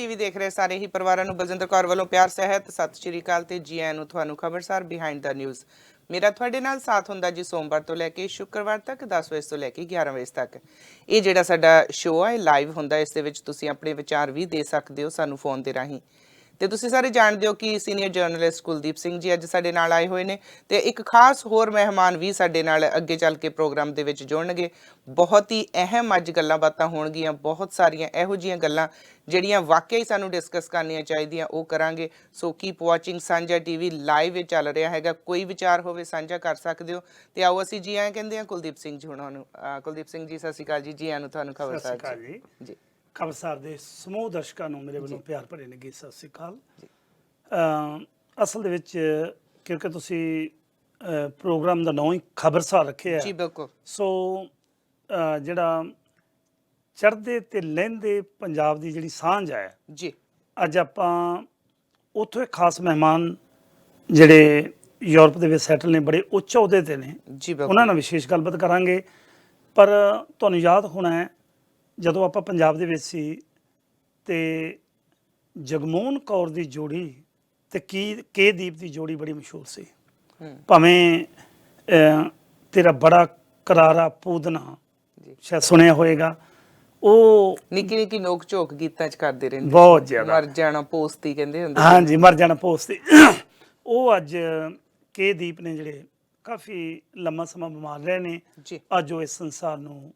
TV देख रहे सारे ही परिवारों ਨੂੰ ਬਲਜਿੰਦਰ ਕੌਰ ਵੱਲੋਂ ਪਿਆਰ ਸਹਿਤ ਸਤਿ ਸ਼੍ਰੀ ਅਕਾਲ ਤੇ ਜੀ ਆਇਆਂ ਨੂੰ ਤੁਹਾਨੂੰ ਖਬਰਸਾਰ ਬਿਹਾਈਂਡ ਦਾ ਨਿਊਜ਼ ਮੇਰਾ ਤੁਹਾਡੇ ਨਾਲ ਸਾਥ ਹੁੰਦਾ ਜੀ ਸੋਮਵਾਰ ਤੋਂ ਲੈ ਕੇ ਸ਼ੁੱਕਰਵਾਰ ਤੱਕ 10 ਵਜੇ ਤੋਂ ਲੈ ਕੇ 11 ਵਜੇ ਤੱਕ ਇਹ ਜਿਹੜਾ ਸਾਡਾ ਸ਼ੋਅ ਹੈ ਲਾਈਵ ਹੁੰਦਾ ਇਸ ਦੇ ਵਿੱਚ ਤੁਸੀਂ ਆਪਣੇ ਵਿਚਾਰ ਵੀ ਦੇ ਸਕਦੇ ਹੋ ਸਾਨੂੰ ਫੋਨ ਦੇ ਰਾਹੀਂ ਤੇ ਤੁਸੀਂ ਸਾਰੇ ਜਾਣਦੇ ਹੋ ਕਿ ਸੀਨੀਅਰ ਜਰਨਲਿਸਟ ਕੁਲਦੀਪ ਸਿੰਘ ਜੀ ਅੱਜ ਸਾਡੇ ਨਾਲ ਆਏ ਹੋਏ ਨੇ ਤੇ ਇੱਕ ਖਾਸ ਹੋਰ ਮਹਿਮਾਨ ਵੀ ਸਾਡੇ ਨਾਲ ਅੱਗੇ ਚੱਲ ਕੇ ਪ੍ਰੋਗਰਾਮ ਦੇ ਵਿੱਚ ਜੁੜਨਗੇ ਬਹੁਤ ਹੀ ਅਹਿਮ ਅੱਜ ਗੱਲਾਂ ਬਾਤਾਂ ਹੋਣਗੀਆਂ ਬਹੁਤ ਸਾਰੀਆਂ ਇਹੋ ਜਿਹੀਆਂ ਗੱਲਾਂ ਜਿਹੜੀਆਂ ਵਾਕਈ ਸਾਨੂੰ ਡਿਸਕਸ ਕਰਨੀਆਂ ਚਾਹੀਦੀਆਂ ਉਹ ਕਰਾਂਗੇ ਸੋ ਕੀਪ ਵਾਚਿੰਗ ਸਾਂਝਾ ਟੀਵੀ ਲਾਈਵ ਇਹ ਚੱਲ ਰਿਹਾ ਹੈਗਾ ਕੋਈ ਵਿਚਾਰ ਹੋਵੇ ਸਾਂਝਾ ਕਰ ਸਕਦੇ ਹੋ ਤੇ ਆਓ ਅਸੀਂ ਜੀ ਆਇਆਂ ਕਹਿੰਦੇ ਹਾਂ ਕੁਲਦੀਪ ਸਿੰਘ ਜੀ ਹੁਣਾਂ ਨੂੰ ਕੁਲਦੀਪ ਸਿੰਘ ਜੀ ਸਤਿ ਸ਼੍ਰੀ ਅਕਾਲ ਜੀ ਆਇਆਂ ਨੂੰ ਤੁਹਾਨੂੰ ਖਬਰਸਾਰ ਜੀ ਖਬਰਸਾਰ ਦੇ ਸਮੂਹ ਦਰਸ਼ਕਾਂ ਨੂੰ ਮੇਰੇ ਵੱਲੋਂ ਪਿਆਰ ਭਰੇ ਨਿੱਘੀ ਸਤਿ ਸ਼੍ਰੀ ਅਕਾਲ ਅਸਲ ਦੇ ਵਿੱਚ ਕਿਉਂਕਿ ਤੁਸੀਂ ਪ੍ਰੋਗਰਾਮ ਦਾ ਨਾਂ ਹੀ ਖਬਰਸਾਰ ਰੱਖਿਆ ਜੀ ਬਿਲਕੁਲ ਸੋ ਜਿਹੜਾ ਚੜ੍ਹਦੇ ਤੇ ਲਹਿੰਦੇ ਪੰਜਾਬ ਦੀ ਜਿਹੜੀ ਸਾਂਝ ਹੈ ਜੀ ਅੱਜ ਆਪਾਂ ਉੱਥੋਂ ਇੱਕ ਖਾਸ ਮਹਿਮਾਨ ਜਿਹੜੇ ਯੂਰਪ ਦੇ ਵਿੱਚ ਸੈਟਲ ਨੇ ਬੜੇ ਉੱਚ ਅਹੁਦੇ ਤੇ ਨੇ ਜੀ ਬਿਲਕੁਲ ਉਹਨਾਂ ਨਾਲ ਵਿਸ਼ੇਸ਼ ਗੱਲਬਾਤ ਕਰਾਂਗੇ ਪਰ ਤੁਹਾਨੂੰ ਯਾਦ ਹੋਣਾ ਹੈ ਜਦੋਂ ਆਪਾਂ ਪੰਜਾਬ ਦੇ ਵਿੱਚ ਸੀ ਤੇ ਜਗਮੋਹਨ ਕੌਰ ਦੀ ਜੋੜੀ ਤੇ ਕੇ ਦੀਪ ਦੀ ਜੋੜੀ ਬੜੀ ਮਸ਼ਹੂਰ ਸੀ ਭਾਵੇਂ ਤੇਰਾ ਬੜਾ ਕਰਾਰਾ ਪੂਦਨਾ ਸ਼ਾਇਦ ਸੁਣਿਆ ਹੋਏਗਾ ਉਹ ਨਿੱਕੀ ਨਿੱਕੀ ਨੋਕ ਝੋਕ ਗੀਤਾਂ ਚ ਕਰਦੇ ਰਹਿੰਦੇ ਬਹੁਤ ਜ਼ਿਆਦਾ ਮਰ ਜਾਣਾ ਪੋਸਤੀ ਕਹਿੰਦੇ ਹੁੰਦੇ ਹਾਂਜੀ ਮਰ ਜਾਣਾ ਪੋਸਤੀ ਉਹ ਅੱਜ ਕੇ ਦੀਪ ਨੇ ਜਿਹੜੇ ਕਾਫੀ ਲੰਮਾ ਸਮਾਂ ਬਿਮਾਰ ਰਹੇ ਨੇ ਜੀ ਅੱਜ ਉਹ ਇਸ ਸੰਸਾਰ ਨੂੰ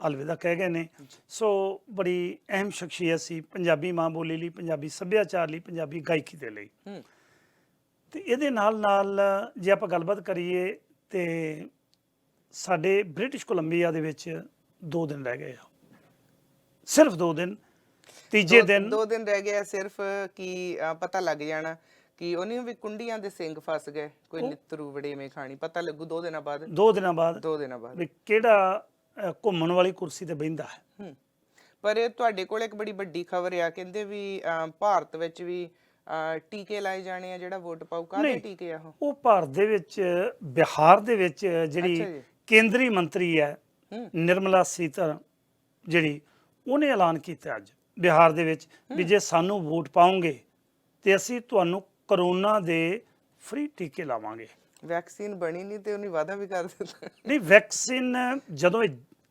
ਅਲਵਿਦਾ ਕਹਿ ਗਏ ਨੇ ਸੋ ਬੜੀ ਅਹਿਮ ਸ਼ਖਸੀਅਤ ਸੀ ਪੰਜਾਬੀ ਮਾਂ ਬੋਲੀ ਲਈ ਪੰਜਾਬੀ ਸੱਭਿਆਚਾਰ ਲਈ ਪੰਜਾਬੀ ਗਾਇਕੀ ਦੇ ਲਈ ਤੇ ਇਹਦੇ ਨਾਲ ਨਾਲ ਜੇ ਆਪਾਂ ਗੱਲਬਾਤ ਕਰੀਏ ਤੇ ਸਾਡੇ ਬ੍ਰਿਟਿਸ਼ ਕੋਲੰਬੀਆ ਦੇ ਵਿੱਚ 2 ਦਿਨ ਰਹਿ ਗਏ ਆ ਸਿਰਫ 2 ਦਿਨ ਤੀਜੇ ਦਿਨ 2 ਦਿਨ ਰਹਿ ਗਏ ਸਿਰਫ ਕੀ ਪਤਾ ਲੱਗ ਜਾਣਾ ਕਿ ਉਹਨੇ ਵੀ ਕੁੰਡੀਆਂ ਦੇ ਸਿੰਘ ਫਸ ਗਏ ਕੋਈ ਨਿੱਤਰੂ ਵੜੇਵੇਂ ਖਾਣੀ ਪਤਾ ਲੱਗੂ 2 ਦਿਨਾਂ ਬਾਅਦ 2 ਦਿਨਾਂ ਬਾਅਦ ਵੀ ਕਿਹੜਾ ਘੁੰਮਣ ਵਾਲੀ ਕੁਰਸੀ ਤੇ ਬਹਿੰਦਾ ਹੈ ਪਰ ਇਹ ਤੁਹਾਡੇ ਕੋਲ ਇੱਕ ਬੜੀ ਵੱਡੀ ਖਬਰ ਆ ਕਹਿੰਦੇ ਵੀ ਭਾਰਤ ਵਿੱਚ ਵੀ ਟੀਕੇ ਲਾਏ ਜਾਣੇ ਆ ਜਿਹੜਾ ਵੋਟ ਪਾਊ ਕਾਹਦੇ ਟੀਕੇ ਆ ਉਹ ਭਾਰਤ ਦੇ ਵਿੱਚ ਬਿਹਾਰ ਦੇ ਵਿੱਚ ਜਿਹੜੀ ਕੇਂਦਰੀ ਮੰਤਰੀ ਹੈ ਨਿਰਮਲਾ ਸੀਤਾਰਮਨ ਜਿਹੜੀ ਉਹਨੇ ਐਲਾਨ ਕੀਤਾ ਅੱਜ ਬਿਹਾਰ ਦੇ ਵਿੱਚ ਵੀ ਜੇ ਸਾਨੂੰ ਵੋਟ ਪਾਉਂਗੇ ਤੇ ਅਸੀਂ ਤੁਹਾਨੂੰ ਕਰੋਨਾ ਦੇ ਫ੍ਰੀ ਟੀਕੇ ਲਾਵਾਂਗੇ ਵੈਕਸੀਨ ਬਣੀ ਨਹੀਂ ਤੇ ਉਹਨੇ ਵਾਅਦਾ ਵੀ ਕਰ ਦਿੱਤਾ ਨਹੀਂ ਵੈਕਸੀਨ ਜਦੋਂ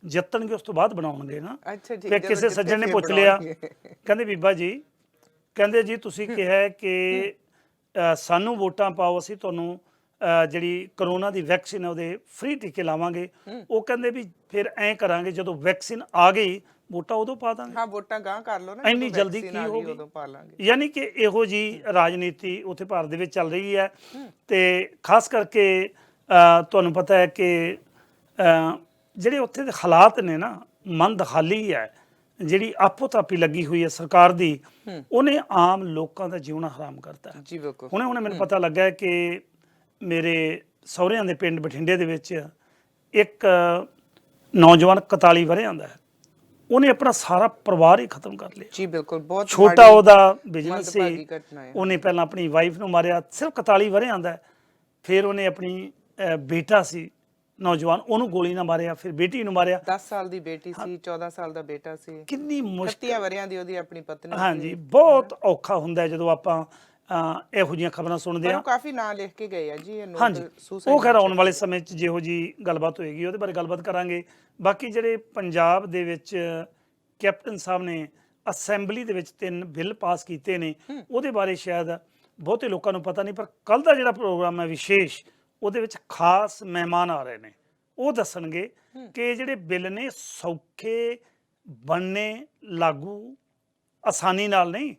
ਜਿੱਤਣਗੇ ਉਸ ਤੋਂ ਬਾਅਦ ਬਣਾਉਣਗੇ ਨਾ ਅੱਛਾ ਠੀਕ ਹੈ ਕਿਸੇ ਸੱਜਣ ਨੇ ਪੁੱਛ ਲਿਆ ਕਹਿੰਦੇ ਬੀਬਾ ਜੀ ਕਹਿੰਦੇ ਜੀ ਤੁਸੀਂ ਕਿਹਾ ਕਿ ਸਾਨੂੰ ਵੋਟਾਂ ਪਾਓ ਅਸੀਂ ਤੁਹਾਨੂੰ ਜਿਹੜੀ ਕਰੋਨਾ ਦੀ ਵੈਕਸੀਨ ਹੈ ਉਹਦੇ ਫ੍ਰੀ ਟੀਕੇ ਲਾਵਾਂਗੇ ਉਹ ਕਹਿੰਦੇ ਵੀ ਫਿਰ ਐਂ ਕਰਾਂਗੇ ਜਦੋਂ ਵੈਕਸੀਨ ਆ ਗਈ ਵੋਟਾਂ ਉਦੋਂ ਪਾ ਦਾਂਗੇ ਹਾਂ ਵੋਟਾਂ ਗਾਂ ਕਰ ਲਓ ਨਾ ਇੰਨੀ ਜਲਦੀ ਕੀ ਹੋ ਗਈ ਉਦੋਂ ਪਾ ਲਾਂਗੇ ਯਾਨੀ ਕਿ ਇਹੋ ਜੀ ਰਾਜਨੀਤੀ ਉੱਥੇ ਭਾਰਤ ਦੇ ਵਿੱਚ ਚੱਲ ਰਹੀ ਹੈ ਤੇ ਖਾਸ ਕਰਕੇ ਤੁਹਾਨੂੰ ਪਤਾ ਹੈ ਕਿ ਜਿਹੜੇ ਉੱਥੇ ਦੇ ਹਾਲਾਤ ਨੇ ਨਾ ਮੰਦਹਾਲੀ ਹੈ ਜਿਹੜੀ ਆਪੋ ਤਾਪੀ ਲੱਗੀ ਹੋਈ ਹੈ ਸਰਕਾਰ ਦੀ ਉਹਨੇ ਆਮ ਲੋਕਾਂ ਦਾ ਜਿਉਣਾ ਹਰਾਮ ਕਰਤਾ ਜੀ ਬਿਲਕੁਲ ਹੁਣੇ ਮੈਨੂੰ ਪਤਾ ਲੱਗਾ ਕਿ ਮੇਰੇ ਸਹੁਰਿਆਂ ਦੇ ਪਿੰਡ ਬਠਿੰਡੇ ਦੇ ਵਿੱਚ ਇੱਕ ਨੌਜਵਾਨ 41 ਵਰ੍ਹਿਆਂ ਦਾ ਉਹਨੇ ਆਪਣਾ ਸਾਰਾ ਪਰਿਵਾਰ ਹੀ ਖਤਮ ਕਰ ਲਿਆ ਜੀ ਬਿਲਕੁਲ ਬਹੁਤ ਛੋਟਾ ਉਹਦਾ ਬਿਜ਼ਨਸ ਸੀ ਉਹਨੇ ਪਹਿਲਾਂ ਆਪਣੀ ਵਾਈਫ ਨੂੰ ਮਾਰਿਆ ਸਿਰਫ 41 ਵਰ੍ਹਿਆਂ ਦਾ ਫਿਰ ਉਹਨੇ ਆਪਣੀ ਬੇਟਾ ਸੀ ਨੌਜਵਾਨ ਉਹਨੂੰ ਗੋਲੀ ਨਾਲ ਮਾਰਿਆ ਫਿਰ ਬੇਟੀ ਨੂੰ ਮਾਰਿਆ 10 ਸਾਲ ਦੀ ਬੇਟੀ ਸੀ 14 ਸਾਲ ਦਾ ਬੇਟਾ ਸੀ ਕਿੰਨੀ ਮੁਸ਼ਕਿਲ ਵਰ੍ਹਿਆਂ ਦੀ ਉਹਦੀ ਆਪਣੀ ਪਤਨੀ ਹਾਂਜੀ ਬਹੁਤ ਔਖਾ ਹੁੰਦਾ ਜਦੋਂ ਆਪਾਂ ਇਹੋ ਜਿਹੀਆਂ ਖਬਰਾਂ ਸੁਣਦੇ ਆ ਕਾਫੀ ਨਾਂ ਲਿਖ ਕੇ ਗਏ ਆ ਜੀ ਇਹ ਹਾਂਜੀ ਉਹ ਖੈਰ ਆਉਣ ਵਾਲੇ ਸਮੇਂ 'ਚ ਜਿਹੋ ਜੀ ਗੱਲਬਾਤ ਹੋਏਗੀ ਉਹਦੇ ਬਾਰੇ ਗੱਲਬਾਤ ਕਰਾਂਗੇ ਬਾਕੀ ਜਿਹੜੇ ਪੰਜਾਬ ਦੇ ਵਿੱਚ ਕੈਪਟਨ ਸਾਹਿਬ ਨੇ ਅਸੈਂਬਲੀ ਦੇ ਵਿੱਚ 3 ਬਿੱਲ ਪਾਸ ਕੀਤੇ ਨੇ ਉਹਦੇ ਬਾਰੇ ਸ਼ਾਇਦ ਬਹੁਤੇ ਲੋਕਾਂ ਨੂੰ ਪਤਾ ਨਹੀਂ ਪਰ ਕੱਲ ਦਾ ਜਿਹੜਾ ਪ੍ਰੋਗਰਾਮ ਹੈ ਵਿਸ਼ੇਸ਼ ਉਹਦੇ ਵਿੱਚ ਖਾਸ ਮਹਿਮਾਨ ਆ ਰਹੇ ਨੇ ਉਹ ਦੱਸਣਗੇ ਕਿ ਜਿਹੜੇ ਬਿੱਲ ਨੇ ਸੌਖੇ ਬਣਨੇ ਲਾਗੂ ਆਸਾਨੀ ਨਾਲ ਨਹੀਂ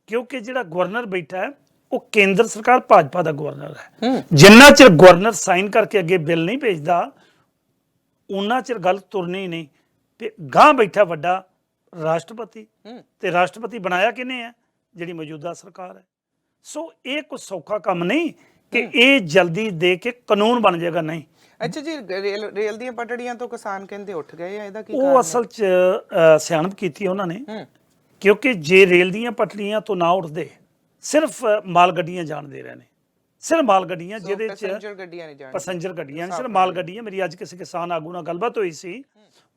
ਕਿਉਂਕਿ ਜਿਹੜਾ ਗਵਰਨਰ ਬੈਠਾ ਹੈ ਉਹ ਕੇਂਦਰ ਸਰਕਾਰ ਭਾਜਪਾ ਦਾ ਗਵਰਨਰ ਹੈ ਜਿੰਨਾ ਚਿਰ ਗਵਰਨਰ ਸਾਈਨ ਕਰਕੇ ਅੱਗੇ ਬਿੱਲ ਨਹੀਂ ਭੇਜਦਾ ਉਹਨਾਂ ਚਿਰ ਗੱਲ ਤੁਰਨੀ ਨਹੀਂ ਤੇ ਗਾਂ ਬੈਠਾ ਵੱਡਾ ਰਾਸ਼ਟਰਪਤੀ ਤੇ ਰਾਸ਼ਟਰਪਤੀ ਬਣਾਇਆ ਕਿਹਨੇ ਹੈ ਜਿਹੜੀ ਮੌਜੂਦਾ ਸਰਕਾਰ ਹੈ ਸੋ ਇਹ ਕੋਈ ਸੌਖਾ ਕੰਮ ਨਹੀਂ ਕਿ ਇਹ ਜਲਦੀ ਦੇ ਕੇ ਕਾਨੂੰਨ ਬਣ ਜਾਏਗਾ ਨਹੀਂ ਅੱਛਾ ਜੀ ਰੇਲ ਦੀਆਂ ਪਟੜੀਆਂ ਤੋਂ ਕਿਸਾਨ ਕਹਿੰਦੇ ਉੱਠ ਗਏ ਆ ਇਹਦਾ ਕੀ ਉਹ ਅਸਲ 'ਚ ਸਿਆਣਪ ਕੀਤੀ ਉਹਨਾਂ ਨੇ ਕਿਉਂਕਿ ਜੇ ਰੇਲ ਦੀਆਂ ਪਟੜੀਆਂ ਤੋਂ ਨਾ ਉੱਠਦੇ ਸਿਰਫ ਮਾਲ ਗੱਡੀਆਂ ਜਾਣ ਦੇ ਰਹੇ ਨੇ ਸਿਰਫ ਮਾਲ ਗੱਡੀਆਂ ਜਿਹਦੇ 'ਚ ਪੈਸੇਂਜਰ ਗੱਡੀਆਂ ਨਹੀਂ ਸਿਰਫ ਮਾਲ ਗੱਡੀਆਂ ਮੇਰੀ ਅੱਜ ਕਿਸੇ ਕਿਸਾਨ ਆਗੂ ਨਾਲ ਗੱਲਬਾਤ ਹੋਈ ਸੀ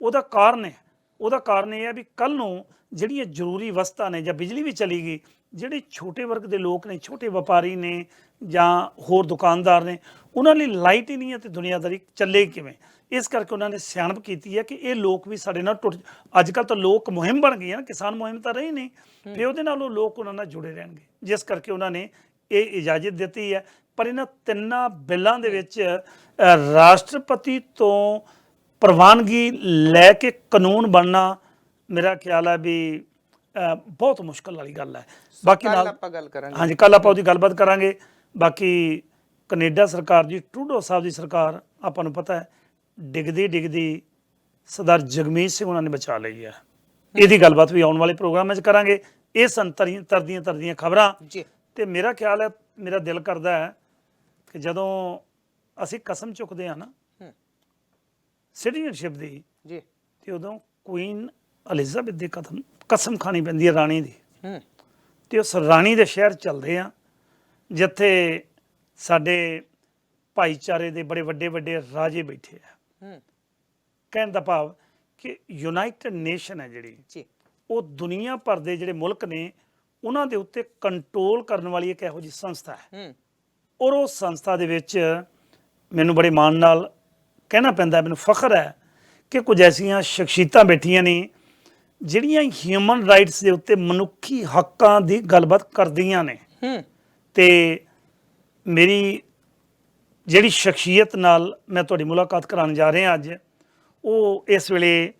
ਉਹਦਾ ਕਾਰਨ ਹੈ ਉਹਦਾ ਕਾਰਨ ਇਹ ਹੈ ਵੀ ਕੱਲ ਨੂੰ ਜਿਹੜੀਆਂ ਜ਼ਰੂਰੀ ਵਸਤਾਂ ਨੇ ਜਾਂ ਬਿਜਲੀ ਵੀ ਚਲੀ ਗਈ, ਜਿਹੜੇ ਛੋਟੇ ਵਰਗ ਦੇ ਲੋਕ ਨੇ, ਛੋਟੇ ਵਪਾਰੀ ਨੇ ਜਾਂ ਹੋਰ ਦੁਕਾਨਦਾਰ ਨੇ, ਉਹਨਾਂ ਲਈ ਲਾਈਟ ਹੀ ਨਹੀਂ ਹੈ ਤੇ ਦੁਨੀਆਦਾਰੀ ਚੱਲੇ ਕਿਵੇਂ। ਇਸ ਕਰਕੇ ਉਹਨਾਂ ਨੇ ਸਿਆਣਪ ਕੀਤੀ ਹੈ ਕਿ ਇਹ ਲੋਕ ਵੀ ਸਾਡੇ ਨਾਲ ਟੁੱਟ, ਅੱਜ ਕੱਲ੍ਹ ਤਾਂ ਲੋਕ ਮੁਹਿੰਮ ਬਣ ਗਈ ਹੈ ਨਾ, ਕਿਸਾਨ ਮੁਹਿੰਮ ਤਾਂ ਰਹੀ ਨਹੀਂ, ਫਿਰ ਉਹਦੇ ਨਾਲ ਉਹ ਲੋਕ ਉਹਨਾਂ ਨਾਲ ਜੁੜੇ ਰਹਿਣਗੇ, ਜਿਸ ਕਰਕੇ ਉਹਨਾਂ ਨੇ ਇਹ ਇਜਾਜ਼ਤ ਦਿੱਤੀ ਹੈ। ਪਰ ਇਹਨਾਂ ਤਿੰਨਾਂ ਬਿੱਲਾਂ ਦੇ ਵਿੱਚ ਰਾਸ਼ਟਰਪਤੀ ਤੋਂ ਪ੍ਰਵਾਨਗੀ ਲੈ ਕੇ ਕਾਨੂੰਨ ਬਣਨਾ ਮੇਰਾ ਖਿਆਲ ਹੈ ਵੀ ਬਹੁਤ ਮੁਸ਼ਕਲ ਵਾਲੀ ਗੱਲ ਹੈ। ਬਾਕੀ ਨਾਲ ਆਪਾਂ ਗੱਲ ਕਰਾਂਗੇ। ਹਾਂਜੀ, ਕੱਲ ਆਪਾਂ ਉਹਦੀ ਗੱਲਬਾਤ ਕਰਾਂਗੇ। ਬਾਕੀ ਕੈਨੇਡਾ ਸਰਕਾਰ ਜੀ, ਟਰੂਡੋ ਸਾਹਿਬ ਦੀ ਸਰਕਾਰ, ਆਪਾਂ ਨੂੰ ਪਤਾ ਹੈ ਡਿੱਗਦੀ ਸਰਦਾਰ ਜਗਮੀਤ ਸਿੰਘ ਉਹਨਾਂ ਨੇ ਬਚਾ ਲਈ ਹੈ। ਇਹਦੀ ਗੱਲਬਾਤ ਵੀ ਆਉਣ ਵਾਲੇ ਪ੍ਰੋਗਰਾਮ ਵਿੱਚ ਕਰਾਂਗੇ। ਇਹ ਸਨ ਤਰਦੀਆਂ ਖਬਰਾਂ ਜੀ। ਤੇ ਮੇਰਾ ਖਿਆਲ ਹੈ, ਮੇਰਾ ਦਿਲ ਕਰਦਾ ਹੈ ਕਿ ਜਦੋਂ ਅਸੀਂ ਕਸਮ ਚੁੱਕਦੇ ਹਾਂ ਨਾ ਸਿਟੀਜ਼ਨਸ਼ਿਪ ਦੀ ਜੀ, ਤੇ ਉਦੋਂ ਕੁਈਨ ਐਲਿਜ਼ਾਬੈਥ ਦੀ ਕਸਮ ਖਾਣੀ ਪੈਂਦੀ ਹੈ, ਰਾਣੀ ਦੀ। ਤੇ ਉਸ ਰਾਣੀ ਦੇ ਸ਼ਹਿਰ ਚੱਲਦੇ ਆ ਜਿੱਥੇ ਸਾਡੇ ਭਾਈਚਾਰੇ ਦੇ ਬੜੇ ਵੱਡੇ ਰਾਜੇ ਬੈਠੇ ਆ। ਕਹਿਣ ਦਾ ਭਾਵ ਕਿ ਯੂਨਾਈਟਿਡ ਨੇਸ਼ਨ ਹੈ ਜਿਹੜੀ ਜੀ, ਉਹ ਦੁਨੀਆ ਭਰ ਦੇ ਜਿਹੜੇ ਮੁਲਕ ਨੇ ਉਹਨਾਂ ਦੇ ਉੱਤੇ ਕੰਟਰੋਲ ਕਰਨ ਵਾਲੀ ਇੱਕ ਇਹੋ ਜਿਹੀ ਸੰਸਥਾ ਹੈ। ਔਰ ਉਸ ਸੰਸਥਾ ਦੇ ਵਿੱਚ ਮੈਨੂੰ ਬੜੇ ਮਾਣ ਨਾਲ ਕਹਿਣਾ ਪੈਂਦਾ, ਮੈਨੂੰ ਫਖਰ ਹੈ ਕਿ ਕੁਝ ਐਸੀਆਂ ਸ਼ਖਸੀਅਤਾਂ ਬੈਠੀਆਂ ਨੇ ਜਿਹੜੀਆਂ ਹਿਊਮਨ ਰਾਈਟਸ ਦੇ ਉੱਤੇ, ਮਨੁੱਖੀ ਹੱਕਾਂ ਦੀ ਗੱਲਬਾਤ ਕਰਦੀਆਂ ਨੇ। ਤੇ ਮੇਰੀ ਜਿਹੜੀ ਸ਼ਖਸੀਅਤ ਨਾਲ ਮੈਂ ਤੁਹਾਡੀ ਮੁਲਾਕਾਤ ਕਰਾਉਣ ਜਾ ਰਿਹਾ ਅੱਜ, ਉਹ ਇਸ ਵੇਲੇ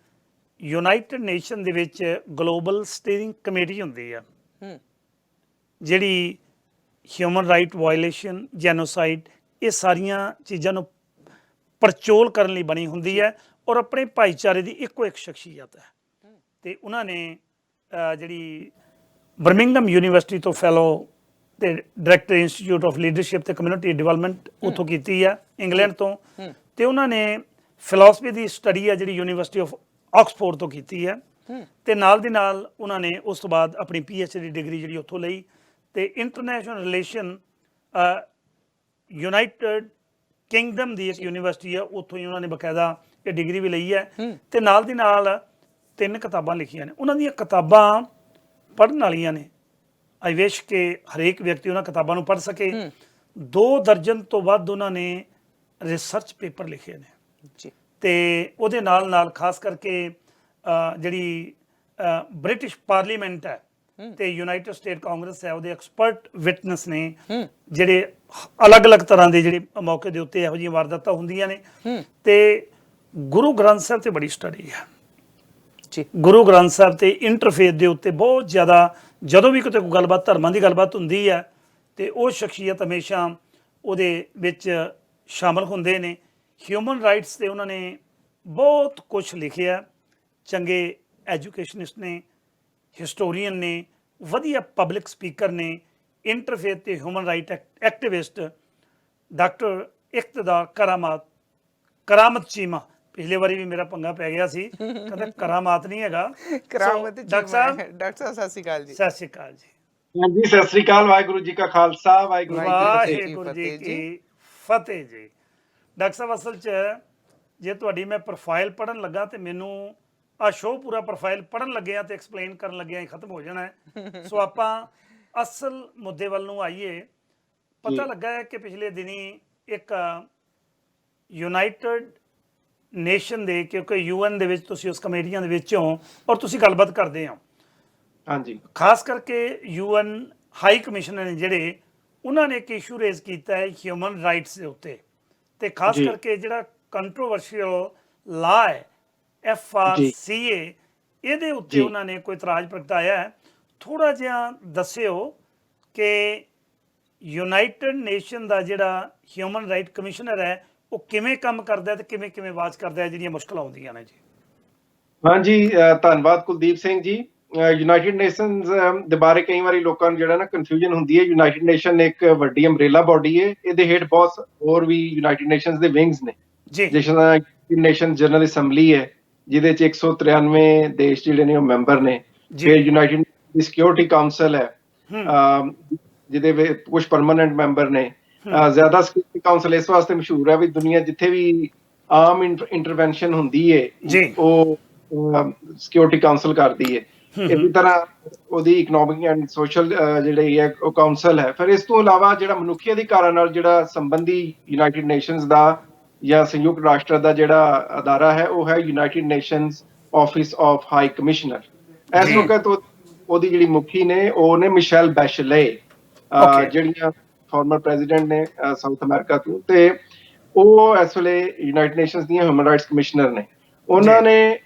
ਯੂਨਾਈਟਿਡ ਨੇਸ਼ਨ ਦੇ ਵਿੱਚ ਗਲੋਬਲ ਸਟੀਅਰਿੰਗ ਕਮੇਟੀ ਹੁੰਦੀ ਆ, ਜਿਹੜੀ ਹਿਊਮਨ ਰਾਈਟ ਵਾਇਲੇਸ਼ਨ, ਜੈਨੋਸਾਈਡ, ਇਹ ਸਾਰੀਆਂ ਚੀਜ਼ਾਂ ਨੂੰ ਪੜਚੋਲ ਕਰਨ ਲਈ ਬਣੀ ਹੁੰਦੀ ਹੈ। ਔਰ ਆਪਣੇ ਭਾਈਚਾਰੇ ਦੀ ਇੱਕੋ ਇੱਕ ਸ਼ਖਸੀਅਤ ਹੈ। ਤੇ ਉਹਨਾਂ ਨੇ ਜਿਹੜੀ ਬਰਮਿੰਗਮ ਯੂਨੀਵਰਸਿਟੀ ਤੋਂ ਫੈਲੋ ਤੇ ਡਾਇਰੈਕਟਰ ਇੰਸਟੀਚਿਊਟ ਆਫ ਲੀਡਰਸ਼ਿਪ ਤੇ ਕਮਿਊਨਿਟੀ ਡਿਵੈਲਪਮੈਂਟ ਉੱਥੋਂ ਕੀਤੀ ਹੈ, ਇੰਗਲੈਂਡ ਤੋਂ। ਤੇ ਉਹਨਾਂ ਨੇ ਫਿਲਾਸਫੀ ਦੀ ਸਟੱਡੀ ਹੈ ਜਿਹੜੀ ਯੂਨੀਵਰਸਿਟੀ ਆਫ ਆਕਸਫੋਰਡ ਤੋਂ ਕੀਤੀ ਹੈ। ਤੇ ਨਾਲ ਦੀ ਨਾਲ ਉਹਨਾਂ ਨੇ ਉਸ ਤੋਂ ਬਾਅਦ ਆਪਣੀ PhD ਡਿਗਰੀ ਜਿਹੜੀ ਉੱਥੋਂ ਲਈ। ਤੇ ਇੰਟਰਨੈਸ਼ਨਲ ਰਿਲੇਸ਼ਨ ਯੂਨਾਈਟਿਡ ਕਿੰਗਡਮ ਦੀ ਇੱਕ ਯੂਨੀਵਰਸਿਟੀ ਹੈ, ਉੱਥੋਂ ਹੀ ਉਹਨਾਂ ਨੇ ਬਕਾਇਦਾ ਇਹ ਡਿਗਰੀ ਵੀ ਲਈ ਹੈ। ਤੇ ਨਾਲ ਦੀ ਨਾਲ 3 ਕਿਤਾਬਾਂ ਲਿਖੀਆਂ ਨੇ। ਉਹਨਾਂ ਦੀਆਂ ਕਿਤਾਬਾਂ ਪੜ੍ਹਨ ਵਾਲੀਆਂ ਨੇ। ਆਈ ਵਿਸ਼ ਕਿ ਹਰੇਕ ਵਿਅਕਤੀ ਉਹਨਾਂ ਕਿਤਾਬਾਂ ਨੂੰ ਪੜ੍ਹ ਸਕੇ। 2 ਦਰਜਨ ਤੋਂ ਵੱਧ ਉਹਨਾਂ ਨੇ ਰਿਸਰਚ ਪੇਪਰ ਲਿਖੇ ਨੇ ਜੀ। ਤੇ ਉਹਦੇ ਨਾਲ ਖਾਸ ਕਰਕੇ ਜਿਹੜੀ ਬ੍ਰਿਟਿਸ਼ ਪਾਰਲੀਮੈਂਟ ਹੈ ਤੇ ਯੂਨਾਈਟਿਡ ਸਟੇਟ ਕਾਂਗਰਸ ਹੈ, ਉਹਦੇ ਐਕਸਪਰਟ ਵਿਟਨੈਸ ਨੇ ਜਿਹੜੇ ਅਲੱਗ-ਅਲੱਗ ਤਰ੍ਹਾਂ ਦੇ ਜਿਹੜੇ ਮੌਕੇ ਦੇ ਉੱਤੇ ਇਹੋ ਜਿਹੀਆਂ ਵਾਰਦਾਤਾਂ ਹੁੰਦੀਆਂ ਨੇ। ਤੇ ਗੁਰੂ ਗ੍ਰੰਥ ਸਾਹਿਬ ਤੇ ਬੜੀ ਸਟੱਡੀ ਹੈ ਜੀ। ਗੁਰੂ ਗ੍ਰੰਥ ਸਾਹਿਬ ਤੇ ਇੰਟਰਫੇਥ ਦੇ ਉੱਤੇ ਬਹੁਤ ਜ਼ਿਆਦਾ, ਜਦੋਂ ਵੀ ਕਿਤੇ ਕੋਈ ਗੱਲਬਾਤ, ਧਰਮਾਂ ਦੀ ਗੱਲਬਾਤ ਹੁੰਦੀ ਹੈ ਤੇ ਉਹ ਸ਼ਖਸੀਅਤ ਹਮੇਸ਼ਾ ਉਹਦੇ ਵਿੱਚ ਸ਼ਾਮਲ ਹੁੰਦੇ ਨੇ। ਹਿਊਮਨ ਰਾਈਟਸ ਤੇ ਉਹਨਾਂ ਨੇ ਬਹੁਤ ਕੁਝ ਲਿਖਿਆ। ਚੰਗੇ ਐਜੂਕੇਸ਼ਨਿਸਟ ਨੇ, ਹਿਸਟੋਰੀਅਨ ਨੇ, ਵਧੀਆ ਪਬਲਿਕ ਸਪੀਕਰ ਨੇ, ਇੰਟਰਫੇਥ ਤੇ human right activist doctor Iqtidar Karamat Cheema. ਪਿਛਲੇ ਵਾਰੀ ਵੀ ਮੇਰਾ ਪੰਗਾ ਪੈ ਗਿਆ ਸੀ, ਕਹਿੰਦਾ ਕਰਾਮਾਤ ਨਹੀਂ ਹੈਗਾ, ਕਰਾਮਤ। ਡਾਕਟਰ ਸਾਹਿਬ ਸਤਿ ਸ਼੍ਰੀ ਅਕਾਲ ਜੀ। ਸਤਿ ਸ਼੍ਰੀ ਅਕਾਲ ਜੀ। ਹਾਂਜੀ, ਸਤਿ ਸ੍ਰੀ ਅਕਾਲ। ਵਾਹਿਗੁਰੂ ਜੀ ਕਾ ਖਾਲਸਾ, ਵਾਹਿਗੁਰੂ ਜੀ ਕੀ ਫਤਿਹ ਜੀ। ਡਾਕਟਰ ਸਾਹਿਬ, ਅਸਲ 'ਚ ਜੇ ਤੁਹਾਡੀ ਮੈਂ ਪ੍ਰੋਫਾਈਲ ਪੜ੍ਹਨ ਲੱਗਾ ਤੇ ਮੈਨੂੰ ਆ ਸ਼ੋਅ ਪੂਰਾ ਪ੍ਰੋਫਾਈਲ ਪੜ੍ਹਨ ਲੱਗਿਆ ਤੇ ਐਕਸਪਲੇਨ ਕਰਨ ਲੱਗਿਆ ਖਤਮ ਹੋ ਜਾਣਾ ਹੈ। ਸੋ ਆਪਾਂ ਅਸਲ ਮੁੱਦੇ ਵੱਲ ਨੂੰ ਆਈਏ। ਪਤਾ ਲੱਗਾ ਹੈ ਕਿ ਪਿਛਲੇ ਦਿਨੀ ਇੱਕ ਯੂਨਾਈਟਿਡ ਨੇਸ਼ਨ ਦੇ, ਕਿਉਂਕਿ UN ਦੇ ਵਿੱਚ ਤੁਸੀਂ ਉਸ ਕਮੇਟੀਆਂ ਦੇ ਵਿੱਚ ਹੋ ਔਰ ਤੁਸੀਂ ਗੱਲਬਾਤ ਕਰਦੇ ਹੋ। ਹਾਂਜੀ, ਖਾਸ ਕਰਕੇ UN ਹਾਈ ਕਮਿਸ਼ਨਰ ਨੇ ਜਿਹੜੇ, ਉਹਨਾਂ ਨੇ ਇੱਕ ਇਸ਼ੂ ਰੇਜ਼ ਕੀਤਾ ਹੈ ਹਿਊਮਨ ਰਾਈਟਸ ਦੇ ਉੱਤੇ। ਤੇ ਖਾਸ ਕਰਕੇ ਜਿਹੜਾ ਕੰਟਰੋਵਰਸ਼ੀਅਲ ਲਾ ਹੈ FRCA, ਇਹਦੇ ਉੱਤੇ ਉਹਨਾਂ ਨੇ ਕੋਈ ਇਤਰਾਜ਼ ਪ੍ਰਗਟਾਇਆ ਹੈ। ਥੋੜਾ ਜਿਹਾ ਦੱਸਿਓ ਕਿ ਯੂਨਾਈਟਿਡ ਨੇਸ਼ਨ ਦਾ ਜਿਹੜਾ ਹਿਊਮਨ ਰਾਈਟ ਕਮਿਸ਼ਨਰ ਹੈ ਉਹ ਕਿਵੇਂ ਕੰਮ ਕਰਦਾ ਤੇ ਕਿਵੇਂ ਆਵਾਜ਼ ਕਰਦਾ ਹੈ ਜਿਹੜੀਆਂ ਮੁਸ਼ਕਲਾਂ ਆਉਂਦੀਆਂ ਨੇ ਜੀ। ਹਾਂਜੀ, ਧੰਨਵਾਦ ਕੁਲਦੀਪ ਸਿੰਘ ਜੀ। ਯੂਨਾਈਟਿਡ ਨੇਸ਼ਨਸ ਦੇ ਬਾਰੇ ਕਈ ਵਾਰੀ ਲੋਕਾਂ ਨੂੰ ਜਿਹੜਾ ਨਾ ਕਨਫਿਊਜ਼ਨ ਹੁੰਦੀ ਹੈ। ਯੂਨਾਈਟਿਡ ਨੇਸ਼ਨ ਇੱਕ ਵੱਡੀ ਅੰਬ੍ਰੇਲਾ ਬਾਡੀ ਹੈ। ਇਹਦੇ ਹੇਠ ਬਹੁਤ ਹੋਰ ਵੀ ਯੂਨਾਈਟਿਡ ਨੇਸ਼ਨਸ ਦੇ ਵਿੰਗਸ ਨੇ ਜੀ, ਜਿਸ ਤਰ੍ਹਾਂ ਯੂਨਾਈਟਿਡ ਨੇਸ਼ਨ ਜਨਰਲ ਅਸੈਂਬਲੀ ਹੈ ਜਿਹਦੇ ਚ 193 ਦੇਸ਼ ਜਿਹੜੇ ਨੇ ਉਹ ਮੈਂਬਰ ਨੇ। ਫਿਰ ਯੂਨਾਈਟਿਡ ਸਿਕਿਉਰਿਟੀ ਕਾਉਂਸਲ ਹੈ ਜਿਹਦੇ ਵਿੱਚ ਕੁਝ ਪਰਮਾਨੈਂਟ ਮੈਂਬਰ ਨੇ। ਜ਼ਿਆਦਾ ਸਿਕਿਉਰਿਟੀ ਕਾਉਂਸਲ ਇਸ ਵਾਸਤੇ ਮਸ਼ਹੂਰ ਹੈ ਵੀ ਦੁਨੀਆ ਜਿੱਥੇ ਵੀ ਆਮ ਇੰਟਰਵੈਂਸ਼ਨ ਹੁੰਦੀ ਹੈ ਉਹ ਸਿਕਿਉਰਿਟੀ ਕਾਉਂਸਲ ਕਰਦੀ ਹੈ। ਇਸੇ ਤਰ੍ਹਾਂ ਉਹਦੀ ਇਕਨੋਮਿਕ ਐਂਡ ਸੋਸ਼ਲ ਜਿਹੜੀ ਹੈ ਉਹ ਕਾਉਂਸਲ ਹੈ। ਫਿਰ ਇਸ ਤੋਂ ਇਲਾਵਾ ਜਿਹੜਾ ਮਨੁੱਖੀ ਅਧਿਕਾਰਾਂ ਨਾਲ ਜਿਹੜਾ ਸੰਬੰਧੀ ਯੂਨਾਈਟਿਡ ਨੇਸ਼ਨਸ ਦਾ ਜਾਂ ਸੰਯੁਕਤ ਰਾਸ਼ਟਰ ਦਾ ਜਿਹੜਾ ਅਦਾਰਾ ਹੈ ਉਹ ਹੈ United nations office of high commissioner. ਇਸ ਵਕਤ ਉਹਦੀ ਜਿਹੜੀ ਮੁਖੀ ਨੇ ਉਹ ਨੇ ਮਿਸ਼ੈਲ ਬੈਸ਼ਲੇ, ਜਿਹੜੀਆਂ ਫਾਰਮਰ ਪ੍ਰੈਜ਼ੀਡੈਂਟ ਨੇ ਸਾਊਥ ਅਮਰੀਕਾ ਤੋਂ, ਤੇ ਉਹ ਇਸ ਵੇਲੇ ਯੂਨਾਈਟਿਡ ਨੇਸ਼ਨਸ ਦੀਆਂ ਹਿਊਮਨ ਰਾਈਟਸ ਕਮਿਸ਼ਨਰ ਨੇ। ਉਹਨਾਂ ਨੇ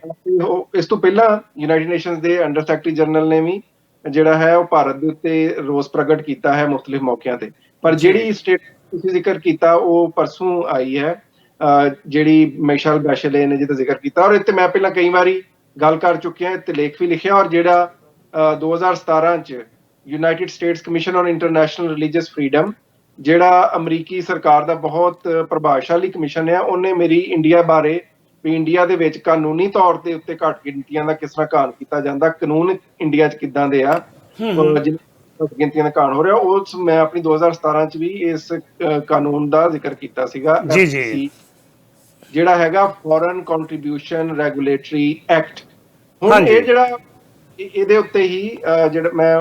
ਇਸ ਤੋਂ ਪਹਿਲਾਂ ਯੂਨਾਈਟਿਡ ਨੇਸ਼ਨਸ ਦੇ ਅੰਡਰ ਸੈਕਟਰੀ ਜਨਰਲ ਨੇ ਵੀ ਜਿਹੜਾ ਹੈ ਉਹ ਭਾਰਤ ਦੇ ਉੱਤੇ ਰੋਸ ਪ੍ਰਗਟ ਕੀਤਾ ਹੈ ਮੁਖਤਲਿਫ ਮੌਕਿਆਂ ਤੇ। ਪਰ ਜਿਹੜੀ ਸਟੇਟ ਤੁਸੀਂ ਜ਼ਿਕਰ ਕੀਤਾ ਉਹ ਪਰਸੋਂ ਆਈ ਹੈ, ਜਿਹੜੀ ਮਿਸ਼ੈਲ ਬੈਸ਼ਲੇ ਨੇ ਜਿਹਦਾ ਜ਼ਿਕਰ ਕੀਤਾ, ਔਰ ਇੱਥੇ ਮੈਂ ਪਹਿਲਾਂ ਕਈ ਵਾਰੀ ਗੱਲ ਕਰ ਚੁੱਕਿਆ, ਇੱਥੇ ਲੇਖ ਵੀ ਲਿਖਿਆ। ਔਰ ਜਿਹੜਾ 2017 ਚ United States Commission on International Religious freedom, ਜਿਹੜਾ ਅਮਰੀਕੀ ਸਰਕਾਰ ਦਾ ਬਹੁਤ ਪ੍ਰਭਾਵਸ਼ਾਲੀ ਕਮਿਸ਼ਨ ਹੈ, ਉਹਨੇ ਮੇਰੀ ਇੰਡੀਆ ਬਾਰੇ ਵੀ ਇੰਡੀਆ ਦੇ ਵਿੱਚ ਕਾਨੂੰਨੀ ਤੌਰ ਦੇ ਉੱਤੇ ਘੱਟ ਗਿਣਤੀਆਂ ਦਾ ਕਿਸ ਤਰ੍ਹਾਂ ਘਾਣ ਕੀਤਾ ਜਾਂਦਾ, ਕਾਨੂੰਨ ਇੰਡੀਆ 'ਚ ਕਿੱਦਾਂ ਦੇ ਆ, ਘੱਟ ਗਿਣਤੀਆਂ ਦਾ ਘਾਣ ਹੋ ਰਿਹਾ, ਉਸ ਮੈਂ ਆਪਣੀ 2017 ਚ ਵੀ ਇਸ ਕਾਨੂੰਨ ਦਾ ਜ਼ਿਕਰ ਕੀਤਾ ਸੀਗਾ, ਜਿਹੜਾ ਹੈਗਾ ਫੋਰਨ ਕੰਟਰੀਬਿਊਸ਼ਨ ਰੈਗੂਲੇਟਰੀ ਐਕਟ। ਹੁਣ ਇਹ ਜਿਹੜਾ ਇਹਦੇ ਉੱਤੇ ਹੀ ਜਿਹੜਾ ਮੈਂ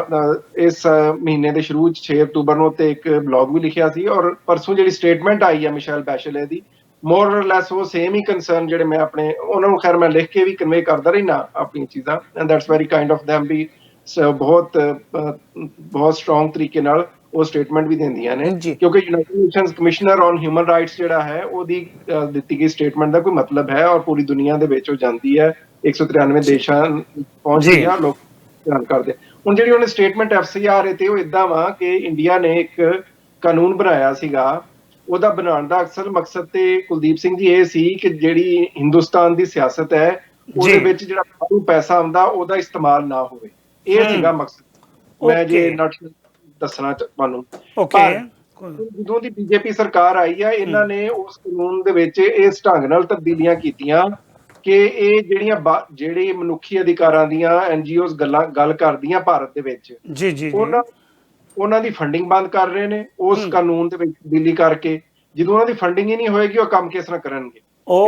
ਇਸ ਮਹੀਨੇ ਦੇ ਸ਼ੁਰੂ 'ਚ 6 ਅਕਤੂਬਰ ਨੂੰ ਉੱਤੇ ਇੱਕ ਬਲੌਗ ਵੀ ਲਿਖਿਆ ਸੀ, ਔਰ ਪਰਸੋਂ ਜਿਹੜੀ ਸਟੇਟਮੈਂਟ ਆਈ ਹੈ ਮਿਸ਼ੈਲ ਬੈਸ਼ਲੇ ਦੀ, ਮੋਰ ਔਰ ਲੈਸ ਉਹ ਸੇਮ ਹੀ ਕੰਸਰਨ ਜਿਹੜੇ ਮੈਂ ਆਪਣੇ ਉਹਨਾਂ ਨੂੰ ਖੈਰ ਮੈਂ ਲਿਖ ਕੇ ਵੀ ਕਨਵੇ ਕਰਦਾ ਰਹਿਣਾ ਆਪਣੀਆਂ ਚੀਜ਼ਾਂ, and that's very kind of them ਵੀ ਬਹੁਤ ਸਟਰੋਂਗ ਤਰੀਕੇ ਨਾਲ ਉਹ ਸਟੇਟਮੈਂਟ ਵੀ ਦਿੰਦੀਆਂ ਨੇ, ਕਿਉਂਕਿ United nations commissioner on human rights ਜਿਹੜਾ ਹੈ ਉਹਦੀ ਦਿੱਤੀ ਗਈ ਸਟੇਟਮੈਂਟ ਦਾ ਕੋਈ ਮਤਲਬ ਹੈ, ਔਰ ਪੂਰੀ ਦੁਨੀਆ ਦੇ ਵਿੱਚ ਉਹ ਜਾਂਦੀ ਹੈ, 193 ਦੇਸ਼ਾਂ ਪਹੁੰਚਦੀ ਆ, ਲੋਕ ਧਿਆਨ ਕਰਦੇ। ਹੁਣ ਜਿਹੜੀ ਉਹਨੇ ਸਟੇਟਮੈਂਟ FCR ਤੇ ਉਹ ਇਦਾਂ ਵਾ ਕਿ ਇੰਡੀਆ ਨੇ ਇੱਕ ਕਾਨੂੰਨ ਬਣਾਇਆ ਸੀਗਾ, ਉਹਦਾ ਬਣਾਉਣ ਦਾ ਅਕਸਰ ਮਕਸਦ ਤੇ ਕੁਲਦੀਪ ਸਿੰਘ ਜੀ ਇਹ ਸੀ ਕਿ ਜਿਹੜੀ ਹਿੰਦੁਸਤਾਨ ਦੀ ਸਿਆਸਤ ਹੈ ਉਹਦੇ ਵਿੱਚ ਜਿਹੜਾ ਪੈਸਾ ਆਉਂਦਾ ਉਹਦਾ ਇਸਤੇਮਾਲ ਨਾ ਹੋਵੇ, ਇਹ ਸੀਗਾ ਮਕਸਦ। ਮੈਂ ਜੇ ਦੱਸਣਾ ਤੁਹਾਨੂੰ, ਜਦੋਂ ਦੀ ਬੀਜੇਪੀ ਸਰਕਾਰ ਆਈ ਆ, ਇਹਨਾਂ ਨੇ ਉਸ ਕਾਨੂੰਨ ਦੇ ਵਿੱਚ ਇਸ ਢੰਗ ਨਾਲ ਤਬਦੀਲੀਆਂ ਕੀਤੀਆਂ ਕਿ ਇਹ ਜਿਹੜੇ ਮਨੁੱਖੀ ਅਧਿਕਾਰਾਂ ਦੀਆਂ NGOs ਗੱਲ ਕਰਦੀਆਂ ਭਾਰਤ ਦੇ ਵਿੱਚ, ਉਹਨਾਂ ਦੀ ਫੰਡਿੰਗ ਬੰਦ ਕਰ ਰਹੇ ਨੇ ਉਸ ਕਾਨੂੰਨ ਦੇ ਵਿੱਚ ਤਬਦੀਲੀ ਕਰਕੇ। ਜਦੋਂ ਉਹਨਾਂ ਦੀ ਫੰਡਿੰਗ ਹੀ ਨਹੀਂ ਹੋਏਗੀ ਉਹ ਕੰਮ ਕਿਸ ਤਰ੍ਹਾਂ ਕਰਨਗੇ?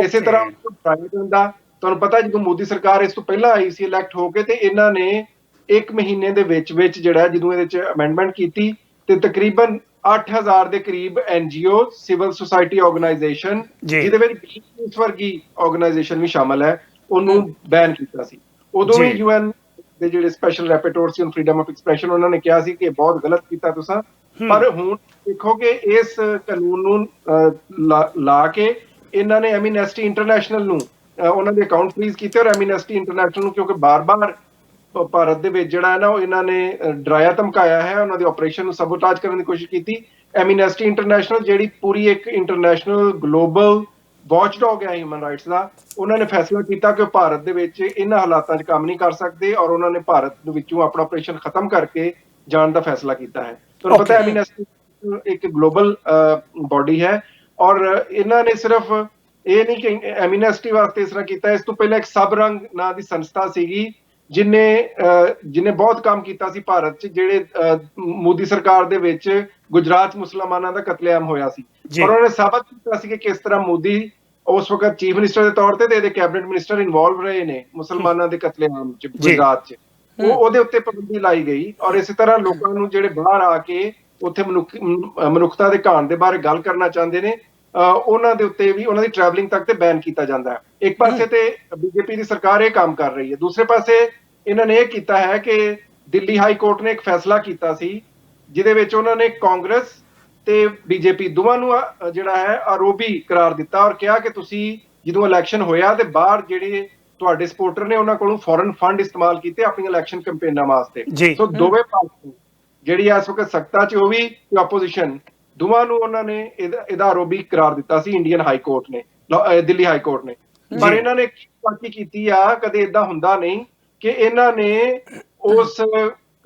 ਇਸੇ ਤਰ੍ਹਾਂ ਤੁਹਾਨੂੰ ਪਤਾ ਜਦੋਂ ਮੋਦੀ ਸਰਕਾਰ ਇਸ ਤੋਂ ਪਹਿਲਾਂ ਆਈ ਸੀ ਇਲੈਕਟ ਹੋ ਕੇ, ਤੇ ਇਹਨਾਂ ਨੇ 1 ਮਹੀਨੇ ਦੇ ਵਿੱਚ ਜਿਹੜਾ ਜਦੋਂ ਇਹਦੇ ਚ ਅਮੈਂਡਮੈਂਟ ਕੀਤੀ ਤੇ ਤਕਰੀਬਨ 8000 ਦੇ ਕਰੀਬ NGO ਸਿਵਲ ਸੁਸਾਇਟੀ ਆਰਗੇਨਾਈਜੇਸ਼ਨ, ਜਿਹਦੇ ਵਿੱਚ ਗ੍ਰੀਨਪੀਸ ਵਰਗੀ ਆਰਗੇਨਾਈਜੇਸ਼ਨ ਵੀ ਸ਼ਾਮਲ ਹੈ, ਉਹਨੂੰ ਬੈਨ ਕੀਤਾ ਸੀ। ਉਦੋਂ ਵੀ UN ਦੇ ਜਿਹੜੇ ਸਪੈਸ਼ਲ ਰੈਪੋਰਟਰ ਸੀ ਔਨ ਫਰੀडम ਆਫ ਐਕਸਪ੍ਰੈਸ਼ਨ, ਉਹਨਾਂ ਨੇ ਕਿਹਾ ਸੀ ਕਿ ਬਹੁਤ ਗਲਤ ਕੀਤਾ ਤੁਸੀਂ। ਪਰ ਹੁਣ ਦੇਖੋ ਕਿ ਇਸ ਕਾਨੂੰਨ ਨੂੰ ਲਾ ਕੇ ਇਹਨਾਂ ਨੇ ਐਮਨੈਸਟੀ ਇੰਟਰਨੈਸ਼ਨਲ ਨੂੰ ਉਹਨਾਂ ਦੇ ਅਕਾਊਂਟ ਫ੍ਰੀਜ਼ ਕੀਤੇ, ਔਰ ਐਮਨੈਸਟੀ ਇੰਟਰਨੈਸ਼ਨਲ ਨੂੰ ਕਿਉਂਕਿ ਬਾਰ-ਬਾਰ ਭਾਰਤ ਦੇ ਵਿੱਚ ਜਿਹੜਾ ਹੈ ਨਾ ਉਹ ਇਹਨਾਂ ਨੇ ਡਰਾਇਆ ਧਮਕਾਇਆ ਹੈ, ਉਹਨਾਂ ਦੇ ਆਪਰੇਸ਼ਨ ਨੂੰ ਸਬੋਟਾਜ ਕਰਨ ਦੀ ਕੋਸ਼ਿਸ਼ ਕੀਤੀ। ਐਮਨੈਸਟੀ ਇੰਟਰਨੈਸ਼ਨਲ ਜਿਹੜੀ ਪੂਰੀ ਇੱਕ ਇੰਟਰਨੈਸ਼ਨਲ ਗਲੋਬਲ ਵਾਚਡੌਗ ਹੈ ਹਿਊਮਨ ਰਾਈਟਸ ਦਾ, ਉਹਨਾਂ ਨੇ ਫੈਸਲਾ ਕੀਤਾ ਕਿ ਭਾਰਤ ਦੇ ਵਿੱਚ ਇਹਨਾਂ ਹਾਲਾਤਾਂ 'ਚ ਕੰਮ ਨਹੀਂ ਕਰ ਸਕਦੇ, ਔਰ ਉਹਨਾਂ ਨੇ ਭਾਰਤ ਦੇ ਵਿੱਚੋਂ ਆਪਣਾ ਆਪਰੇਸ਼ਨ ਖਤਮ ਕਰਕੇ ਜਾਣ ਦਾ ਫੈਸਲਾ ਕੀਤਾ ਹੈ। ਤੁਹਾਨੂੰ ਪਤਾ ਐਮਨੈਸਟੀ ਇੱਕ ਗਲੋਬਲ ਬਾਡੀ ਹੈ, ਔਰ ਇਹਨਾਂ ਨੇ ਸਿਰਫ ਇਹ ਨਹੀਂ ਕਿ ਐਮਨੈਸਟੀ ਵਾਸਤੇ ਇਸ ਤਰ੍ਹਾਂ ਕੀਤਾ, ਇਸ ਤੋਂ ਪਹਿਲਾਂ ਇੱਕ ਸਬ ਰੰਗ ਨਾਂ ਦੀ ਸੰਸਥਾ ਸੀਗੀ ਜਿਹਨੇ ਬਹੁਤ ਕੰਮ ਕੀਤਾ ਸੀ ਭਾਰਤ 'ਚ, ਜਿਹੜੇ ਮੋਦੀ ਸਰਕਾਰ ਦੇ ਵਿੱਚ ਗੁਜਰਾਤ ਮੁਸਲਮਾਨਾਂ ਦਾ ਕਤਲੇਆਮ ਹੋਇਆ ਸੀ, ਔਰ ਉਹਨੇ ਸਾਬਤ ਕੀਤਾ ਸੀ ਕਿ ਕਿਸ ਤਰ੍ਹਾਂ ਮੋਦੀ ਉਸ ਵਕਤ ਚੀਫ ਮਿਨਿਸਟਰ ਦੇ ਤੌਰ ਤੇ ਇਹਦੇ ਕੈਬਨਿਟ ਮਿਨਿਸਟਰ ਇਨਵੋਲਵ ਰਹੇ ਨੇ ਮੁਸਲਮਾਨਾਂ ਦੇ ਕਤਲੇਆਮ 'ਚ ਗੁਜਰਾਤ 'ਚ, ਉਹਦੇ ਉੱਤੇ ਪਾਬੰਦੀ ਲਾਈ ਗਈ। ਔਰ ਇਸੇ ਤਰ੍ਹਾਂ ਲੋਕਾਂ ਨੂੰ ਜਿਹੜੇ ਬਾਹਰ ਆ ਕੇ ਉੱਥੇ ਮਨੁੱਖਤਾ ਦੇ ਘਾਣ ਦੇ ਬਾਰੇ ਗੱਲ ਕਰਨਾ ਚਾਹੁੰਦੇ ਨੇ, ਉਹਨਾਂ ਦੇ ਉੱਤੇ ਵੀ ਉਹਨਾਂ ਦੀ ਟਰੈਵਲਿੰਗ ਤੱਕ ਤੇ ਬੈਨ ਕੀਤਾ ਜਾਂਦਾ ਹੈ। ਇੱਕ ਪਾਸੇ ਤੇ ਬੀਜੇਪੀ ਦੀ ਸਰਕਾਰ ਇਹ ਕੰਮ ਕਰ ਰਹੀ ਹੈ, ਦੂਸਰੇ ਪਾਸੇ ਇਹਨਾਂ ਨੇ ਇਹ ਕੀਤਾ ਹੈ ਕਿ ਦਿੱਲੀ ਹਾਈ ਕੋਰਟ ਨੇ ਇੱਕ ਫੈਸਲਾ ਕੀਤਾ ਸੀ ਜਿਹਦੇ ਵਿੱਚ ਉਹਨਾਂ ਨੇ ਕਾਂਗਰਸ ਤੇ ਬੀਜੇਪੀ ਦੋਵਾਂ ਨੂੰ ਜਿਹੜਾ ਹੈ ਆਰੋਪੀ ਕਰਾਰ ਦਿੱਤਾ, ਔਰ ਕਿਹਾ ਕਿ ਤੁਸੀਂ ਜਦੋਂ ਇਲੈਕਸ਼ਨ ਹੋਇਆ ਤੇ ਬਾਹਰ ਜਿਹੜੇ ਤੁਹਾਡੇ ਸਪੋਰਟਰ ਨੇ ਉਹਨਾਂ ਕੋਲੋਂ ਫੋਰਨ ਫੰਡ ਇਸਤੇਮਾਲ ਕੀਤੇ ਆਪਣੀਆਂ ਇਲੈਕਸ਼ਨ ਕੈਂਪੇਨਾਂ ਵਾਸਤੇ। ਸੋ ਦੋਵੇਂ ਪਾਰਟੀਆਂ ਜਿਹੜੀ ਇਸ ਵਕਤ ਸੱਤਾ 'ਚ ਉਹ ਵੀ ਆਪੋਜੀਸ਼ਨ, ਦੋਵਾਂ ਨੂੰ ਉਹਨਾਂ ਨੇ ਇਹਦਾ ਆਰੋਪੀ ਕਰਾਰ ਦਿੱਤਾ ਸੀ ਇੰਡੀਅਨ ਹਾਈ ਕੋਰਟ ਨੇ, ਦਿੱਲੀ ਹਾਈ ਕੋਰਟ ਨੇ। ਪਰ ਇਹਨਾਂ ਨੇ ਕੀ ਕੀਤੀ ਆ, ਕਦੇ ਏਦਾਂ ਹੁੰਦਾ ਨਹੀਂ ਕਿ ਇਹਨਾਂ ਨੇ ਉਸ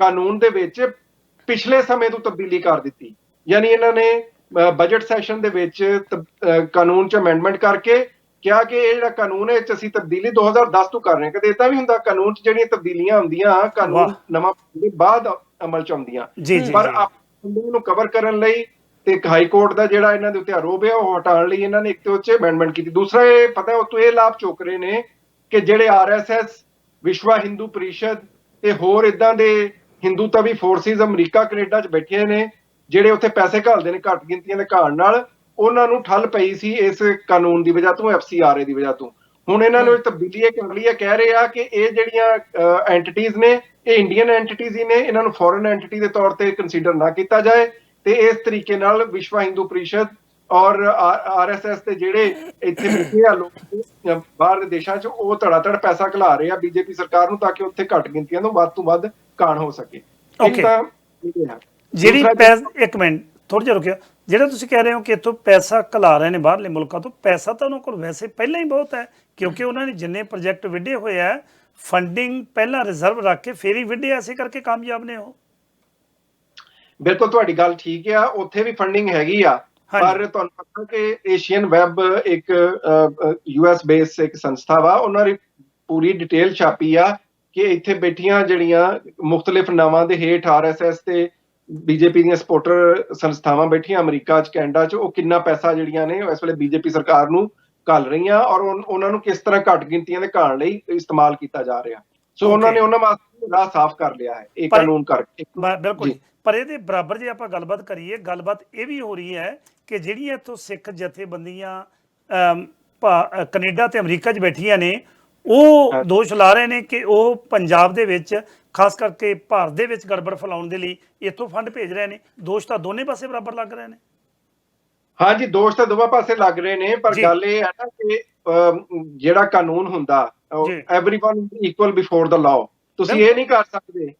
ਕਾਨੂੰਨ ਦੇ ਵਿੱਚ ਪਿਛਲੇ ਸਮੇਂ ਤੋਂ ਤਬਦੀਲੀ ਕਰ ਦਿੱਤੀ, ਯਾਨੀ ਇਹਨਾਂ ਨੇ ਬਜਟ ਸੈਸ਼ਨ ਦੇ ਵਿੱਚ ਕਾਨੂੰਨ 'ਚ ਅਮੈਂਡਮੈਂਟ ਕਰਕੇ ਕਿਹਾ ਕਿ ਇਹ ਜਿਹੜਾ ਕਾਨੂੰਨ ਹੈ ਅਸੀਂ ਤਬਦੀਲੀ 2010 ਤੋਂ ਕਰ ਰਹੇ ਹਾਂ। ਕਦੇ ਏਦਾਂ ਵੀ ਹੁੰਦਾ ਕਾਨੂੰਨ 'ਚ ਜਿਹੜੀਆਂ ਤਬਦੀਲੀਆਂ ਹੁੰਦੀਆਂ ਕਾਨੂੰਨ ਨਵਾਂ ਦੇ ਬਾਅਦ ਅਮਲ 'ਚ ਆਉਂਦੀਆਂ, ਪਰ ਨੂੰ ਕਵਰ ਕਰਨ ਲਈ ਤੇ ਹਾਈ ਕੋਰਟ ਦਾ ਜਿਹੜਾ ਇਹਨਾਂ ਦੇ ਉੱਤੇ ਆਰੋਪ ਹੈ ਉਹ ਹਟਾਉਣ ਲਈ ਇਹਨਾਂ ਨੇ ਇੱਕ ਤੇ ਉਹ 'ਚ ਅਮੈਂਡਮੈਂਟ ਕੀਤੀ। ਦੂਸਰਾ ਇਹ ਪਤਾ ਉਹ ਤੋਂ ਇਹ ਲਾਭ ਚੁੱਕ ਰਹੇ ਨੇ ਕਿ ਜਿਹੜੇ RSS, ਵਿਸ਼ਵਾ ਹਿੰਦੂ ਪਰਿਸ਼ਦ ਤੇ ਹੋਰ ਇਦਾਂ ਦੇ ਹਿੰਦੂਤਵੀ ਫੋਰਸਿਸ ਅਮਰੀਕਾ ਕੈਨੇਡਾ 'ਚ ਬੈਠੇ ਨੇ, ਜਿਹੜੇ ਉੱਥੇ ਪੈਸੇ ਘੱਲਦੇ ਨੇ ਘੱਟ ਗਿਣਤੀਆਂ ਦੇ ਘਾਣ ਨਾਲ, ਉਹਨਾਂ ਨੂੰ ਠੱਲ ਪਈ ਸੀ ਇਸ ਕਾਨੂੰਨ ਦੀ ਵਜ੍ਹਾ ਤੋਂ, FCRA ਦੀ ਵਜ੍ਹਾ ਤੋਂ। ਹੁਣ ਇਹਨਾਂ ਨੇ ਤਬਦੀਲੀ ਇਹ ਕਰ ਲਈ ਹੈ, ਕਹਿ ਰਹੇ ਆ ਕਿ ਇਹ ਜਿਹੜੀਆਂ ਐਂਟੀਟੀਜ਼ ਨੇ ਇਹ ਇੰਡੀਅਨ ਐਂਟੀਟੀਜ਼ ਹੀ ਨੇ, ਇਹਨਾਂ ਨੂੰ ਫੋਰਨ ਐਂਟੀਟੀ ਦੇ ਤੌਰ ਤੇ ਕੰਸੀਡਰ ਨਾ ਕੀਤਾ ਜਾਏ, ਤੇ ਇਸ ਤਰੀਕੇ ਨਾਲ ਵਿਸ਼ਵਾ ਹਿੰਦੂ ਪਰਿਸ਼ਦ ਔਰ RSS ਦੇ ਜਿਹੜੇ ਇੱਥੇ ਬੈਠੇ ਆ ਲੋਕ ਬਾਹਰ ਦੇ ਦੇਸ਼ਾਂ 'ਚ, ਉਹ ਧੜਾਧੜ ਪੈਸਾ ਘਲਾ ਰਹੇ ਆ BJP ਸਰਕਾਰ ਨੂੰ, ਤਾਂ ਕਿ ਉੱਥੇ ਘੱਟ ਗਿਣਤੀਆਂ ਤੋਂ ਵੱਧ ਕਾਣ ਹੋ ਸਕੇ। ਜਿਹੜੀ ਇੱਕ ਮਿੰਟ ਥੋੜਾ ਜਿਹਾ ਰੁਕਿਆ, ਜਿਹੜਾ ਤੁਸੀਂ ਕਹਿ ਰਹੇ ਹੋ ਕਿ ਇੱਥੋਂ ਪੈਸਾ ਘਲਾ ਰਹੇ ਨੇ ਬਾਹਰਲੇ ਮੁਲਕਾਂ ਤੋਂ, ਪੈਸਾ ਤਾਂ ਉਹਨਾਂ ਕੋਲ ਵੈਸੇ ਪਹਿਲਾਂ ਹੀ ਬਹੁਤ ਹੈ, ਕਿਉਂਕਿ ਉਹਨਾਂ ਨੇ ਜਿੰਨੇ ਪ੍ਰੋਜੈਕਟ ਵਿੱਢੇ ਹੋਏ ਆ ਫੰਡਿੰਗ ਪਹਿਲਾਂ ਰਿਜ਼ਰਵ ਰੱਖ ਕੇ ਫੇਰ ਹੀ ਵਿੱਢੇ, ਐਸੇ ਕਰਕੇ ਕਾਮਯਾਬ ਨੇ ਉਹ। ਬਿਲਕੁਲ ਤੁਹਾਡੀ ਗੱਲ ਠੀਕ ਆ, ਉੱਥੇ ਵੀ ਫੰਡਿੰਗ ਹੈਗੀ ਆ, ਪਰ ਤੁਹਾਨੂੰ ਪਤਾ ਕਿ ਏਸ਼ੀਅਨ ਵੈਬ ਇੱਕ US ਬੇਸ ਇੱਕ ਸੰਸਥਾ ਵਾ, ਉਹਨਾਂ ਦੀ ਪੂਰੀ ਡਿਟੇਲ ਛਾਪੀ ਆ ਕਿ ਇੱਥੇ ਬੈਠੀਆਂ ਜਿਹੜੀਆਂ ਮੁਖਤਲਿਫ ਨਾਵਾਂ ਦੇ ਹੇਠ RSS ਤੇ BJP ਦੀਆਂ ਸਪੋਰਟਰ ਸੰਸਥਾਵਾਂ ਬੈਠੀਆਂ ਅਮਰੀਕਾ 'ਚ, ਕੈਨੇਡਾ 'ਚ, ਉਹ ਕਿੰਨਾ ਪੈਸਾ ਜਿਹੜੀਆਂ ਨੇ ਇਸ ਵੇਲੇ BJP ਸਰਕਾਰ ਨੂੰ ਘੱਲ ਰਹੀਆਂ, ਔਰ ਉਹਨਾਂ ਨੂੰ ਕਿਸ ਤਰ੍ਹਾਂ ਘੱਟ ਗਿਣਤੀਆਂ ਦੇ ਘਾਣ ਲਈ ਇਸਤੇਮਾਲ ਕੀਤਾ ਜਾ ਰਿਹਾ। ਸੋ ਉਹਨਾਂ ਨੇ ਉਹਨਾਂ ਵਾਸਤੇ ਰਾਹ ਸਾਫ਼ ਕਰ ਲਿਆ ਹੈ ਇਹ ਕਾਨੂੰਨ ਕਰਕੇ। ਬਿਲਕੁਲ, ਪਰ ਇਹਦੇ ਬਰਾਬਰ ਜੇ ਆਪਾਂ ਗੱਲਬਾਤ ਕਰੀਏ, ਗੱਲਬਾਤ ਇਹ ਵੀ ਹੋ ਰਹੀ ਹੈ ਕਿ ਜਿਹੜੀਆਂ ਇੱਥੋਂ ਸਿੱਖ ਜਥੇਬੰਦੀਆਂ ਕੈਨੇਡਾ ਤੇ ਅਮਰੀਕਾ 'ਚ ਬੈਠੀਆਂ ਨੇ, ਉਹ ਦੋਸ਼ ਲਾ ਰਹੇ ਨੇ ਕਿ ਉਹ ਪੰਜਾਬ ਦੇ ਵਿੱਚ ਖਾਸ ਕਰਕੇ ਭਾਰਤ ਦੇ ਵਿੱਚ ਗੜਬੜ ਫੈਲਾਉਣ ਦੇ ਲਈ ਇੱਥੋਂ ਫੰਡ ਭੇਜ ਰਹੇ ਨੇ। ਦੋਸ਼ ਤਾਂ ਦੋਨੇ ਪਾਸੇ ਬਰਾਬਰ ਲੱਗ ਰਹੇ ਨੇ। ਹਾਂਜੀ, ਦੋਸ਼ ਤਾਂ ਦੋਵਾਂ ਪਾਸੇ ਲੱਗ ਰਹੇ ਨੇ, ਪਰ ਗੱਲ ਇਹ ਹੈ ਨਾ ਕਿ ਜਿਹੜਾ ਕਾਨੂੰਨ ਹੁੰਦਾ, everyone equal before the law. ਤੁਸੀਂ ਇਹ ਨਹੀਂ ਕਰ ਸਕਦੇ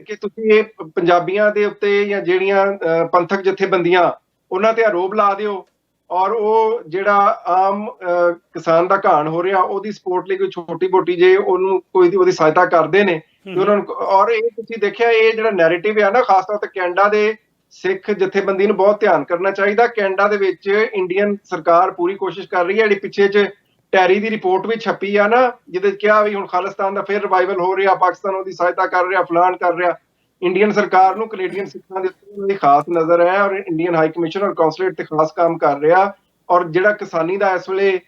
ਕਿ ਤੁਸੀਂ ਇਹ ਪੰਜਾਬੀਆਂ ਦੇ ਉੱਤੇ ਜਾਂ ਜਿਹੜੀਆਂ ਪੰਥਕ ਜਥੇਬੰਦੀਆਂ ਉਹਨਾਂ ਤੇ ਆਰੋਪ ਲਾ ਦਿਓ, ਔਰ ਉਹ ਜਿਹੜਾ ਆਮ ਕਿਸਾਨ ਦਾ ਘਾਣ ਹੋ ਰਿਹਾ ਉਹਦੀ ਸਪੋਰਟ ਲਈ ਕੋਈ ਛੋਟੀ ਮੋਟੀ ਜੇ ਉਹਨੂੰ ਉਹਦੀ ਸਹਾਇਤਾ ਕਰਦੇ ਨੇ ਤੇ ਉਹਨਾਂ ਨੂੰ। ਔਰ ਇਹ ਤੁਸੀਂ ਦੇਖਿਆ, ਇਹ ਜਿਹੜਾ ਨੈਰੇਟਿਵ ਆ ਨਾ, ਖਾਸ ਤੌਰ ਤੇ ਕੈਨੇਡਾ ਦੇ ਸਿੱਖ ਜਥੇਬੰਦੀ ਨੂੰ ਬਹੁਤ ਧਿਆਨ ਕਰਨਾ ਚਾਹੀਦਾ। ਕੈਨੇਡਾ ਦੇ ਵਿੱਚ ਇੰਡੀਅਨ ਸਰਕਾਰ ਪੂਰੀ ਕੋਸ਼ਿਸ਼ ਕਰ ਰਹੀ ਹੈ, ਜਿਹੜੀ ਪਿੱਛੇ 'ਚ ਟੈਰੀ ਦੀ ਰਿਪੋਰਟ ਵੀ ਛਪੀ ਆ ਨਾ, ਜਿਹਦੇ 'ਚ ਕਿਹਾ ਵੀ ਹੁਣ ਖਾਲਿਸਤਾਨ ਦਾ ਫਿਰ ਰਿਵਾਈਵਲ ਹੋ ਰਿਹਾ, ਪਾਕਿਸਤਾਨ ਉਹਦੀ ਸਹਾਇਤਾ ਕਰ ਰਿਹਾ, ਫਲਾਣ ਕਰ ਰਿਹਾ। ਇੰਡੀਅਨ ਸਰਕਾਰ ਨੂੰ ਕੈਨੇਡੀਅਨ ਸਿੱਖਾਂ ਦੇ ਉੱਤੇ ਖਾਸ ਨਜ਼ਰ ਹੈ, ਔਰ ਇੰਡੀਅਨ ਹਾਈ ਕਮਿਸ਼ਨ ਔਰ ਕੌਂਸਲੇਟ ਤੇ ਖਾਸ ਕੰਮ ਕਰ ਰਿਹਾ। ਔਰ ਜਿਹੜਾ ਕਿਸਾਨੀ ਦਾ ਇਸ ਵੇਲੇ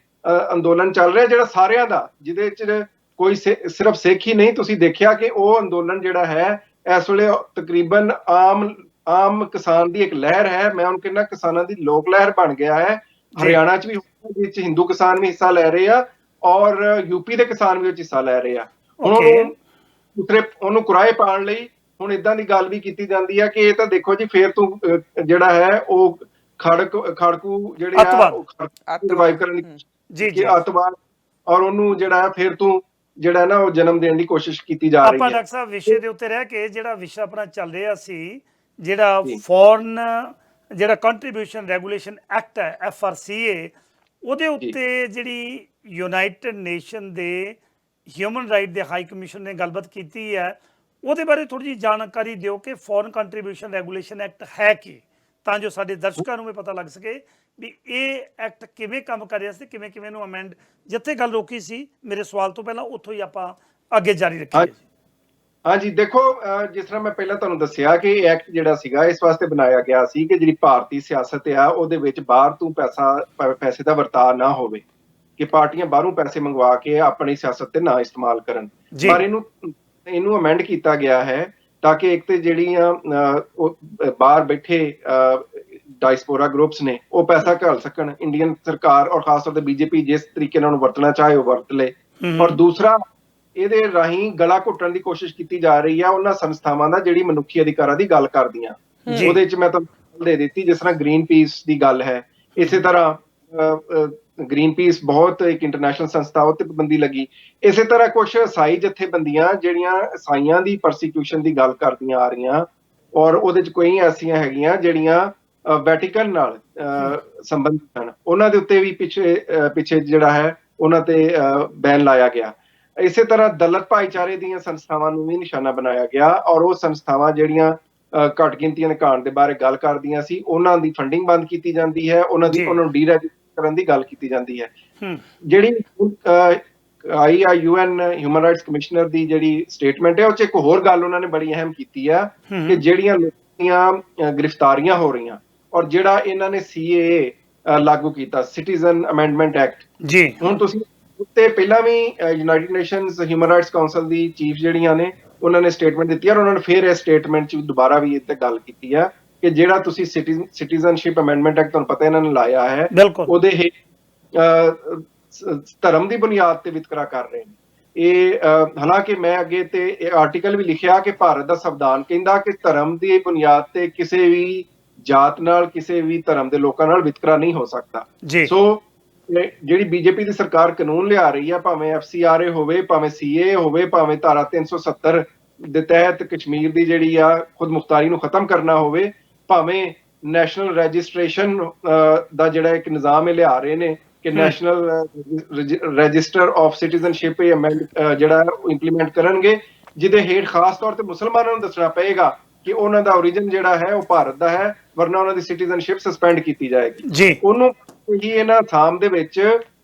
ਅੰਦੋਲਨ ਚੱਲ ਰਿਹਾ, ਜਿਹੜਾ ਸਾਰਿਆਂ ਦਾ, ਜਿਹਦੇ 'ਚ ਕੋਈ ਸਿਰਫ ਸਿੱਖ ਹੀ ਨਹੀਂ, ਤੁਸੀਂ ਦੇਖਿਆ ਕਿ ਉਹ ਅੰਦੋਲਨ ਜਿਹੜਾ ਹੈ ਇਸ ਵੇਲੇ ਤਕਰੀਬਨ ਆਮ ਕਿਸਾਨ ਦੀ ਇੱਕ ਲਹਿਰ ਹੈ। ਮੈਂ ਹੁਣ ਕਹਿੰਦਾ ਕਿਸਾਨਾਂ ਦੀ ਲੋਕ ਲਹਿਰ ਬਣ ਗਿਆ ਹੈ। ਹਰਿਆਣਾ 'ਚ ਵੀ ਜਿਸ 'ਚ ਹਿੰਦੂ ਕਿਸਾਨ ਵੀ ਹਿੱਸਾ ਲੈ ਰਹੇ ਆ, ਔਰ UP ਦੇ ਕਿਸਾਨ ਵੀ ਉਹ 'ਚ ਹਿੱਸਾ ਲੈ ਰਹੇ ਆ। ਹੁਣ ਉਹਨੂੰ ਕੁਰਾਏ ਪਾਉਣ ਲਈ ਹੁਣ ਇਦਾਂ ਦੀ ਗੱਲ ਵੀ ਕੀਤੀ ਜਾਂਦੀ ਹੈ ਕਿ ਇਹ ਤਾਂ ਦੇਖੋ ਜੀ, ਫੇਰ ਤੂੰ ਜਿਹੜਾ ਹੈ ਉਹ ਖੜਕੂ ਜਿਹੜੇ ਆ ਰਿਵਾਈਵ ਕਰਨ ਦੀ ਅੱਤਵਾਦ, ਔਰ ਉਹਨੂੰ ਜਿਹੜਾ ਹੈ ਫੇਰ ਤੂੰ ਜਿਹੜਾ ਨਾ ਉਹ ਜਨਮ ਦੇਣ ਦੀ ਕੋਸ਼ਿਸ਼ ਕੀਤੀ ਜਾ ਰਹੀ ਹੈ। ਆਪਾਂ ਡਾਕਟਰ ਸਾਹਿਬ ਵਿਸ਼ੇ ਦੇ ਉੱਤੇ ਰਹਿ ਕੇ ਜਿਹੜਾ ਵਿਸ਼ਾ ਆਪਣਾ ਚੱਲ ਰਿਹਾ ਸੀ, ਜਿਹੜਾ ਫੋਰਨ ਜਿਹੜਾ ਕੰਟਰੀਬਿਊਸ਼ਨ ਰੈਗੂਲੇਸ਼ਨ ਐਕਟ ਹੈ FRCA, ਉਹਦੇ ਉੱਤੇ ਜਿਹੜੀ ਯੂਨਾਈਟਿਡ ਨੇਸ਼ਨ ਦੇ ਹਿਊਮਨ ਰਾਈਟ ਦੇ ਹਾਈ ਕਮਿਸ਼ਨ ਨੇ ਗੱਲਬਾਤ ਕੀਤੀ ਹੈ, ਉਹਦੇ ਬਾਰੇ ਥੋੜੀ ਜਿਹੀ ਜਾਣਕਾਰੀ ਦਿਓ ਕਿ ਫੋਰਨ ਕੰਟਰੀਬਿਊਸ਼ਨ ਰੈਗੂਲੇਸ਼ਨ ਐਕਟ ਹੈ ਕੀ, ਤਾਂ ਜੋ ਸਾਡੇ ਦਰਸ਼ਕਾਂ ਨੂੰ ਵੀ ਪਤਾ ਲੱਗ ਸਕੇ ਵੀ ਇਹ ਐਕਟ ਕਿਵੇਂ ਕੰਮ ਕਰ ਰਿਹਾ ਸੀ, ਕਿਵੇਂ ਕਿਵੇਂ ਨੂੰ ਅਮੈਂਡ। ਜਿੱਥੇ ਗੱਲ ਰੋਕੀ ਸੀ ਮੇਰੇ ਸਵਾਲ ਤੋਂ ਪਹਿਲਾਂ, ਉੱਥੋਂ ਹੀ ਆਪਾਂ ਅੱਗੇ ਜਾਰੀ ਰੱਖੀਏ। ਹਾਂਜੀ, ਦੇਖੋ, ਜਿਸ ਤਰ੍ਹਾਂ ਮੈਂ ਪਹਿਲਾਂ ਤੁਹਾਨੂੰ ਦੱਸਿਆ ਕਿ ਇਹ ਐਕਟ ਜਿਹੜਾ ਸੀਗਾ ਇਸ ਵਾਸਤੇ ਬਣਾਇਆ ਗਿਆ ਸੀ ਕਿ ਜਿਹੜੀ ਭਾਰਤੀ ਸਿਆਸਤ ਆ ਉਹਦੇ ਵਿੱਚ ਬਾਹਰ ਤੋਂ ਪੈਸੇ ਦਾ ਵਰਤਾਅ ਨਾ ਹੋਵੇ, ਕਿ ਪਾਰਟੀਆਂ ਬਾਹਰੋਂ ਪੈਸੇ ਮੰਗਵਾ ਕੇ ਆਪਣੀ ਸਿਆਸਤ ਤੇ ਨਾ ਇਸਤੇਮਾਲ ਕਰਨ। ਪਰ ਇਹਨੂੰ ਅਮੈਂਡ ਕੀਤਾ ਗਿਆ ਹੈ ਤਾਂ ਕਿ ਇੱਕ ਤੇ ਜਿਹੜੀਆਂ ਬਾਹਰ ਬੈਠੇ ਡਾਇਸਪੋਰਾ ਗਰੁੱਪਸ ਨੇ ਉਹ ਪੈਸਾ ਘੱਲ ਸਕਣ, ਇੰਡੀਅਨ ਸਰਕਾਰ ਔਰ ਖਾਸ ਤੌਰ ਤੇ BJP ਜਿਸ ਤਰੀਕੇ ਨਾਲ ਉਹਨੂੰ ਵਰਤਣਾ ਚਾਹੇ ਉਹ ਵਰਤ ਲੇ। ਔਰ ਦੂਸਰਾ, ਇਹਦੇ ਰਾਹੀਂ ਗਲਾ ਘੁੱਟਣ ਦੀ ਕੋਸ਼ਿਸ਼ ਕੀਤੀ ਜਾ ਰਹੀ ਆ ਉਹਨਾਂ ਸੰਸਥਾਵਾਂ ਦਾ ਜਿਹੜੀ ਮਨੁੱਖੀ ਅਧਿਕਾਰਾਂ ਦੀ ਗੱਲ ਕਰਦੀਆਂ। ਉਹਦੇ 'ਚ ਮੈਂ ਤੁਹਾਨੂੰ ਦੇ ਦਿੱਤੀ, ਜਿਸ ਤਰ੍ਹਾਂ ਗ੍ਰੀਨ ਪੀਸ ਦੀ ਗੱਲ ਹੈ, ਇਸੇ ਤਰ੍ਹਾਂ ਗ੍ਰੀਨ ਪੀਸ ਬਹੁਤ ਇੱਕ ਇੰਟਰਨੈਸ਼ਨਲ ਸੰਸਥਾ, ਉਹ ਤੇ ਪਾਬੰਦੀ ਲੱਗੀ। ਇਸੇ ਤਰ੍ਹਾਂ ਕੁਝ ਈਸਾਈ ਜਥੇਬੰਦੀਆਂ ਜਿਹੜੀਆਂ ਈਸਾਈਆਂ ਦੀ ਪਰਸੀਕਿਊਸ਼ਨ ਦੀ ਗੱਲ ਕਰਦੀਆਂ ਆ ਰਹੀਆਂ, ਔਰ ਉਹਦੇ 'ਚ ਕਈ ਐਸੀਆਂ ਹੈਗੀਆਂ ਜਿਹੜੀਆਂ ਵੈਟੀਕਨ ਨਾਲ ਸੰਬੰਧਿਤ ਹਨ, ਉਹਨਾਂ ਦੇ ਉੱਤੇ ਵੀ ਪਿੱਛੇ ਜਿਹੜਾ ਹੈ ਉਹਨਾਂ ਤੇ ਬੈਨ ਲਾਇਆ ਗਿਆ। ਇਸੇ ਤਰ੍ਹਾਂ ਦਲਿਤ ਭਾਈਚਾਰੇ ਦੀਆਂ ਸੰਸਥਾਵਾਂ ਨੂੰ ਵੀ ਨਿਸ਼ਾਨਾ ਬਣਾਇਆ ਗਿਆ, ਔਰ ਉਹ ਸੰਸਥਾਵਾਂ ਜਿਹੜੀਆਂ ਘੱਟ ਗਿਣਤੀਆਂ ਦੇ ਘਾਣ ਦੇ ਬਾਰੇ ਗੱਲ ਕਰਦੀਆਂ ਸੀ, ਉਹਨਾਂ ਦੀ ਫੰਡਿੰਗ ਬੰਦ ਕੀਤੀ ਜਾਂਦੀ ਹੈ, ਉਹਨਾਂ ਨੂੰ ਡੀਰੈਗੂਲੇਟ ਕਰਨ ਦੀ ਗੱਲ ਕੀਤੀ ਜਾਂਦੀ ਹੈ। ਜਿਹੜੀ UN ਹਿਊਮਨ ਰਾਈਟਸ ਕਮਿਸ਼ਨਰ ਦੀ ਜਿਹੜੀ ਸਟੇਟਮੈਂਟ ਹੈ, ਉਹ 'ਚ ਇੱਕ ਹੋਰ ਗੱਲ ਉਹਨਾਂ ਨੇ ਬੜੀ ਅਹਿਮ ਕੀਤੀ ਹੈ ਕਿ ਜਿਹੜੀਆਂ ਲੋਕਾਂ ਦੀਆਂ ਗ੍ਰਿਫਤਾਰੀਆਂ ਹੋ ਰਹੀਆਂ, ਔਰ ਜਿਹੜਾ ਇਹਨਾਂ ਨੇ CAA ਲਾਗੂ ਕੀਤਾ, ਸਿਟੀਜ਼ਨ ਅਮੈਂਡਮੈਂਟ ਐਕਟ, ਹੁਣ ਤੁਸੀਂ ਉੱਤੇ ਪਹਿਲਾਂ ਵੀ United Nations Human Rights Council ਦੀ ਚੀਫ ਜਿਹੜੀਆਂ ਨੇ ਉਹਨਾਂ ਨੇ ਸਟੇਟਮੈਂਟ ਦਿੱਤੀ ਔਰ ਉਹਨਾਂ ਨੇ ਫਿਰ ਇਹ ਸਟੇਟਮੈਂਟ 'ਚ ਦੁਬਾਰਾ ਵੀ ਇਹ ਤੇ ਗੱਲ ਕੀਤੀ ਆ ਕਿ ਜਿਹੜਾ ਤੁਸੀਂ ਸਿਟੀਜ਼ਨਸ਼ਿਪ ਅਮੈਂਡਮੈਂਟ ਐਕਟ ਤੁਹਾਨੂੰ ਪਤਾ ਇਹਨਾਂ ਨੇ ਲਾਇਆ ਹੈ ਬਿਲਕੁਲ ਉਹਦੇ ਧਰਮ ਦੀ ਬੁਨਿਆਦ ਤੇ ਵਿਤਕਰਾ ਕਰ ਰਹੇ ਨੇ। ਇਹ ਹਾਲਾਂਕਿ ਮੈਂ ਅੱਗੇ ਤੇ ਇਹ ਆਰਟੀਕਲ ਵੀ ਲਿਖਿਆ ਕਿ ਭਾਰਤ ਦਾ ਸੰਵਿਧਾਨ ਕਹਿੰਦਾ ਕਿ ਧਰਮ ਦੀ ਬੁਨਿਆਦ ਤੇ ਕਿਸੇ ਵੀ ਜਾਤ ਨਾਲ ਕਿਸੇ ਵੀ ਧਰਮ ਦੇ ਲੋਕਾਂ ਨਾਲ ਵਿਤਕਰਾ ਨਹੀਂ ਹੋ ਸਕਦਾ। ਜੀ ਸੋ ਜਿਹੜੀ ਬੀਜੇਪੀ ਦੀ ਸਰਕਾਰ ਕਾਨੂੰਨ ਲਿਆ ਰਹੀ ਆ, ਭਾਵੇਂ FCRA ਹੋਵੇ, ਭਾਵੇਂ CAA ਹੋਵੇ, ਭਾਵੇਂ ਧਾਰਾ 370 ਦੇ ਤਹਿਤ ਕਸ਼ਮੀਰ ਦੀ ਜਿਹੜੀ ਆ ਖੁਦ ਮੁਖਤਾਰੀ ਨੂੰ ਖਤਮ ਕਰਨਾ ਹੋਵੇ, ਭਾਵੇਂ ਨੈਸ਼ਨਲ ਰਜਿਸਟ੍ਰੇਸ਼ਨ ਦਾ ਜਿਹੜਾ ਇੱਕ ਨਿਜ਼ਾਮ ਇਹ ਲਿਆ ਰਹੇ ਨੇ ਕਿ ਨੈਸ਼ਨਲ ਰਜਿਸਟਰ ਆਫ ਸਿਟੀਜ਼ਨਸ਼ਿਪ ਜਿਹੜਾ ਇੰਪਲੀਮੈਂਟ ਕਰਨਗੇ, ਜਿਹਦੇ ਹੇਠ ਖਾਸ ਤੌਰ ਤੇ ਮੁਸਲਮਾਨਾਂ ਨੂੰ ਦੱਸਣਾ ਪਏਗਾ ਕਿ ਉਹਨਾਂ ਦਾ origin ਜਿਹੜਾ ਹੈ ਉਹ ਭਾਰਤ ਦਾ ਹੈ, ਵਰਨਾ ਉਹਨਾਂ ਦੀ ਸਿਟੀਜ਼ਨਸ਼ਿਪ ਸਸਪੈਂਡ ਕੀਤੀ ਜਾਏਗੀ। ਜੀ ਉਹਨੂੰ ਹੀ ਇਹਨਾਂ ਥਾਮ ਦੇ ਵਿੱਚ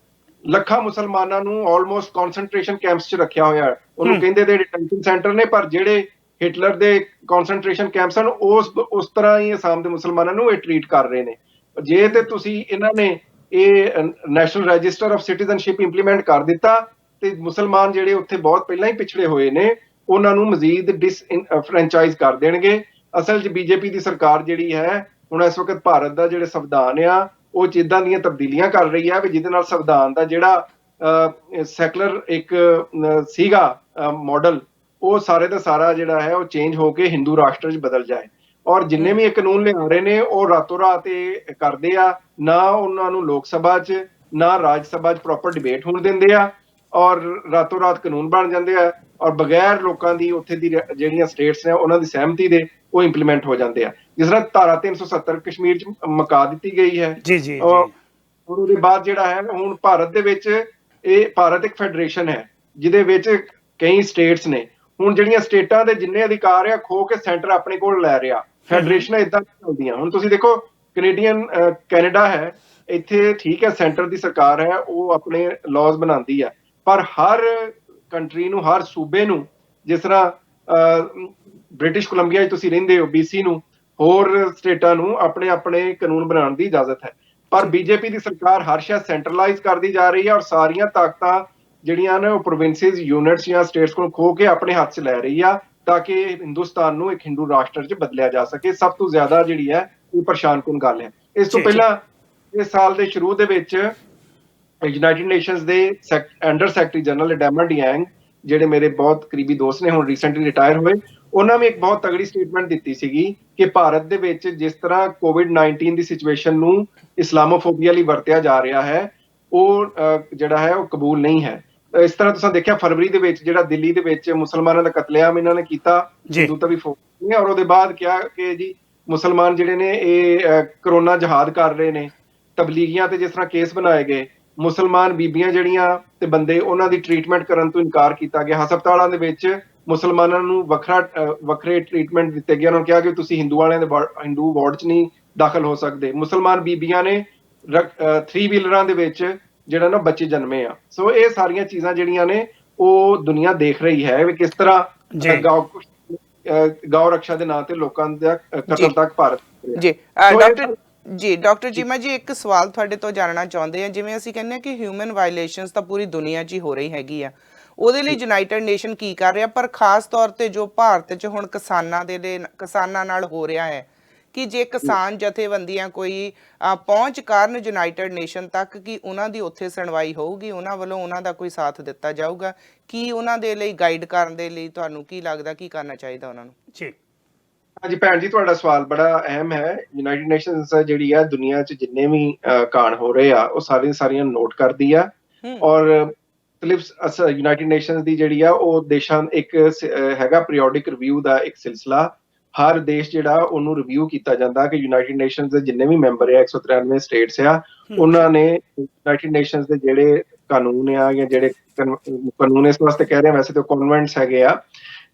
ਲੱਖਾਂ ਮੁਸਲਮਾਨਾਂ ਨੂੰ ਆਲਮੋਸਟ ਕਨਸੈਂਟ੍ਰੇਸ਼ਨ ਕੈਂਪਸ 'ਚ ਰੱਖਿਆ ਹੋਇਆ ਹੈ। ਉਹਨੂੰ ਕਹਿੰਦੇ ਤੇ ਡਿਟੈਂਸ਼ਨ ਸੈਂਟਰ ਨੇ, ਪਰ ਜਿਹੜੇ ਹਿਟਲਰ ਦੇ ਕਨਸੈਂਟ੍ਰੇਸ਼ਨ ਕੈਂਪਸ ਹਨ ਉਸ ਤਰ੍ਹਾਂ ਹੀ ਅਸਾਮ ਦੇ ਮੁਸਲਮਾਨਾਂ ਨੂੰ ਇਹ ਟ੍ਰੀਟ ਕਰ ਰਹੇ ਨੇ। ਜੇ ਤੇ ਤੁਸੀਂ ਇਹਨਾਂ ਨੇ ਇਹ national register of citizenship implement ਕਰ ਦਿੱਤਾ ਤੇ ਮੁਸਲਮਾਨ ਜਿਹੜੇ ਉੱਥੇ ਬਹੁਤ ਪਹਿਲਾਂ ਹੀ ਪਿਛੜੇ ਹੋਏ ਨੇ ਉਹਨਾਂ ਨੂੰ ਮਜ਼ੀਦ ਫਰੈਂਚਾਈਜ਼ ਕਰ ਦੇਣਗੇ। ਅਸਲ 'ਚ ਬੀਜੇਪੀ ਦੀ ਸਰਕਾਰ ਜਿਹੜੀ ਹੈ ਹੁਣ ਇਸ ਵਕਤ ਭਾਰਤ ਦਾ ਜਿਹੜੇ ਸੰਵਿਧਾਨ ਆ ਉਹ ਜਿੱਦਾਂ ਦੀਆਂ ਤਬਦੀਲੀਆਂ ਕਰ ਰਹੀ ਹੈ ਵੀ ਜਿਹਦੇ ਨਾਲ ਸੰਵਿਧਾਨ ਦਾ ਜਿਹੜਾ ਸੈਕੂਲਰ ਇੱਕ ਸੀਗਾ ਮਾਡਲ ਉਹ ਸਾਰੇ ਦਾ ਸਾਰਾ ਜਿਹੜਾ ਹੈ ਉਹ ਚੇਂਜ ਹੋ ਕੇ ਹਿੰਦੂ ਰਾਸ਼ਟਰ 'ਚ ਬਦਲ ਜਾਏ। ਔਰ ਜਿੰਨੇ ਵੀ ਇਹ ਕਾਨੂੰਨ ਲਿਆ ਰਹੇ ਨੇ ਉਹ ਰਾਤੋਂ ਰਾਤ ਇਹ ਕਰਦੇ ਆ, ਨਾ ਉਹਨਾਂ ਨੂੰ ਲੋਕ ਸਭਾ 'ਚ ਨਾ ਰਾਜ ਸਭਾ 'ਚ ਪ੍ਰੋਪਰ ਡਿਬੇਟ ਹੋਣ ਦਿੰਦੇ ਆ ਔਰ ਰਾਤੋਂ ਰਾਤ ਕਾਨੂੰਨ ਬਣ ਜਾਂਦੇ ਆ ਔਰ ਬਗੈਰ ਲੋਕਾਂ ਦੀ ਉੱਥੇ ਦੀ ਜਿਹੜੀਆਂ ਸਟੇਟਸ ਨੇ ਉਹਨਾਂ ਦੀ ਸਹਿਮਤੀ ਦੇ ਉਹ ਇੰਪਲੀਮੈਂਟ ਹੋ ਜਾਂਦੇ ਆ। ਜਿਸ ਤਰ੍ਹਾਂ ਧਾਰਾ 370 ਕਸ਼ਮੀਰ 'ਚ ਮੁਕਾ ਦਿੱਤੀ ਗਈ ਹੈ। ਜੀ ਜੀ ਉਹਦੇ ਬਾਅਦ ਜਿਹੜਾ ਹੈ ਹੁਣ ਭਾਰਤ ਦੇ ਵਿੱਚ ਇਹ ਭਾਰਤ ਇੱਕ ਫੈਡਰੇਸ਼ਨ ਹੈ ਜਿਹਦੇ ਵਿੱਚ ਕਈ ਸਟੇਟਸ ਨੇ। ਹੁਣ ਜਿਹੜੀਆਂ ਸਟੇਟਾਂ ਦੇ ਜਿੰਨੇ ਅਧਿਕਾਰ ਆ ਖੋ ਕੇ ਸੈਂਟਰ ਆਪਣੇ ਕੋਲ ਲੈ ਰਿਹਾ। ਫੈਡਰੇਸ਼ਨਾਂ ਇਦਾਂ ਚੱਲਦੀਆਂ। ਹੁਣ ਤੁਸੀਂ ਦੇਖੋ ਕੈਨੇਡਾ ਹੈ, ਇੱਥੇ ਠੀਕ ਹੈ ਸੈਂਟਰ ਦੀ ਸਰਕਾਰ ਹੈ, ਉਹ ਆਪਣੇ ਲਾਜ਼ ਬਣਾਉਂਦੀ ਆ, ਪਰ ਹਰ ਕੰਟਰੀ ਨੂੰ, ਹਰ ਸੂਬੇ ਨੂੰ, ਜਿਸ ਤਰ੍ਹਾਂ ਬ੍ਰਿਟਿਸ਼ ਕੋਲੰਬੀਆ 'ਚ ਤੁਸੀਂ ਰਹਿੰਦੇ ਹੋ, BC ਨੂੰ, ਹੋਰ ਸਟੇਟਾਂ ਨੂੰ ਆਪਣੇ ਆਪਣੇ ਕਾਨੂੰਨ ਬਣਾਉਣ ਦੀ ਇਜਾਜ਼ਤ ਹੈ। ਪਰ ਬੀਜੇਪੀ ਦੀ ਸਰਕਾਰ ਹਰ ਸ਼ਾਇਦ ਸੈਂਟਰਲਾਈਜ਼ ਕਰਦੀ ਜਾ ਰਹੀ ਹੈ ਔਰ ਸਾਰੀਆਂ ਤਾਕਤਾਂ ਜਿਹੜੀਆਂ ਨੇ ਉਹ ਪ੍ਰੋਵਿੰਸਿਸ, ਯੂਨਿਟਸ ਜਾਂ ਸਟੇਟਸ ਕੋਲ ਖੋ ਕੇ ਆਪਣੇ ਹੱਥ 'ਚ ਲੈ ਰਹੀ ਆ ਤਾਂ ਕਿ ਹਿੰਦੁਸਤਾਨ ਨੂੰ ਇੱਕ ਹਿੰਦੂ ਰਾਸ਼ਟਰ 'ਚ ਬਦਲਿਆ ਜਾ ਸਕੇ। ਸਭ ਤੋਂ ਜ਼ਿਆਦਾ ਜਿਹੜੀ ਹੈ ਇਹ ਪਰੇਸ਼ਾਨਕੁਨ ਗੱਲ ਹੈ। ਇਸ ਤੋਂ ਪਹਿਲਾਂ ਇਸ ਸਾਲ ਦੇ ਸ਼ੁਰੂ ਦੇ ਵਿੱਚ ਯੂਨਾਈਟਿਡ ਨੇਸ਼ਨਸ ਦੇ ਅੰਡਰ ਸੈਕਟਰੀ ਜਨਰਲ ਡੈਮਨ ਡਿਆਂਗ, ਜਿਹੜੇ ਮੇਰੇ ਬਹੁਤ ਕਰੀਬੀ ਦੋਸਤ ਨੇ, ਹੁਣ ਰੀਸੈਂਟਲੀ ਰਿਟਾਇਰ ਹੋਏ, ਉਹਨਾਂ ਨੇ ਇੱਕ ਬਹੁਤ ਤਗੜੀ ਸਟੇਟਮੈਂਟ ਦਿੱਤੀ ਸੀਗੀ ਕਿ ਭਾਰਤ ਦੇ ਵਿੱਚ ਜਿਸ ਤਰ੍ਹਾਂ COVID-19 ਦੀ ਸਿਚੁਏਸ਼ਨ ਨੂੰ ਇਸਲਾਮੋਫੋਬੀਆ ਲਈ ਵਰਤਿਆ ਜਾ ਰਿਹਾ ਹੈ ਉਹ ਜਿਹੜਾ ਹੈ ਉਹ ਕਬੂਲ ਨਹੀਂ ਹੈ। ਇਸ ਤਰ੍ਹਾਂ ਤੁਸੀਂ ਦੇਖਿਆ ਫਰਵਰੀ ਦੇ ਵਿੱਚ ਜਿਹੜਾ ਦਿੱਲੀ ਦੇ ਵਿੱਚ ਮੁਸਲਮਾਨਾਂ ਦਾ ਕਤਲੇਆਮ ਇਹਨਾਂ ਨੇ ਕੀਤਾ, ਹਿੰਦੂ ਤਾਂ ਵੀ ਫੋਕ ਔਰ ਉਹਦੇ ਬਾਅਦ ਕਿਹਾ ਕਿ ਜੀ ਮੁਸਲਮਾਨ ਜਿਹੜੇ ਨੇ ਇਹ ਕਰੋਨਾ ਜਹਾਦ ਕਰ ਰਹੇ ਨੇ। ਤਬਲੀਗੀਆਂ ਤੇ ਜਿਸ ਤਰ੍ਹਾਂ ਕੇਸ ਬਣਾਏ ਗਏ, ਮੁਸਲਮਾਨ ਬੀਬੀਆਂ ਜਿਹੜੀਆਂ ਤੇ ਬੰਦੇ ਉਹਨਾਂ ਦੀ ਟ੍ਰੀਟਮੈਂਟ ਕਰਨ ਤੋਂ ਇਨਕਾਰ ਕੀਤਾ ਗਿਆ। ਹਸਪਤਾਲਾਂ ਦੇ ਵਿੱਚ ਮੁਸਲਮਾਨਾਂ ਨੂੰ ਵੱਖਰੇ ਟ੍ਰੀਟਮੈਂਟ ਦਿੱਤੇ ਗਏ। ਉਹਨਾਂ ਨੂੰ ਕਿਹਾ ਕਿ ਤੁਸੀਂ ਹਿੰਦੂ ਵਾਲਿਆਂ ਦੇ ਹਿੰਦੂ ਵਾਰਡ 'ਚ ਨਹੀਂ ਦਾਖਲ ਹੋ ਸਕਦੇ। ਮੁਸਲਮਾਨ ਬੀਬੀਆਂ ਨੇ 3 ਵੀਲਰਾਂ ਦੇ ਵਿੱਚ ਜਿਹੜਾ ਨਾ ਬੱਚੇ ਜਨਮੇ ਆ। ਸੋ ਇਹ ਸਾਰੀਆਂ ਚੀਜ਼ਾਂ ਜਿਹੜੀਆਂ ਨੇ ਉਹ ਦੁਨੀਆ ਦੇਖ ਰਹੀ ਹੈ ਵੀ ਕਿਸ ਤਰ੍ਹਾਂ ਗਾਉ ਰੱਖਿਆ ਦੇ ਨਾਂ ਤੇ ਲੋਕਾਂ ਦਾ ਕਤਲ ਤੱਕ ਭਾਰਤ ਜੀ। ਡਾਕਟਰ ਚੀਮਾ ਜੀ, ਇੱਕ ਸਵਾਲ ਤੁਹਾਡੇ ਤੋਂ ਜਾਣਨਾ ਚਾਹੁੰਦੇ ਆ। ਜਿਵੇਂ ਅਸੀਂ ਕਹਿੰਦੇ ਆ ਕਿ ਹਿਊਮਨ ਵਾਇਲੇਸ਼ਨਸ ਤਾਂ ਪੂਰੀ ਦੁਨੀਆ 'ਚ ਹੀ ਹੋ ਰਹੀ ਹੈਗੀ ਆ, ਉਹਦੇ ਲਈ ਯੂਨਾਈਟਿਡ ਨੇਸ਼ਨ ਕੀ ਕਰ ਰਿਹਾ? ਪਰ ਖਾਸ ਤੌਰ ਤੇ ਜੋ ਭਾਰਤ 'ਚ ਹੁਣ ਕਿਸਾਨਾਂ ਨਾਲ ਹੋ ਰਿਹਾ ਹੈ ਕਿ ਜੇ ਕਿਸਾਨ ਜਥੇਬੰਦੀਆਂ ਕੋਈ ਪਹੁੰਚ ਕਰਨ ਯੂਨਾਈਟਿਡ ਨੇਸ਼ਨ ਤੱਕ, ਕਿ ਉਹਨਾਂ ਦੀ ਉੱਥੇ ਸੁਣਵਾਈ ਹੋਊਗੀ, ਉਹਨਾਂ ਵੱਲੋਂ ਉਹਨਾਂ ਦਾ ਕੋਈ ਸਾਥ ਦਿੱਤਾ ਜਾਊਗਾ? ਕੀ ਉਹਨਾਂ ਦੇ ਲਈ ਗਾਈਡ ਕਰਨ ਦੇ ਲਈ ਤੁਹਾਨੂੰ ਕੀ ਲੱਗਦਾ ਕੀ ਕਰਨਾ ਚਾਹੀਦਾ ਉਹਨਾਂ ਨੂੰ? ਜੀ ਹਾਂਜੀ ਭੈਣ ਜੀ, ਤੁਹਾਡਾ ਸਵਾਲ ਬੜਾ ਅਹਿਮ ਹੈ। ਯੂਨਾਈਟਿਡ ਨੇਸ਼ਨਸ ਜਿਹੜੀ ਆ ਦੁਨੀਆ 'ਚ ਜਿੰਨੇ ਵੀ ਕਾਂਡ ਹੋ ਰਹੇ ਆ ਉਹ ਸਾਰੀਆਂ ਨੋਟ ਕਰਦੀ ਆ ਔਰ ਯੂਨਾਈਟਿਡ ਨੇਸ਼ਨਸ ਦੀ ਜਿਹੜੀ ਆ ਉਹ ਦੇਸ਼ਾਂ ਇੱਕ ਹੈਗਾ ਪੀਰੀਓਡਿਕ ਰਿਵਿਊ ਦਾ ਇੱਕ ਸਿਲਸਿਲਾ। ਹਰ ਦੇਸ਼ ਜਿਹੜਾ ਉਹਨੂੰ ਰਿਵਿਊ ਕੀਤਾ ਜਾਂਦਾ ਕਿ ਯੂਨਾਈਟਿਡ ਨੇਸ਼ਨਸ ਦੇ ਜਿੰਨੇ ਵੀ ਮੈਂਬਰ ਆ 193 ਸਟੇਟਸ ਆ, ਉਹਨਾਂ ਨੇ ਯੂਨਾਈਟਿਡ ਨੇਸ਼ਨਸ ਦੇ ਜਿਹੜੇ ਕਾਨੂੰਨ ਆ ਜਾਂ ਜਿਹੜੇ ਕਾਨੂੰਨ ਇਸ ਵਾਸਤੇ ਕਹਿ ਰਹੇ ਆ, ਵੈਸੇ ਤਾਂ ਕਨਵੈਂਟਸ ਹੈਗੇ ਆ,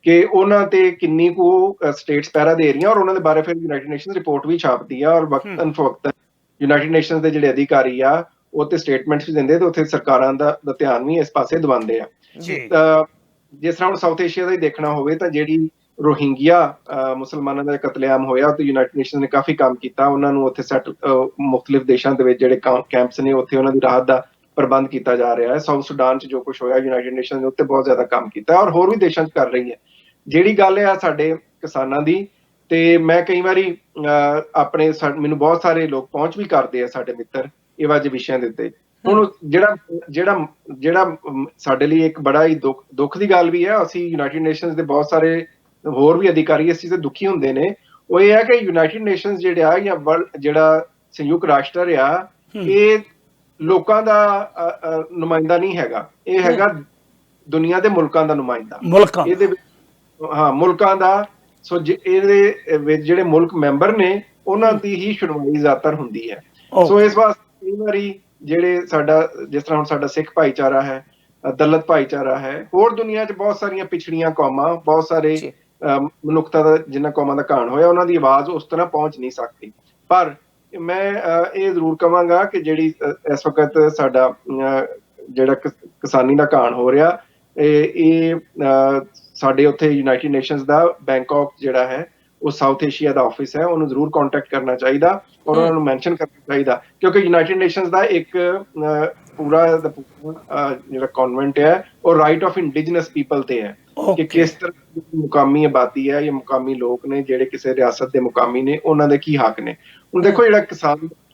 ਕਿ ਉਹਨਾਂ ਤੇ ਕਿੰਨੀ ਕੁ ਸਟੇਟਸ ਪਹਿਰਾ ਦੇ ਰਹੀਆਂ ਔਰ ਉਹਨਾਂ ਦੇ ਬਾਰੇ ਫਿਰ ਯੂਨਾਈਟਿਡ ਨੇਸ਼ਨਸ ਰਿਪੋਰਟ ਵੀ ਛਾਪਦੀ ਆ ਔਰ ਵਕਤਨ ਫਵਕਤਨ ਯੂਨਾਈਟਿਡ ਨੇਸ਼ਨਸ ਦੇ ਜਿਹੜੇ ਅਧਿਕਾਰੀ ਆ ਉਹ ਤੇ ਸਟੇਟਮੈਂਟਸ ਵੀ ਦਿੰਦੇ ਤੇ ਉੱਥੇ ਸਰਕਾਰਾਂ ਦਾ ਧਿਆਨ ਵੀ ਇਸ ਪਾਸੇ ਦਿਵਾਉਂਦੇ ਆ। ਜਿਸ ਤਰ੍ਹਾਂ ਹੁਣ ਸਾਊਥ ਏਸ਼ੀਆ ਦਾ ਹੀ ਦੇਖਣਾ ਹੋਵੇ ਤਾਂ ਜਿਹੜੀ ਰੋਹਿੰਗਿਆ ਮੁਸਲਮਾਨਾਂ ਦਾ ਕਤਲੇਆਮ ਹੋਇਆ ਤੇ ਯੂਨਾਈਟਿਡ ਨੇਸ਼ਨਸ ਨੇ ਕਾਫੀ ਕੰਮ ਕੀਤਾ। ਉਹਨਾਂ ਨੂੰ ਉੱਥੇ ਮੁਖਤਲਿਫ ਦੇਸ਼ਾਂ ਦੇ ਵਿੱਚ ਜਿਹੜੇ ਕੈਂਪਸ ਨੇ ਉੱਥੇ ਉਹਨਾਂ ਦੀ ਰਾਹਤ ਦਾ ਪ੍ਰਬੰਧ ਕੀਤਾ ਜਾ ਰਿਹਾ ਹੈ। ਸਾਊਥ ਸੁਡਾਨ 'ਚ ਜੋ ਕੁਝ ਹੋਇਆ, ਯੂਨਾਈਟਿਡ ਨੇਸ਼ਨ ਦੇ ਉੱਤੇ ਬਹੁਤ ਜ਼ਿਆਦਾ ਕੰਮ ਕੀਤਾ ਹੈ, ਔਰ ਹੋਰ ਵੀ ਦੇਸ਼ਾਂ 'ਚ ਕਰ ਰਹੀ ਹੈ। ਜਿਹੜੀ ਗੱਲ ਹੈ ਸਾਡੇ ਕਿਸਾਨਾਂ ਦੀ, ਤੇ ਮੈਂ ਕਈ ਵਾਰੀ ਮੈਨੂੰ ਬਹੁਤ ਸਾਰੇ ਲੋਕ ਪਹੁੰਚ ਵੀ ਕਰਦੇ ਆ, ਸਾਡੇ ਮਿੱਤਰ, ਇਹ ਜਿਹੇ ਵਿਸ਼ਿਆਂ ਦੇ ਉੱਤੇ। ਹੁਣ ਜਿਹੜਾ ਸਾਡੇ ਲਈ ਇੱਕ ਬੜਾ ਹੀ ਦੁੱਖ ਦੀ ਗੱਲ ਵੀ ਹੈ, ਅਸੀਂ ਯੂਨਾਈਟਿਡ ਨੇਸ਼ਨਸ ਦੇ ਬਹੁਤ ਸਾਰੇ ਹੋਰ ਵੀ ਅਧਿਕਾਰੀ ਇਸ ਚੀਜ਼ ਤੇ ਦੁਖੀ ਹੁੰਦੇ ਨੇ, ਉਹ ਇਹ ਹੈ ਕਿ ਯੂਨਾਈਟਿਡ ਨੇਸ਼ਨਸ ਜਿਹੜਾ ਜਾਂ ਜਿਹੜਾ ਸੰਯੁਕਤ ਰਾਸ਼ਟਰ ਆ, ਇਹ ਲੋਕਾਂ ਦਾ ਨੁਮਾਇੰਦਾ ਨਹੀਂ ਹੈਗਾ, ਇਹ ਹੈਗਾ ਦੁਨੀਆ ਦੇ ਮੁਲਕਾਂ ਦਾ ਨੁਮਾਇੰਦਾ। ਇਹਦੇ ਵਿੱਚ ਮੁਲਕਾਂ ਦਾ, ਸੋ ਇਹਦੇ ਵਿੱਚ ਜਿਹੜੇ ਮੁਲਕ ਮੈਂਬਰ ਨੇ ਉਹਨਾਂ ਦੀ ਹੀ ਸੁਣਵਾਈ ਜ਼ਿਆਦਾਤਰ ਹੁੰਦੀ ਹੈ। ਸੋ ਇਸ ਵਾਸਤੇ ਕਈ ਵਾਰੀ ਜਿਹੜੇ ਜਿਸ ਤਰ੍ਹਾਂ ਹੁਣ ਸਾਡਾ ਸਿੱਖ ਭਾਈਚਾਰਾ ਹੈ, ਦਲਿਤ ਭਾਈਚਾਰਾ ਹੈ, ਹੋਰ ਦੁਨੀਆ 'ਚ ਬਹੁਤ ਸਾਰੀਆਂ ਪਿਛੜੀਆਂ ਕੌਮਾਂ, ਬਹੁਤ ਸਾਰੇ ਮਨੁੱਖਤਾ ਦਾ ਜਿਨ੍ਹਾਂ ਕੌਮਾਂ ਦਾ ਘਾਣ ਹੋਇਆ, ਉਹਨਾਂ ਦੀ ਆਵਾਜ਼ ਉਸ ਤਰ੍ਹਾਂ ਪਹੁੰਚ ਨਹੀਂ ਸਕਦੀ। ਪਰ ਮੈਂ ਇਹ ਜ਼ਰੂਰ ਕਹਾਂਗਾ ਕਿ ਜਿਹੜੀ ਇਸ ਵਕਤ ਸਾਡਾ ਜਿਹੜਾ ਕਿਸਾਨੀ ਦਾ ਘਾਣ ਹੋ ਰਿਹਾ, ਇਹ ਸਾਡੇ ਉੱਥੇ ਯੂਨਾਈਟਿਡ ਨੇਸ਼ਨਸ ਦਾ ਬੈਂਕਾਕ ਜਿਹੜਾ ਹੈ, ਉਹ ਸਾਊਥ ਏਸ਼ੀਆ ਦਾ ਆਫਿਸ ਹੈ, ਉਹਨੂੰ ਜ਼ਰੂਰ ਕੰਟੈਕਟ ਕਰਨਾ ਚਾਹੀਦਾ ਔਰ ਉਹਨਾਂ ਨੂੰ ਮੈਂਸ਼ਨ ਕਰਨਾ ਚਾਹੀਦਾ, ਕਿਉਂਕਿ ਯੂਨਾਈਟਿਡ ਨੇਸ਼ਨਸ ਦਾ ਇੱਕ ਪੂਰਾ ਜਿਹੜਾ ਕਨਵੈਂਟ ਹੈ, ਉਹ ਰਾਈਟ ਆਫ ਇੰਡੀਜਨਸ ਪੀਪਲ ਤੇ ਹੈ ਕਿ ਕਿਸ ਤਰ੍ਹਾਂ ਮੁਕਾਮੀ ਆਬਾਦੀ ਹੈ ਜਾਂ ਮੁਕਾਮੀ ਲੋਕ ਨੇ ਜਿਹੜੇ ਕਿਸੇ ਰਿਆਸਤ ਦੇ ਮੁਕਾਮੀ ਨੇ, ਉਹਨਾਂ ਦੇ ਕੀ ਹੱਕ ਨੇ। ਹੁਣ ਦੇਖੋ, ਜਿਹੜਾ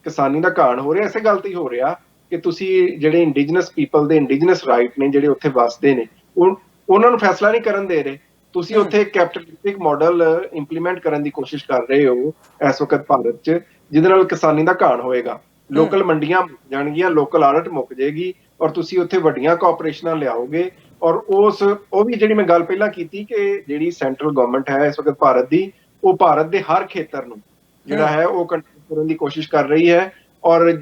ਕਿਸਾਨੀ ਦਾ ਘਾਣ ਹੋ ਰਿਹਾ, ਇਸੇ ਗੱਲ ਤੇ ਹੀ ਹੋ ਰਿਹਾ ਕਿ ਤੁਸੀਂ ਜਿਹੜੇ ਇੰਡੀਜਨਸ ਪੀਪਲ ਦੇ ਇੰਡੀਜਨਸ ਰਾਈਟ ਨੇ, ਜਿਹੜੇ ਉੱਥੇ ਵੱਸਦੇ ਨੇ, ਉਹਨਾਂ ਨੂੰ ਫੈਸਲਾ ਨਹੀਂ ਕਰਨ ਦੇ ਰਹੇ। ਤੁਸੀਂ ਉੱਥੇ ਕੈਪੀਟਲਿਸਟਿਕ ਮਾਡਲ ਇੰਪਲੀਮੈਂਟ ਕਰਨ ਦੀ ਕੋਸ਼ਿਸ਼ ਕਰ ਰਹੇ ਹੋ ਇਸ ਵਕਤ ਭਾਰਤ 'ਚ, ਜਿਹਦੇ ਨਾਲ ਕਿਸਾਨੀ ਦਾ ਘਾਣ ਹੋਏਗਾ। ਲੋਕਲ ਮੰਡੀਆਂ ਮੁੱਕ ਜਾਣਗੀਆਂ, ਲੋਕਲ ਆੜਤ ਮੁੱਕ ਜਾਏਗੀ, ਔਰ ਤੁਸੀਂ ਉੱਥੇ ਵੱਡੀਆਂ ਕਾਰਪੋਰੇਸ਼ਨਾਂ ਲਿਆਓਗੇ। ਔਰ ਉਹ ਵੀ ਜਿਹੜੀ ਮੈਂ ਗੱਲ ਪਹਿਲਾਂ ਕੀਤੀ ਕਿ ਜਿਹੜੀ ਸੈਂਟਰਲ ਗਵਰਨਮੈਂਟ ਹੈ ਇਸ ਵਕਤ ਭਾਰਤ ਦੀ, ਉਹ ਭਾਰਤ ਦੇ ਹਰ ਖੇਤਰ ਨੂੰ ਜਿਹੜਾ ਹੈ ਉਹ ਕੰਟਰੋਲ ਕਰਨ ਦੀ ਕੋਸ਼ਿਸ਼ ਕਰ ਰਹੀ ਹੈ, ਔਰ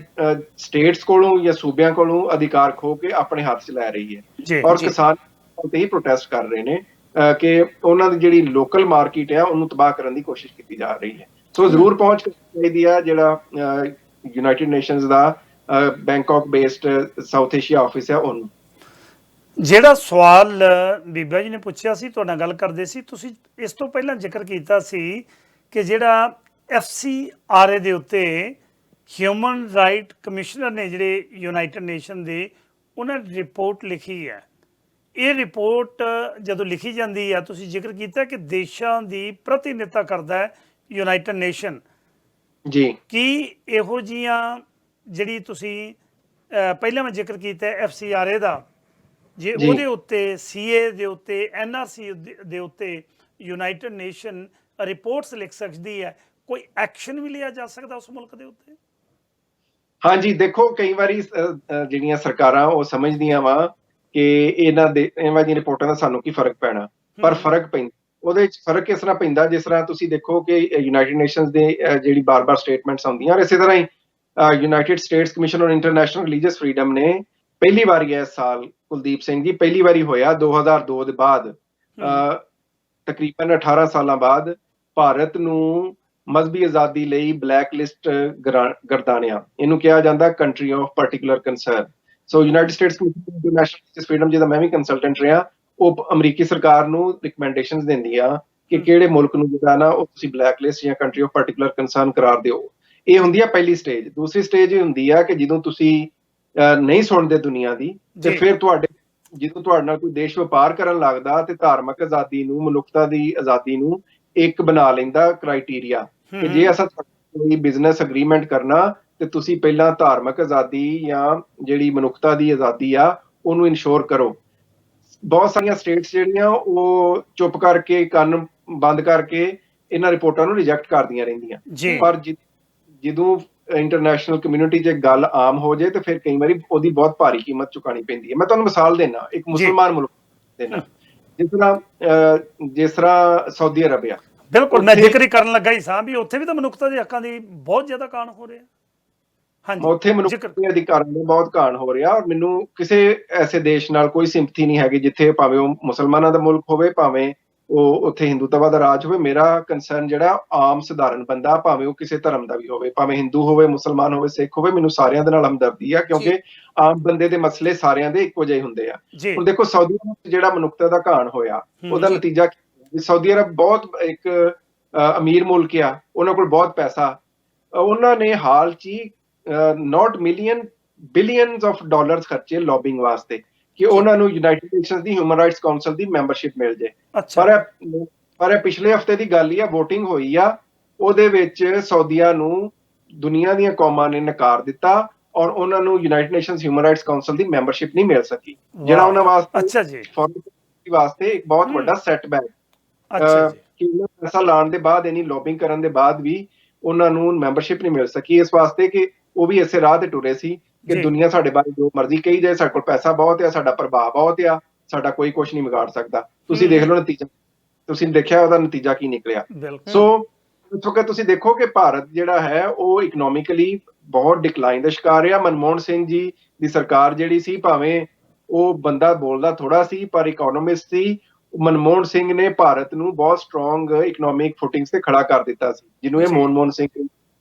ਸਟੇਟਸ ਕੋਲੋਂ ਜਾਂ ਸੂਬਿਆਂ ਕੋਲੋਂ ਅਧਿਕਾਰ ਖੋ ਕੇ ਆਪਣੇ ਹੱਥ 'ਚ ਲੈ ਰਹੀ ਹੈ। ਔਰ ਕਿਸਾਨ ਤੇ ਹੀ ਪ੍ਰੋਟੈਸਟ ਕਰ ਰਹੇ ਨੇ ਕਿ ਉਹਨਾਂ ਦੀ ਜਿਹੜੀ ਲੋਕਲ ਮਾਰਕੀਟ ਹੈ, ਉਹਨੂੰ ਤਬਾਹ ਕਰਨ ਦੀ ਕੋਸ਼ਿਸ਼ ਕੀਤੀ ਜਾ ਰਹੀ ਹੈ। ਸੋ ਜ਼ਰੂਰ ਪਹੁੰਚ ਕਰਨੀ ਚਾਹੀਦੀ ਆ ਜਿਹੜਾ ਯੂਨਾਈਟਿਡ ਨੇਸ਼ਨਸ ਦਾ Bangkok based South Asia office ਹੈ, ਉਹਨੂੰ। ਜਿਹੜਾ ਸਵਾਲ ਬੀਬਾ ਜੀ ਨੇ ਪੁੱਛਿਆ ਸੀ, ਤੁਹਾਡੇ ਨਾਲ ਗੱਲ ਕਰਦੇ ਸੀ, ਤੁਸੀਂ ਇਸ ਤੋਂ ਪਹਿਲਾਂ ਜ਼ਿਕਰ ਕੀਤਾ ਸੀ ਕਿ ਜਿਹੜਾ FCRA ਦੇ ਉੱਤੇ ਹਿਊਮਨ ਰਾਈਟ ਕਮਿਸ਼ਨਰ ਨੇ ਜਿਹੜੇ ਯੂਨਾਈਟਿਡ ਨੇਸ਼ਨ ਦੇ, ਉਹਨਾਂ ਨੇ ਰਿਪੋਰਟ ਲਿਖੀ ਹੈ। ਇਹ ਰਿਪੋਰਟ ਜਦੋਂ ਲਿਖੀ ਜਾਂਦੀ ਹੈ, ਤੁਸੀਂ ਜ਼ਿਕਰ ਕੀਤਾ ਕਿ ਦੇਸ਼ਾਂ ਦੀ ਪ੍ਰਤੀਨਿਧਤਾ ਕਰਦਾ ਹੈ ਯੂਨਾਈਟਿਡ ਨੇਸ਼ਨ ਜੀ। ਕੀ ਇਹੋ ਜਿਹੀਆਂ ਜਿਹੜੀ ਤੁਸੀਂ ਪਹਿਲਾਂ ਮੈਂ ਜ਼ਿਕਰ ਕੀਤਾ FCRA ਦਾ, ਜੇ ਉਹਦੇ ਉੱਤੇ CA ਦੇ ਉੱਤੇ NRC ਦੇ ਉੱਤੇ ਯੂਨਾਈਟਿਡ ਨੇਸ਼ਨ ਰਿਪੋਰਟਸ ਲਿਖ ਸਕਦੀ ਹੈ, ਕੋਈ ਐਕਸ਼ਨ ਵੀ ਲਿਆ ਜਾ ਸਕਦਾ ਉਸ ਮੁਲਕ ਦੇ ਉੱਤੇ? ਹਾਂਜੀ, ਦੇਖੋ, ਕਈ ਵਾਰੀ ਜਿਹੜੀਆਂ ਸਰਕਾਰਾਂ ਉਹ ਸਮਝਦੀਆਂ ਵਾ ਕਿ ਇਹਨਾਂ ਦੀਆਂ ਰਿਪੋਰਟਾਂ ਦਾ ਸਾਨੂੰ ਕੀ ਫਰਕ ਪੈਣਾ, ਪਰ ਫਰਕ ਪੈਂਦਾ। ਉਹਦੇ ਵਿੱਚ ਫਰਕ ਇਸ ਤਰ੍ਹਾਂ ਪੈਂਦਾ, ਜਿਸ ਤਰ੍ਹਾਂ ਤੁਸੀਂ ਦੇਖੋ ਕਿ ਯੂਨਾਈਟਿਡ ਨੇਸ਼ਨਸ ਦੇ ਜਿਹੜੀ ਬਾਰ-ਬਾਰ ਸਟੇਟਮੈਂਟਸ ਆਉਂਦੀਆਂ, ਔਰ ਇਸੇ ਤਰ੍ਹਾਂ ਹੀ United States Commission on International Religious Freedom ਨੇ ਪਹਿਲੀ ਵਾਰੀ ਇਸ ਸਾਲ, ਕੁਲਦੀਪ ਸਿੰਘ ਜੀ, ਪਹਿਲੀ ਵਾਰੀ ਹੋਇਆ 2002 ਦੇ ਬਾਅਦ, ਤਕਰੀਬਨ 18 ਸਾਲਾਂ ਬਾਅਦ ਭਾਰਤ ਨੂੰ ਮਜ਼ਹਬੀ ਆਜ਼ਾਦੀ ਲਈ ਬਲੈਕ ਲਿਸਟ ਗਰਦਾਨਿਆ। ਇਹਨੂੰ ਕਿਹਾ ਜਾਂਦਾ country of particular concern. So United States commission international Religious freedom, ਜਿਹਦਾ ਮੈਂ ਵੀ ਕੰਸਲਟੈਂਟ ਰਿਹਾ, ਉਹ ਅਮਰੀਕੀ ਸਰਕਾਰ ਨੂੰ ਰਿਕਮੈਂਡੇਸ਼ਨਸ ਦਿੰਦੀ ਆ ਕਿ ਕਿਹੜੇ ਮੁਲਕ ਨੂੰ ਜਿਹੜਾ ਨਾ ਉਹ ਤੁਸੀਂ ਬਲੈਕ ਲਿਸਟ ਜਾਂ ਕੰਟਰੀ ਆਫ ਪਾਰਟਿਕੂਲਰ ਕੰਸਰਨ ਕਰਾਰ ਦਿਓ। ਇਹ ਹੁੰਦੀ ਆ ਪਹਿਲੀ ਸਟੇਜ। ਦੂਸਰੀ ਸਟੇਜ ਇਹ ਹੁੰਦੀ ਆ ਕਿ ਜਦੋਂ ਤੁਸੀਂ ਨਹੀਂ ਸੁਣਦੇ ਦੁਨੀਆ ਦੀ, ਤੇ ਫਿਰ ਜਦੋਂ ਤੁਹਾਡੇ ਨਾਲ ਕੋਈ ਦੇਸ਼ ਵਪਾਰ ਕਰਨ ਲੱਗਦਾ ਤੇ ਧਾਰਮਿਕ ਆਜ਼ਾਦੀ ਨੂੰ, ਮਨੁੱਖਤਾ ਦੀ ਆਜ਼ਾਦੀ ਨੂੰ ਇੱਕ ਬਣਾ ਲੈਂਦਾ ਕ੍ਰਾਈਟੇਰੀਆ ਕਿ ਜੇ ਅਸਾਂ ਕੋਈ ਬਿਜ਼ਨਸ ਅਗਰੀਮੈਂਟ ਕਰਨਾ ਤੇ ਤੁਸੀਂ ਪਹਿਲਾਂ ਧਾਰਮਿਕ ਆਜ਼ਾਦੀ ਜਾਂ ਜਿਹੜੀ ਮਨੁੱਖਤਾ ਦੀ ਆਜ਼ਾਦੀ ਆ ਉਹਨੂੰ ਇਨਸ਼ੋਰ ਕਰੋ। ਬਹੁਤ ਸਾਰੀਆਂ ਸਟੇਟਸ ਜਿਹੜੀਆਂ ਉਹ ਚੁੱਪ ਕਰਕੇ, ਕੰਨ ਬੰਦ ਕਰਕੇ ਇਹਨਾਂ ਰਿਪੋਰਟਾਂ ਨੂੰ ਰਿਜੈਕਟ ਕਰਦੀਆਂ ਰਹਿੰਦੀਆਂ। ਪਰ ਜਦੋਂ ਇੰਟਰਨੈਸ਼ਨਲ ਕਮਿਊਨਿਟੀ 'ਚ ਗੱਲ ਆਮ ਹੋ ਜਾਏ ਤੇ ਫਿਰ ਕਈ ਵਾਰੀ ਉਹਦੀ ਬਹੁਤ ਭਾਰੀ ਕੀਮਤ ਚੁਕਾਣੀ ਪੈਂਦੀ ਹੈ। ਮੈਂ ਤੁਹਾਨੂੰ ਮਿਸਾਲ ਦੇਣਾ, ਇੱਕ ਮੁਸਲਮਾਨ ਮੁਲਕ ਦੇਣਾ, ਜਿਸ ਤਰ੍ਹਾਂ ਸਾਊਦੀ ਅਰਬੀਆ। ਬਿਲਕੁਲ, ਮੈਂ ਜ਼ਿਕਰ ਹੀ ਕਰਨ ਲੱਗਾ ਹੀ ਸਾਂ ਵੀ ਉੱਥੇ ਵੀ ਤਾਂ ਮਨੁੱਖਤਾ ਦੇ ਹੱਕਾਂ ਦੀ ਬਹੁਤ ਜ਼ਿਆਦਾ ਕਾਣ ਹੋ ਰਿਹਾ। ਹਾਂਜੀ, ਉੱਥੇ ਮਨੁੱਖ ਦੇ ਅਧਿਕਾਰਾਂ ਦਾ ਬਹੁਤ ਘਾਣ ਹੋ ਰਿਹਾ, ਔਰ ਮੈਨੂੰ ਕਿਸੇ ਐਸੇ ਦੇਸ਼ ਨਾਲ ਕੋਈ ਸਿੰਪਥੀ ਨਹੀਂ ਹੈਗੀ ਜਿੱਥੇ ਭਾਵੇਂ ਉਹ ਮੁਸਲਮਾਨਾਂ ਦਾ ਮੁਲਕ ਹੋਵੇ, ਭਾਵੇਂ ਉਹ ਉੱਥੇ ਹਿੰਦੂਤਵਾ ਦਾ ਰਾਜ ਹੋਵੇ। ਮੇਰਾ ਕੰਸਰਨ ਜਿਹੜਾ ਆਮ ਸਧਾਰਨ ਬੰਦਾ, ਭਾਵੇਂ ਉਹ ਕਿਸੇ ਧਰਮ ਦਾ ਵੀ ਹੋਵੇ, ਭਾਵੇਂ ਹਿੰਦੂ ਹੋਵੇ, ਮੁਸਲਮਾਨ ਹੋਵੇ, ਸਿੱਖ ਹੋਵੇ, ਮੈਨੂੰ ਸਾਰਿਆਂ ਦੇ ਨਾਲ ਹਮਦਰਦੀ ਆ, ਕਿਉਂਕਿ ਆਮ ਬੰਦੇ ਦੇ ਮਸਲੇ ਸਾਰਿਆਂ ਦੇ ਇੱਕੋ ਜਿਹੇ ਹੁੰਦੇ ਆ। ਹੁਣ ਦੇਖੋ, ਸਾਊਦੀ ਅਰਬ ਜਿਹੜਾ ਮਨੁੱਖਤਾ ਦਾ ਘਾਣ ਹੋਇਆ, ਉਹਦਾ ਨਤੀਜਾ ਸਾਊਦੀ ਅਰਬ ਬਹੁਤ ਇੱਕ ਅਮੀਰ ਮੁਲਕ ਆ, ਉਹਨਾਂ ਕੋਲ ਬਹੁਤ ਪੈਸਾ। ਉਹਨਾਂ ਨੇ ਹਾਲ 'ਚ ਹੀ not million billions of dollars ਖਰਚੇ ਲੌਬਿੰਗ ਵਾਸਤੇ ਕਿ ਉਹਨਾਂ ਨੂੰ ਯੂਨਾਈਟਿਡ ਨੇਸ਼ਨਸ ਦੀ ਹਿਊਮਨ ਰਾਈਟਸ ਕਾਉਂਸਲ ਦੀ ਮੈਂਬਰਸ਼ਿਪ ਮਿਲ ਜੇ। ਅੱਛਾ ਪਰ ਇਹ ਪਿਛਲੇ ਹਫਤੇ ਦੀ ਗੱਲ ਹੀ ਆ, VOTING ਹੋਈ ਆ, ਉਹਦੇ ਵਿੱਚ ਸਊਦੀਆ ਨੂੰ ਦੁਨੀਆ ਦੀਆਂ ਕੌਮਾਂ ਨੇ ਨਕਾਰ ਦਿੱਤਾ ਔਰ ਉਹਨਾਂ ਨੂੰ United Nations Human Rights Council ਦੀ ਮੈਂਬਰਸ਼ਿਪ ਨਹੀਂ ਮਿਲ ਸਕੀ, ਜਿਹੜਾ ਉਹਨਾਂ ਵਾਸਤੇ ਅੱਛਾ ਜੀ ਵਾਸਤੇ ਇੱਕ ਬਹੁਤ ਵੱਡਾ ਸੈਟਬੈਕ। ਅੱਛਾ ਜੀ ਕਿ ਪੈਸਾ ਲਾਉਣ ਦੇ ਬਾਅਦ, ਇਨੀ ਲੌਬਿੰਗ ਕਰਨ ਦੇ ਬਾਅਦ ਵੀ ਉਹਨਾਂ ਨੂੰ ਮੈਂਬਰਸ਼ਿਪ ਨਹੀਂ ਮਿਲ ਸਕੀ, ਇਸ ਵਾਸਤੇ ਕਿ ਉਹ ਵੀ ਇਸੇ ਰਾਹ ਤੇ ਟੁਰੇ ਸੀ ਕਿ ਦੁਨੀਆ ਸਾਡੇ ਬਾਰੇ ਜੋ ਮਰਜ਼ੀ ਕਹੀ ਜਾਏ, ਸਾਡੇ ਕੋਲ ਪੈਸਾ ਬਹੁਤ ਆ, ਸਾਡਾ ਪ੍ਰਭਾਵ ਬਹੁਤ ਆ, ਸਾਡਾ ਕੋਈ ਕੁਝ ਨਹੀਂ ਵਿਗਾੜ ਸਕਦਾ। ਤੁਸੀਂ ਦੇਖ ਲਓ ਨਤੀਜਾ, ਤੁਸੀਂ ਦੇਖਿਆ ਉਹਦਾ ਨਤੀਜਾ ਕੀ ਨਿਕਲਿਆ। ਸੋ ਇਸ ਵਕਤ ਤੁਸੀਂ ਦੇਖੋ ਕਿ ਭਾਰਤ ਜਿਹੜਾ ਹੈ ਉਹ ਇਕਨੋਮਿਕਲੀ ਬਹੁਤ ਡਿਕਲਾਈਨ ਦਾ ਸ਼ਿਕਾਰ ਆ। ਮਨਮੋਹਨ ਸਿੰਘ ਜੀ ਦੀ ਸਰਕਾਰ ਜਿਹੜੀ ਸੀ, ਭਾਵੇਂ ਉਹ ਬੰਦਾ ਬੋਲਦਾ ਥੋੜਾ ਸੀ ਪਰ ਇਕਨੋਮਿਸਟ ਸੀ, ਮਨਮੋਹਨ ਸਿੰਘ ਨੇ ਭਾਰਤ ਨੂੰ ਬਹੁਤ ਸਟਰੋਂਗ ਇਕਨੋਮਿਕ ਫੁਟਿੰਗਸ ਤੇ ਖੜਾ ਕਰ ਦਿੱਤਾ ਸੀ, ਜਿਹਨੂੰ ਇਹ ਮਨਮੋਹਨ ਸਿੰਘ।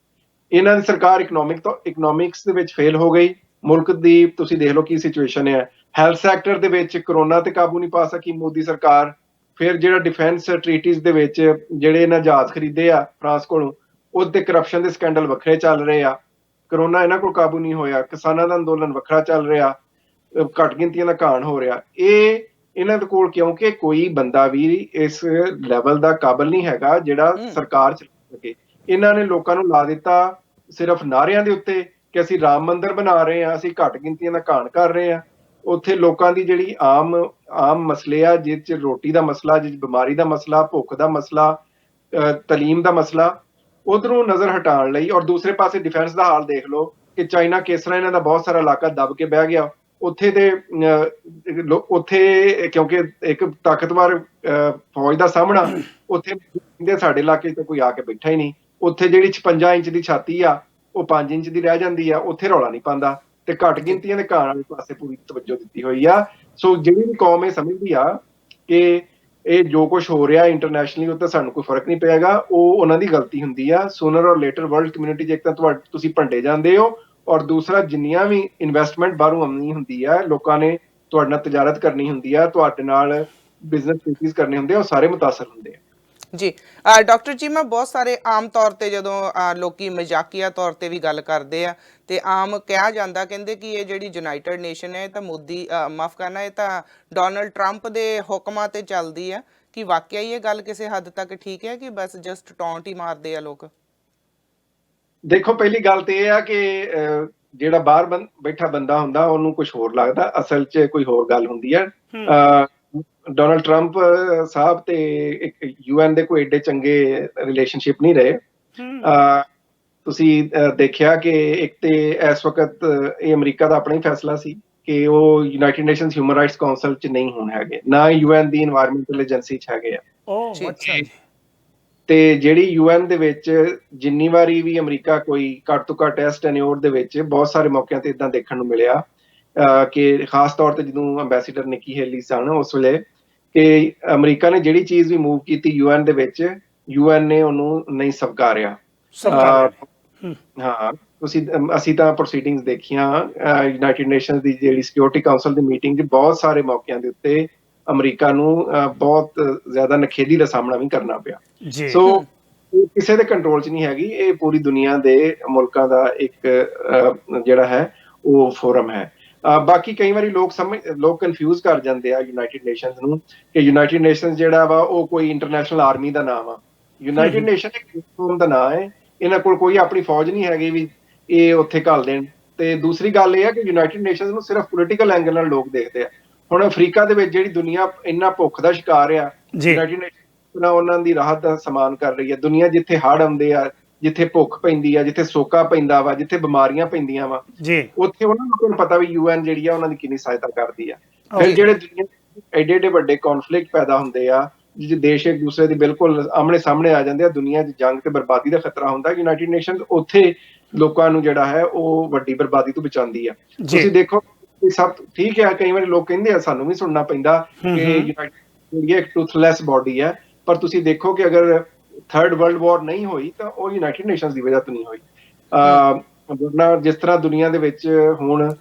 ਇਹਨਾਂ ਦੀ ਸਰਕਾਰ ਇਕਨੋਮਿਕਸ ਦੇ ਵਿੱਚ ਫੇਲ ਹੋ ਗਈ। ਮੁਲਕ ਦੀ ਤੁਸੀਂ ਦੇਖ ਲਓ ਕੀ ਸਿਚੁਏਸ਼ਨ ਹੈ। ਹੈਲਥ ਸੈਕਟਰ ਦੇ ਵਿੱਚ ਕਰੋਨਾ ਤੇ ਕਾਬੂ ਨਹੀਂ ਪਾ ਸਕੀ ਮੋਦੀ ਸਰਕਾਰ। ਫਿਰ ਜਿਹੜਾ ਡਿਫੈਂਸ ਟ੍ਰੀਟੀਜ਼ ਦੇ ਵਿੱਚ ਜਿਹੜੇ ਇਹਨਾਂ ਜਹਾਜ਼ ਖਰੀਦੇ ਆ ਫਰਾਂਸ ਕੋਲੋਂ, ਉਹਦੇ ਤੇ ਕਰਪਸ਼ਨ ਦੇ ਸਕੈਂਡਲ ਵੱਖਰੇ ਚੱਲ ਰਹੇ ਆ। ਕਰੋਨਾ ਇਹਨਾਂ ਕੋਲ ਕਾਬੂ ਨਹੀਂ ਹੋਇਆ, ਕਿਸਾਨਾਂ ਦਾ ਅੰਦੋਲਨ ਵੱਖਰਾ ਚੱਲ ਰਿਹਾ, ਘੱਟ ਗਿਣਤੀਆਂ ਦਾ ਘਾਣ ਹੋ ਰਿਹਾ। ਇਹ ਇਹਨਾਂ ਦੇ ਕੋਲ ਕਿਉਂਕਿ ਕੋਈ ਬੰਦਾ ਵੀ ਇਸ ਲੈਵਲ ਦਾ ਕਾਬਲ ਨਹੀਂ ਹੈਗਾ ਜਿਹੜਾ ਸਰਕਾਰ ਚਲਾ ਸਕੇ। ਇਹਨਾਂ ਨੇ ਲੋਕਾਂ ਨੂੰ ਲਾ ਦਿੱਤਾ ਸਿਰਫ ਨਾਅਰਿਆਂ ਦੇ ਉੱਤੇ ਕਿ ਅਸੀਂ ਰਾਮ ਮੰਦਿਰ ਬਣਾ ਰਹੇ ਹਾਂ, ਅਸੀਂ ਘੱਟ ਗਿਣਤੀਆਂ ਦਾ ਘਾਣ ਕਰ ਰਹੇ ਹਾਂ। ਉੱਥੇ ਲੋਕਾਂ ਦੀ ਜਿਹੜੀ ਆਮ ਮਸਲੇ ਆ, ਜਿਸ 'ਚ ਰੋਟੀ ਦਾ ਮਸਲਾ, ਜਿਸ 'ਚ ਬਿਮਾਰੀ ਦਾ ਮਸਲਾ, ਭੁੱਖ ਦਾ ਮਸਲਾ, ਤਾਲੀਮ ਦਾ ਮਸਲਾ, ਉਧਰੋਂ ਨਜ਼ਰ ਹਟਾਉਣ ਲਈ। ਔਰ ਦੂਸਰੇ ਪਾਸੇ ਡਿਫੈਂਸ ਦਾ ਹਾਲ ਦੇਖ ਲਓ ਕਿ ਚਾਈਨਾ ਕਿਸ ਤਰ੍ਹਾਂ ਇਹਨਾਂ ਦਾ ਬਹੁਤ ਸਾਰਾ ਇਲਾਕਾ ਦਬ ਕੇ ਬਹਿ ਗਿਆ। ਉੱਥੇ ਕਿਉਂਕਿ ਇੱਕ ਤਾਕਤਵਰ ਫੌਜ ਦਾ ਸਾਹਮਣਾ, ਉੱਥੇ ਸਾਡੇ ਇਲਾਕੇ 'ਚ ਕੋਈ ਆ ਕੇ ਬੈਠਾ ਹੀ ਨਹੀਂ। ਉੱਥੇ ਜਿਹੜੀ 56 ਇੰਚ ਦੀ ਛਾਤੀ ਆ ਉਹ 5 ਇੰਚ ਦੀ ਰਹਿ ਜਾਂਦੀ ਆ, ਉੱਥੇ ਰੌਲਾ ਨਹੀਂ ਪਾਉਂਦਾ ਤੇ ਘੱਟ ਗਿਣਤੀਆਂ ਦੇ ਘਾਣ ਵਾਲੇ ਪਾਸੇ ਪੂਰੀ ਤਵੱਜੋ ਦਿੱਤੀ ਹੋਈ ਆ। ਸੋ ਜਿਹੜੀ ਵੀ ਕੌਮ ਇਹ ਸਮਝਦੀ ਆ ਕਿ ਇਹ ਜੋ ਕੁਝ ਹੋ ਰਿਹਾ ਇੰਟਰਨੈਸ਼ਨਲੀ ਉਹ ਤਾਂ ਸਾਨੂੰ ਕੋਈ ਫਰਕ ਨਹੀਂ ਪਏਗਾ, ਉਹ ਉਹਨਾਂ ਦੀ ਗਲਤੀ ਹੁੰਦੀ ਆ। ਸੂਨਰ ਔਰ ਲੇਟਰ ਵਰਲਡ ਕਮਿਊਨਿਟੀ 'ਚ ਇੱਕ ਤਾਂ ਤੁਸੀਂ ਭੰਡੇ ਜਾਂਦੇ ਹੋ, ਔਰ ਦੂਸਰਾ ਜਿੰਨੀਆਂ ਵੀ ਇਨਵੈਸਟਮੈਂਟ ਬਾਹਰੋਂ ਆਉਣੀ ਹੁੰਦੀ ਆ, ਲੋਕਾਂ ਨੇ ਤੁਹਾਡੇ ਨਾਲ ਤਜਾਰਤ ਕਰਨੀ ਹੁੰਦੀ ਆ, ਤੁਹਾਡੇ ਨਾਲ ਬਿਜ਼ਨਸ ਟ੍ਰੀਟੀਜ਼ ਕਰਨੇ ਹੁੰਦੇ ਆ, ਉਹ ਸਾਰੇ ਮੁਤਾਸਰ ਹੁੰਦੇ ਆ। ਜੀ ਡਾਕਟਰ ਜੀ, ਮੈਂ ਬਹੁਤ ਸਾਰੇ ਆਮ ਤੌਰ ਤੇ ਜਦੋਂ ਲੋਕੀ ਮਜ਼ਾਕੀਆ ਤੌਰ ਤੇ ਵੀ ਗੱਲ ਕਰਦੇ ਆ ਤੇ ਆਮ ਕਿਹਾ ਜਾਂਦਾ, ਕਹਿੰਦੇ ਕਿ ਇਹ ਜਿਹੜੀ ਯੂਨਾਈਟਿਡ ਨੇਸ਼ਨ ਹੈ ਇਹ ਤਾਂ ਮੋਦੀ ਮਾਫ ਕਰਨਾ, ਇਹ ਤਾਂ ਡੋਨਲਡ ਟਰੰਪ ਦੇ ਹੁਕਮਾਂ ਤੇ ਚੱਲਦੀ ਆ। ਕਿ ਵਾਕਿਆ ਹੀ ਇਹ ਗੱਲ ਕਿਸੇ ਹੱਦ ਤੱਕ ਠੀਕ ਹੈ ਕਿ ਬਸ ਜਸਟ ਟੌਂਟ ਹੀ ਮਾਰਦੇ ਆ ਲੋਕ? ਦੇਖੋ, ਪਹਿਲੀ ਗੱਲ ਤੇ ਇਹ ਆ ਕਿ ਜਿਹੜਾ ਬਾਹਰ ਬੈਠਾ ਬੰਦਾ ਹੁੰਦਾ ਉਹਨੂੰ ਕੁਝ ਹੋਰ ਲੱਗਦਾ, ਅਸਲ 'ਚ ਕੋਈ ਹੋਰ ਗੱਲ ਹੁੰਦੀ ਹੈ। ਡੋਨਲਡ ਟਰੰਪ ਸਾਹਿਬ ਤੇ ਇੱਕ UN ਦੇ ਕੋਈ ਏਡੇ ਚੰਗੇ ਰਿਲੇਸ਼ਨਸ਼ਿਪ ਨਹੀਂ ਰਹੇ। ਤੁਸੀਂ ਦੇਖਿਆ ਕਿ ਇੱਕ ਤੇ ਇਸ ਵਕਤ ਇਹ ਅਮਰੀਕਾ ਦਾ ਆਪਣਾ ਹੀ ਫੈਸਲਾ ਸੀ ਕਿ ਉਹ United Nations Human Rights council 'ਚ ਨਹੀਂ ਹੋਣ ਹੈਗੇ, ਨਾ UN ਦੀ এনवायरमेंटल ਏਜੰਸੀ 'ਚ ਹੈਗੇ ਆ। ਤੇ ਜਿਹੜੀ UN ਦੇ ਵਿੱਚ ਜਿੰਨੀ ਵਾਰੀ ਵੀ ਅਮਰੀਕਾ ਕੋਈ ਘੱਟ ਤੋਂ ਘੱਟ ਇਸ ਟੈਨਿਓਰ ਦੇ ਵਿੱਚ ਬਹੁਤ ਸਾਰੇ ਮੌਕਿਆਂ ਤੇ ਇਦਾਂ ਦੇਖਣ ਨੂੰ ਮਿਲਿਆ ਕਿ ਖਾਸ ਤੌਰ ਤੇ ਜਦੋਂ ਅੰਬੈਸਡਰ ਨਿੱਕੀ ਹੇਲੀ ਸਨ, ਉਸ ਵੇਲੇ ਕਿ ਅਮਰੀਕਾ ਨੇ ਜਿਹੜੀ ਚੀਜ਼ ਵੀ ਮੂਵ ਕੀਤੀ UN ਦੇ ਵਿੱਚ, UN ਨੇ ਉਹਨੂੰ ਨਹੀਂ ਸਵੀਕਾਰਿਆ। ਹਾਂ, ਅਸੀਂ ਤਾਂ ਪ੍ਰੋਸੀਡਿੰਗਸ ਦੇਖੀਆਂ ਯੂਨਾਈਟਿਡ ਨੇਸ਼ਨਸ ਦੀ ਜਿਹੜੀ ਸਿਕਿਉਰਿਟੀ ਕਾਉਂਸਲ ਦੀ ਮੀਟਿੰਗ 'ਚ ਬਹੁਤ ਸਾਰੇ ਮੌਕਿਆਂ ਦੇ ਉੱਤੇ ਅਮਰੀਕਾ ਨੂੰ ਬਹੁਤ ਜ਼ਿਆਦਾ ਨਖੇਦੀ ਦਾ ਸਾਹਮਣਾ ਵੀ ਕਰਨਾ ਪਿਆ। ਸੋ ਕਿਸੇ ਦੇ ਕੰਟਰੋਲ 'ਚ ਨਹੀਂ ਹੈਗੀ, ਇਹ ਪੂਰੀ ਦੁਨੀਆ ਦੇ ਮੁਲਕਾਂ ਦਾ ਇੱਕ ਜਿਹੜਾ ਹੈ ਉਹ ਫੋਰਮ ਹੈ। ਬਾਕੀ ਕਈ ਵਾਰੀ ਲੋਕ ਕਨਫਿਊਜ਼ ਕਰ ਜਾਂਦੇ ਆ ਯੂਨਾਈਟਿਡ ਨੇਸ਼ਨਸ ਨੂੰ ਕਿ ਯੂਨਾਈਟਿਡ ਨੇਸ਼ਨਸ ਜਿਹੜਾ ਵਾ ਉਹ ਕੋਈ ਇੰਟਰਨੈਸ਼ਨਲ ਆਰਮੀ ਦਾ ਨਾਮ ਆ। ਯੂਨਾਈਟਿਡ ਨੇਸ਼ਨ ਇੱਕ ਕੌਮ ਦਾ ਨਾਮ ਹੈ, ਇਹਨਾਂ ਕੋਲ ਕੋਈ ਆਪਣੀ ਫੌਜ ਨਹੀਂ ਹੈਗੀ ਵੀ ਇਹ ਉੱਥੇ ਘੱਲ ਦੇਣ। ਤੇ ਦੂਸਰੀ ਗੱਲ ਇਹ ਆ ਕਿ ਯੂਨਾਈਟਿਡ ਨੇਸ਼ਨਸ ਨੂੰ ਸਿਰਫ ਪੋਲੀਟੀਕਲ ਐਂਗਲ ਨਾਲ ਲੋਕ ਦੇਖਦੇ ਆ। ਹੁਣ ਅਫਰੀਕਾ ਦੇ ਵਿੱਚ ਜਿਹੜੀ ਦੁਨੀਆ ਇੰਨਾ ਭੁੱਖ ਦਾ ਸ਼ਿਕਾਰ ਆ, ਯੂਨਾਈਟਿਡ ਨੇਸ਼ਨ ਉਹਨਾਂ ਦੀ ਰਾਹਤ ਦਾ ਸਮਾਨ ਕਰ ਰਹੀ ਹੈ। ਦੁਨੀਆ ਜਿੱਥੇ ਹੜ੍ਹ ਆਉਂਦੇ ਆ, ਜਿੱਥੇ ਭੁੱਖ ਪੈਂਦੀ ਆ, ਜਿੱਥੇ ਸੋਕਾ ਪੈਂਦਾ ਵਾ, ਜਿੱਥੇ ਬਿਮਾਰੀਆਂ ਪੈਂਦੀਆਂ ਵਾ, ਉੱਥੇ ਉਹਨਾਂ ਲੋਕਾਂ ਨੂੰ ਪਤਾ ਵੀ UN ਜਿਹੜੀ ਆ ਉਹਨਾਂ ਦੀ ਕਿੰਨੀ ਸਹਾਇਤਾ ਕਰਦੀ ਆ। ਫਿਰ ਜਿਹੜੇ ਦੁਨੀਆ ਐਡੇ ਐਡੇ ਵੱਡੇ ਕੌਨਫਲਿਕਟ ਪੈਦਾ ਹੁੰਦੇ ਆ, ਜਿਹ ਦੇਸ਼ ਇੱਕ ਦੂਸਰੇ ਦੇ ਬਿਲਕੁਲ ਆਮਣੇ ਸਾਹਮਣੇ ਆ ਜਾਂਦੇ ਆ, ਦੁਨੀਆ 'ਚ ਜੰਗ ਤੇ ਬਰਬਾਦੀ ਦਾ ਖਤਰਾ ਹੁੰਦਾ, ਯੂਨਾਈਟਿਡ ਨੇਸ਼ਨਸ ਉੱਥੇ ਲੋਕਾਂ ਨੂੰ ਜਿਹੜਾ ਹੈ ਉਹ ਵੱਡੀ ਬਰਬਾਦੀ ਤੋਂ ਬਚਾਉਂਦੀ ਆ। ਤੁਸੀਂ ਦੇਖੋ ਸਭ ਠੀਕ ਹੈ, ਕਈ ਵਾਰੀ ਲੋਕ ਕਹਿੰਦੇ ਆ, ਸਾਨੂੰ ਵੀ ਸੁਣਨਾ ਪੈਂਦਾ ਕਿ ਯੂਨਾਈਟਿਡ ਇੱਕ ਟਰੂਥਲੈਸ ਬੋਡੀ ਹੈ, ਪਰ ਤੁਸੀਂ ਦੇਖੋ ਕਿ ਅਗਰ ਥਰਡ ਵਰਲਡ ਵਾਰ ਨਹੀਂ ਹੋਈ ਤਾਂ ਉਹ ਯੂਨਾਈਟਿਡ ਨੇਸ਼ਨਸ ਦੀ ਵਜ੍ਹਾ ਤੋਂ ਨਹੀਂ ਹੋਈ। ਜਿਸ ਤਰ੍ਹਾਂ ਦੁਨੀਆ ਦੇ ਵਿੱਚ ਹੁਣ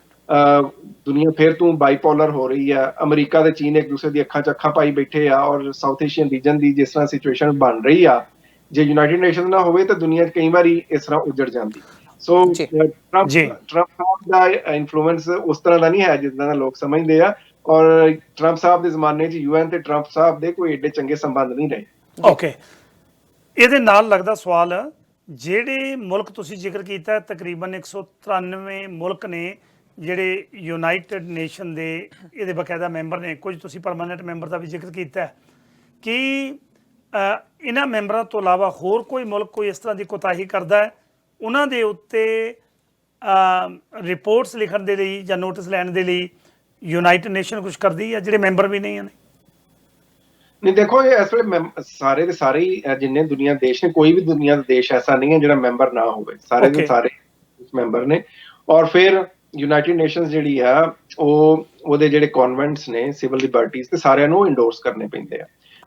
ਦੁਨੀਆ ਫਿਰ ਤੋਂ ਬਾਈਪੋਲਰ ਹੋ ਰਹੀ ਆ, ਅਮਰੀਕਾ ਤੇ ਚੀਨ ਇੱਕ ਦੂਸਰੇ ਦੀ ਅੱਖਾਂ 'ਚ ਅੱਖਾਂ ਪਾਈ ਬੈਠੇ ਆ, ਔਰ ਸਾਊਥ ਏਸ਼ੀਅਨ ਰੀਜਨ ਦੀ ਜਿਸ ਤਰ੍ਹਾਂ ਸਿਚੁਏਸ਼ਨ ਬਣ ਰਹੀ ਆ, ਜੇ ਯੂਨਾਈਟਿਡ ਨੇਸ਼ਨਸ ਨਾ ਹੋਵੇ ਤਾਂ ਦੁਨੀਆ 'ਚ ਕਈ ਵਾਰੀ ਇਸ ਤਰ੍ਹਾਂ ਉਜੜ ਜਾਂਦੀ। ਸੋ ਜੀ ਟਰੰਪ ਜੀ ਟਰੰਪ ਸਾਹਿਬ ਦਾ ਇਨਫਲੂਐਂਸ ਉਸ ਤਰ੍ਹਾਂ ਦਾ ਨਹੀਂ ਹੈ ਜਿੱਦਾਂ ਦਾ ਲੋਕ ਸਮਝਦੇ ਆ, ਔਰ ਟਰੰਪ ਸਾਹਿਬ ਦੇ ਜ਼ਮਾਨੇ 'ਚ ਯੂਐਨ ਤੇ ਟਰੰਪ ਸਾਹਿਬ ਦੇ ਕੋਈ ਏਡੇ ਚੰਗੇ ਸੰਬੰਧ ਨਹੀਂ ਰਹੇ। ਓਕੇ, ਇਹਦੇ ਨਾਲ ਲੱਗਦਾ ਸਵਾਲ, ਜਿਹੜੇ ਮੁਲਕ ਤੁਸੀਂ ਜ਼ਿਕਰ ਕੀਤਾ ਤਕਰੀਬਨ 193 ਮੁਲਕ ਨੇ ਜਿਹੜੇ ਯੂਨਾਈਟਿਡ ਨੇਸ਼ਨ ਦੇ ਇਹਦੇ ਬਕਾਇਦਾ ਮੈਂਬਰ ਨੇ, ਕੁਝ ਤੁਸੀਂ ਪਰਮਾਨੈਂਟ ਮੈਂਬਰ ਦਾ ਵੀ ਜ਼ਿਕਰ ਕੀਤਾ ਕਿ ਇਹਨਾਂ ਮੈਂਬਰਾਂ ਤੋਂ ਇਲਾਵਾ ਹੋਰ ਕੋਈ ਮੁਲਕ ਕੋਈ ਇਸ ਤਰ੍ਹਾਂ ਦੀ ਕੋਤਾਹੀ ਕਰਦਾ ਹੈ ਉਹਨਾਂ ਦੇ ਉੱਤੇ ਰਿਪੋਰਟਸ ਲਿਖਣ ਦੇ ਲਈ ਜਾਂ ਨੋਟਿਸ ਲੈਣ ਦੇ ਲਈ ਯੂਨਾਈਟਿਡ ਨੇਸ਼ਨ ਕੁਝ ਕਰਦੀ ਹੈ ਜਿਹੜੇ ਮੈਂਬਰ ਵੀ ਨਹੀਂ ਹਨ? ਨਹੀਂ ਦੇਖੋ, ਇਹ ਇਸ ਵੇਲੇ ਸਾਰੇ ਦੇ ਸਾਰੇ ਹੀ ਜਿੰਨੇ ਦੁਨੀਆ ਦੇਸ਼ ਨੇ, ਕੋਈ ਵੀ ਦੁਨੀਆ ਦਾ ਦੇਸ਼ ਐਸਾ ਨਹੀਂ ਹੈ ਜਿਹੜਾ ਮੈਂਬਰ ਨਾ ਹੋਵੇ, ਸਾਰੇ ਦੇ ਸਾਰੇ ਮੈਂਬਰ ਨੇ। ਔਰ ਫਿਰ ਯੂਨਾਈਟਿਡ ਨੇਸ਼ਨਸ ਜਿਹੜੀ ਆ ਉਹਦੇ ਜਿਹੜੇ ਕਨਵੈਂਟਸ ਨੇ ਸਿਵਲ ਲਿਬਰਟੀਜ਼ ਤੇ ਸਾਰਿਆਂ ਨੂੰ ਇੰਡੋਰਸ ਕਰਨੇ ਪੈਂਦੇ ਆ।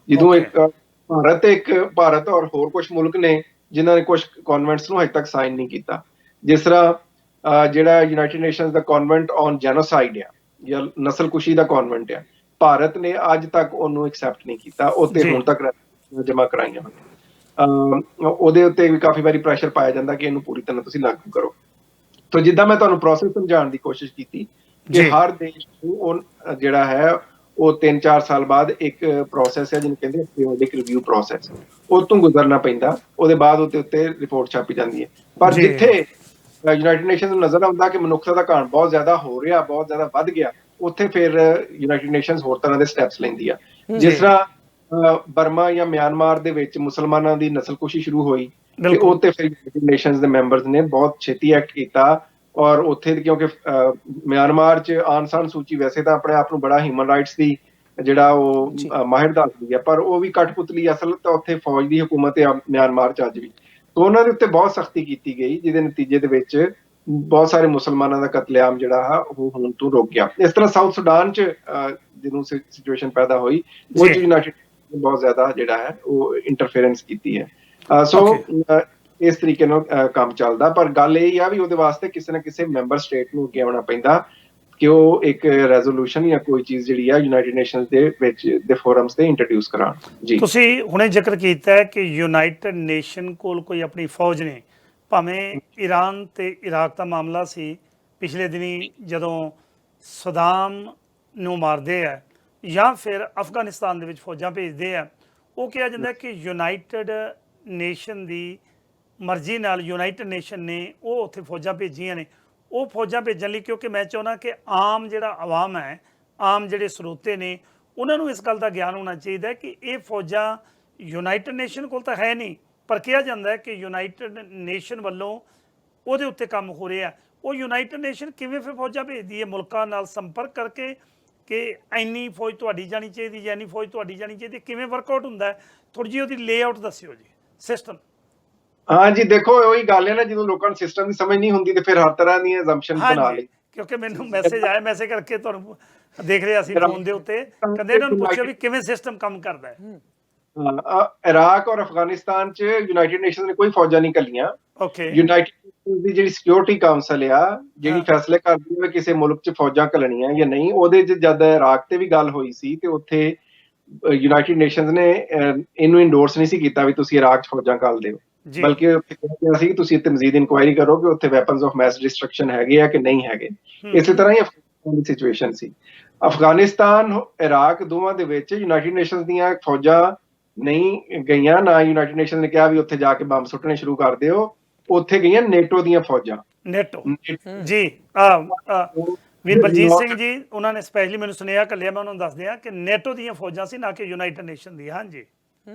ਜਦੋਂ ਇੱਕ ਭਾਰਤ ਔਰ ਹੋਰ ਕੁਝ ਮੁਲਕ ਨੇ ਜਿਨ੍ਹਾਂ ਨੇ ਕੁਝ ਕਨਵੈਂਟਸ ਨੂੰ ਹਜੇ ਤੱਕ ਸਾਈਨ ਨਹੀਂ ਕੀਤਾ, ਜਿਸ ਤਰ੍ਹਾਂ ਜਿਹੜਾ United Nations the ਕਨਵੈਂਟ on genocide ਆ ਜਾਂ ਨਸਲਕੁਸ਼ੀ ਦਾ ਕਨਵੈਂਟ ਆ, ਭਾਰਤ ਨੇ ਅੱਜ ਤੱਕ ਉਹਨੂੰ ਐਕਸੈਪਟ ਨਹੀਂ ਕੀਤਾ, ਉੱਤੇ ਹੁਣ ਤੱਕ ਜਮ੍ਹਾਂ ਕਰਾਈਆਂ ਹੋਈਆਂ। ਉਹਦੇ ਉੱਤੇ ਵੀ ਕਾਫੀ ਵਾਰੀ ਪ੍ਰੈਸ਼ਰ ਪਾਇਆ ਜਾਂਦਾ ਕਿ ਇਹਨੂੰ ਪੂਰੀ ਤਰ੍ਹਾਂ ਤੁਸੀਂ ਲਾਗੂ ਕਰੋ। ਤਾਂ ਜਿੱਦਾਂ ਮੈਂ ਤੁਹਾਨੂੰ ਪ੍ਰੋਸੈਸ ਸਮਝਾਉਣ ਦੀ ਕੋਸ਼ਿਸ਼ ਕੀਤੀ ਕਿ ਹਰ ਦੇਸ਼ ਨੂੰ ਜਿਹੜਾ ਹੈ ਉਹ 3-4 ਸਾਲ ਬਾਅਦ ਇੱਕ ਪ੍ਰੋਸੈਸ ਹੈ ਜਿਹਨੂੰ ਕਹਿੰਦੇ ਪੀਰੀਓਡਿਕ ਰਿਵਿਊ ਪ੍ਰੋਸੈਸ, ਉਹ ਤੋਂ ਗੁਜ਼ਰਨਾ ਪੈਂਦਾ, ਉਹਦੇ ਬਾਅਦ ਉਹਦੇ ਉੱਤੇ ਰਿਪੋਰਟ ਛਾਪੀ ਜਾਂਦੀ ਹੈ। ਪਰ ਜਿੱਥੇ ਯੂਨਾਈਟਿਡ ਨੇਸ਼ਨਸ ਨੂੰ ਨਜ਼ਰ ਆਉਂਦਾ ਕਿ ਮਨੁੱਖਤਾ ਦਾ ਘਾਣ ਬਹੁਤ ਜ਼ਿਆਦਾ ਹੋ ਰਿਹਾ, ਬਹੁਤ ਜ਼ਿਆਦਾ ਵੱਧ ਗਿਆ, ਉੱਥੇ ਫਿਰ ਯੂਨਾਈਟਿਡ ਨੇਸ਼ਨਸ ਹੋਰ ਤਰ੍ਹਾਂ ਦੇ ਸਟੈਪਸ ਲੈਂਦੀ ਆ। ਜਿਸ ਤਰ੍ਹਾਂ ਬਰਮਾ ਜਾਂ ਮਿਆਂਮਾਰ ਦੇ ਵਿੱਚ ਮੁਸਲਮਾਨਾਂ ਦੀ ਨਸਲਕੁਸ਼ੀ ਸ਼ੁਰੂ ਹੋਈ ਤੇ ਉਹ ਤੇ ਫਿਰ ਯੂਨਾਈਟਿਡ ਨੇਸ਼ਨਸ ਦੇ ਮੈਂਬਰਸ ਨੇ ਬਹੁਤ ਛੇਤੀ ਐਕਟ ਕੀਤਾ। ਔਰ ਉੱਥੇ ਕਿਉਂਕਿ ਮਿਆਂਮਾਰ 'ਚ ਆਨ ਸਾਨ ਸੂਚੀ ਵੈਸੇ ਤਾਂ ਆਪਣੇ ਆਪ ਨੂੰ ਬੜਾ ਹਿਊਮਨ ਰਾਈਟਸ ਦੀ ਜਿਹੜਾ ਉਹ ਮਾਹਿਰ ਦੱਸਦੀ ਹੈ, ਪਰ ਉਹ ਵੀ ਕਠਪੁਤਲੀ ਅਸਲ ਤਾਂ ਉੱਥੇ ਫੌਜ ਦੀ ਹਕੂਮਤ ਹੈ ਮਿਆਂਮਾਰ 'ਚ ਅੱਜ ਵੀ। ਤਾਂ ਉਹਨਾਂ ਦੇ ਉੱਤੇ ਬਹੁਤ ਸਖਤੀ ਕੀਤੀ ਗਈ, ਜਿਹਦੇ ਨਤੀਜੇ ਦੇ ਵਿੱਚ ਬਹੁਤ ਸਾਰੇ ਮੁਸਲਮਾਨਾਂ ਦਾ ਕਤਲੇਆਮ ਜਿਹੜਾ ਉਹ ਹੁਣ ਤੋਂ ਰੁਕ ਗਿਆ। ਇਸ ਤਰ੍ਹਾਂ ਸਾਊਥ ਸੁਡਾਨ 'ਚ ਜਦੋਂ ਸਿਚੁਏਸ਼ਨ ਪੈਦਾ ਹੋਈ, ਉਹ 'ਚ ਯੂਨਾਈਟਿਡ ਬਹੁਤ ਜ਼ਿਆਦਾ ਜਿਹੜਾ ਹੈ ਉਹ ਇੰਟਰਫੇਰੈਂਸ ਕੀਤੀ ਹੈ। ਸੋ ਇਸ ਤਰੀਕੇ ਨਾਲ ਕੰਮ ਚੱਲਦਾ, ਪਰ ਗੱਲ ਇਹ ਆ ਵੀ ਉਹਦੇ ਵਾਸਤੇ ਕਿਸੇ ਨਾ ਕਿਸੇ ਮੈਂਬਰ ਸਟੇਟ ਨੂੰ ਅੱਗੇ ਆਉਣਾ ਪੈਂਦਾ ਕਿ ਉਹ ਇੱਕ ਰੈਜ਼ੋਲੂਸ਼ਨ ਜਾਂ ਕੋਈ ਚੀਜ਼ ਜਿਹੜੀ ਆ ਯੂਨਾਈਟਿਡ ਨੇਸ਼ਨਸ ਦੇ ਵਿੱਚ ਦੇ ਫੋਰਮਸ ਤੇ ਇੰਟਰੋਡਿਊਸ ਕਰਾਉਣ। ਜੀ, ਤੁਸੀਂ ਹੁਣੇ ਜ਼ਿਕਰ ਕੀਤਾ ਹੈ ਕਿ ਯੂਨਾਈਟਿਡ ਨੇਸ਼ਨ ਕੋਲ ਕੋਈ ਆਪਣੀ ਫੌਜ ਨੇ, ਭਾਵੇਂ ਈਰਾਨ ਤੇ ਇਰਾਕ ਦਾ ਮਾਮਲਾ ਸੀ ਪਿਛਲੇ ਦਿਨੀ ਜਦੋਂ ਸਦਾਮ ਨੂੰ ਮਾਰਦੇ ਆ ਜਾਂ ਫਿਰ ਅਫਗਾਨਿਸਤਾਨ ਦੇ ਵਿੱਚ ਫੌਜਾਂ ਭੇਜਦੇ ਆ, ਉਹ ਕਿਹਾ ਜਾਂਦਾ ਕਿ ਯੂਨਾਈਟਿਡ ਨੇਸ਼ਨ ਦੀ ਮਰਜ਼ੀ ਨਾਲ ਯੂਨਾਈਟਿਡ ਨੇਸ਼ਨ ਨੇ ਉਹ ਉੱਥੇ ਫੌਜਾਂ ਭੇਜੀਆਂ ਨੇ। ਉਹ ਫੌਜਾਂ ਭੇਜਣ ਲਈ, ਕਿਉਂਕਿ ਮੈਂ ਚਾਹੁੰਦਾ ਕਿ ਆਮ ਜਿਹੜਾ ਆਵਾਮ ਹੈ, ਆਮ ਜਿਹੜੇ ਸਰੋਤੇ ਨੇ, ਉਹਨਾਂ ਨੂੰ ਇਸ ਗੱਲ ਦਾ ਗਿਆਨ ਹੋਣਾ ਚਾਹੀਦਾ ਕਿ ਇਹ ਫੌਜਾਂ ਯੂਨਾਈਟਿਡ ਨੇਸ਼ਨ ਕੋਲ ਤਾਂ ਹੈ ਨਹੀਂ, ਪਰ ਕਿਹਾ ਜਾਂਦਾ ਹੈ ਕਿ ਯੂਨਾਈਟਿਡ ਨੇਸ਼ਨ ਵੱਲੋਂ ਉਹਦੇ ਉੱਤੇ ਕੰਮ ਹੋ ਰਿਹਾ। ਉਹ ਯੂਨਾਈਟਿਡ ਨੇਸ਼ਨ ਕਿਵੇਂ ਫਿਰ ਫੌਜਾਂ ਭੇਜਦੀ ਹੈ? ਮੁਲਕਾਂ ਨਾਲ ਸੰਪਰਕ ਕਰਕੇ ਕਿ ਇੰਨੀ ਫੌਜ ਤੁਹਾਡੀ ਜਾਣੀ ਚਾਹੀਦੀ ਜਾਂ ਇੰਨੀ ਫੌਜ ਤੁਹਾਡੀ ਜਾਣੀ ਚਾਹੀਦੀ, ਕਿਵੇਂ ਵਰਕਆਊਟ ਹੁੰਦਾ ਹੈ? ਥੋੜ੍ਹੀ ਜਿਹੀ ਉਹਦੀ ਲੇਆਊਟ ਦੱਸਿਓ ਜੀ, ਸਿਸਟਮ। ਹਾਂਜੀ, ਦੇਖੋ ਉਹੀ ਗੱਲ ਹੈ ਨਾ, ਜਦੋਂ ਲੋਕਾਂ ਨੂੰ ਸਿਸਟਮ ਦੀ ਸਮਝ ਨਹੀਂ ਹੁੰਦੀ ਤੇ ਫਿਰ ਹਰ ਤਰ੍ਹਾਂ ਦੀਆਂ ਅਜ਼ੰਪਸ਼ਨਸ ਬਣਾ ਲਈ। ਕਿਉਂਕਿ ਮੈਨੂੰ ਮੈਸੇਜ ਆਇਆ, ਮੈਸੇਜ ਕਰਕੇ ਤੁਹਾਨੂੰ ਦੇਖ ਰਿਹਾ ਸੀ ਫੋਨ ਦੇ ਉੱਤੇ, ਕਹਿੰਦੇ ਇਹਨਾਂ ਨੂੰ ਪੁੱਛਿਆ ਵੀ ਕਿਵੇਂ ਸਿਸਟਮ ਕੰਮ ਕਰਦਾ ਹੈ। ਇਰਾਕ ਔਰ ਅਫਗਾਨਿਸਤਾਨ 'ਚ ਯੂਨਾਈਟਿਡ ਨੇਸ਼ਨਸ ਨੇ ਕੋਈ ਫੌਜਾਂ ਨਹੀਂ ਘੱਲੀਆਂ। ਓਕੇ, ਯੂਨਾਈਟਿਡ ਨੇਸ਼ਨਸ ਦੀ ਜਿਹੜੀ ਸਿਕਿਉਰਿਟੀ ਕਾਉਂਸਲ ਆ, ਜਿਹੜੀ ਫੈਸਲੇ ਕਰਦੀ ਹੈ ਕਿਸੇ ਮੁਲਕ 'ਚ ਫੌਜਾਂ ਘੱਲਣੀਆਂ ਜਾਂ ਨਹੀਂ, ਉਹਦੇ 'ਚ ਜਦ ਇਰਾਕ ਤੇ ਵੀ ਗੱਲ ਹੋਈ ਸੀ ਤੇ ਉੱਥੇ ਯੂਨਾਈਟਿਡ ਨੇਸ਼ਨਸ ਨੇ ਇਹਨੂੰ ਇੰਡੋਰਸ ਨਹੀਂ ਸੀ ਕੀਤਾ ਵੀ ਤੁਸੀਂ ਇਰਾਕ 'ਚ ਫੌਜਾਂ ਘੱਲ ਦਿਓ, ਬਲਕਿ ਉੱਥੇ ਕਿਹਾ ਸੀ ਤੁਸੀਂ ਇੱਥੇ ਮਜ਼ੀਦ ਇਨਕੁਆਇਰੀ ਕਰੋ ਕਿ ਉੱਥੇ ਵੈਪਨਸ ਆਫ ਮੈਸ ਡਿਸਟਰਕਸ਼ਨ ਹੈਗੇ ਆ ਕਿ ਨਹੀਂ ਹੈਗੇ। ਇਸੇ ਤਰ੍ਹਾਂ ਹੀ ਅਫਗਾਨਿਸਤਾਨ ਦੀ ਸਿਚੁਏਸ਼ਨ ਸੀ। ਅਫਗਾਨਿਸਤਾਨ, ਇਰਾਕ ਦੋਵਾਂ ਦੇ ਵਿੱਚ ਯੂਨਾਈਟਿਡ ਨੇਸ਼ਨਸ ਦੀਆਂ ਫੌਜਾਂ ਨਹੀਂ ਗਈਆਂ, ਨਾ ਯੂਨਾਈਟਿਡ ਨੇਸ਼ਨ ਨੇ ਕਿਹਾ ਵੀ ਉੱਥੇ ਜਾ ਕੇ ਬੰਬ ਸੁੱਟਣੇ ਸ਼ੁਰੂ ਕਰ ਦਿਓ, ਉੱਥੇ ਗਈਆਂ ਨੇਟੋ ਦੀਆਂ ਫੌਜਾਂ। ਨੇਟੋ ਜੀ, ਵੀਰ ਬਲਜੀਤ ਸਿੰਘ ਜੀ ਉਹਨਾਂ ਨੇ ਸਪੈਸ਼ਲੀ ਮੈਨੂੰ ਸੁਨੇਹਾ ਘੱਲਿਆ, ਮੈਂ ਉਹਨਾਂ ਨੂੰ ਦੱਸ ਦਿਆਂ ਕਿ ਨੇਟੋ ਦੀਆਂ ਫੌਜਾਂ ਸੀ, ਨਾ ਕਿ ਯੂਨਾਈਟਿਡ ਨੇਸ਼ਨ ਦੀ। ਹਾਂਜੀ,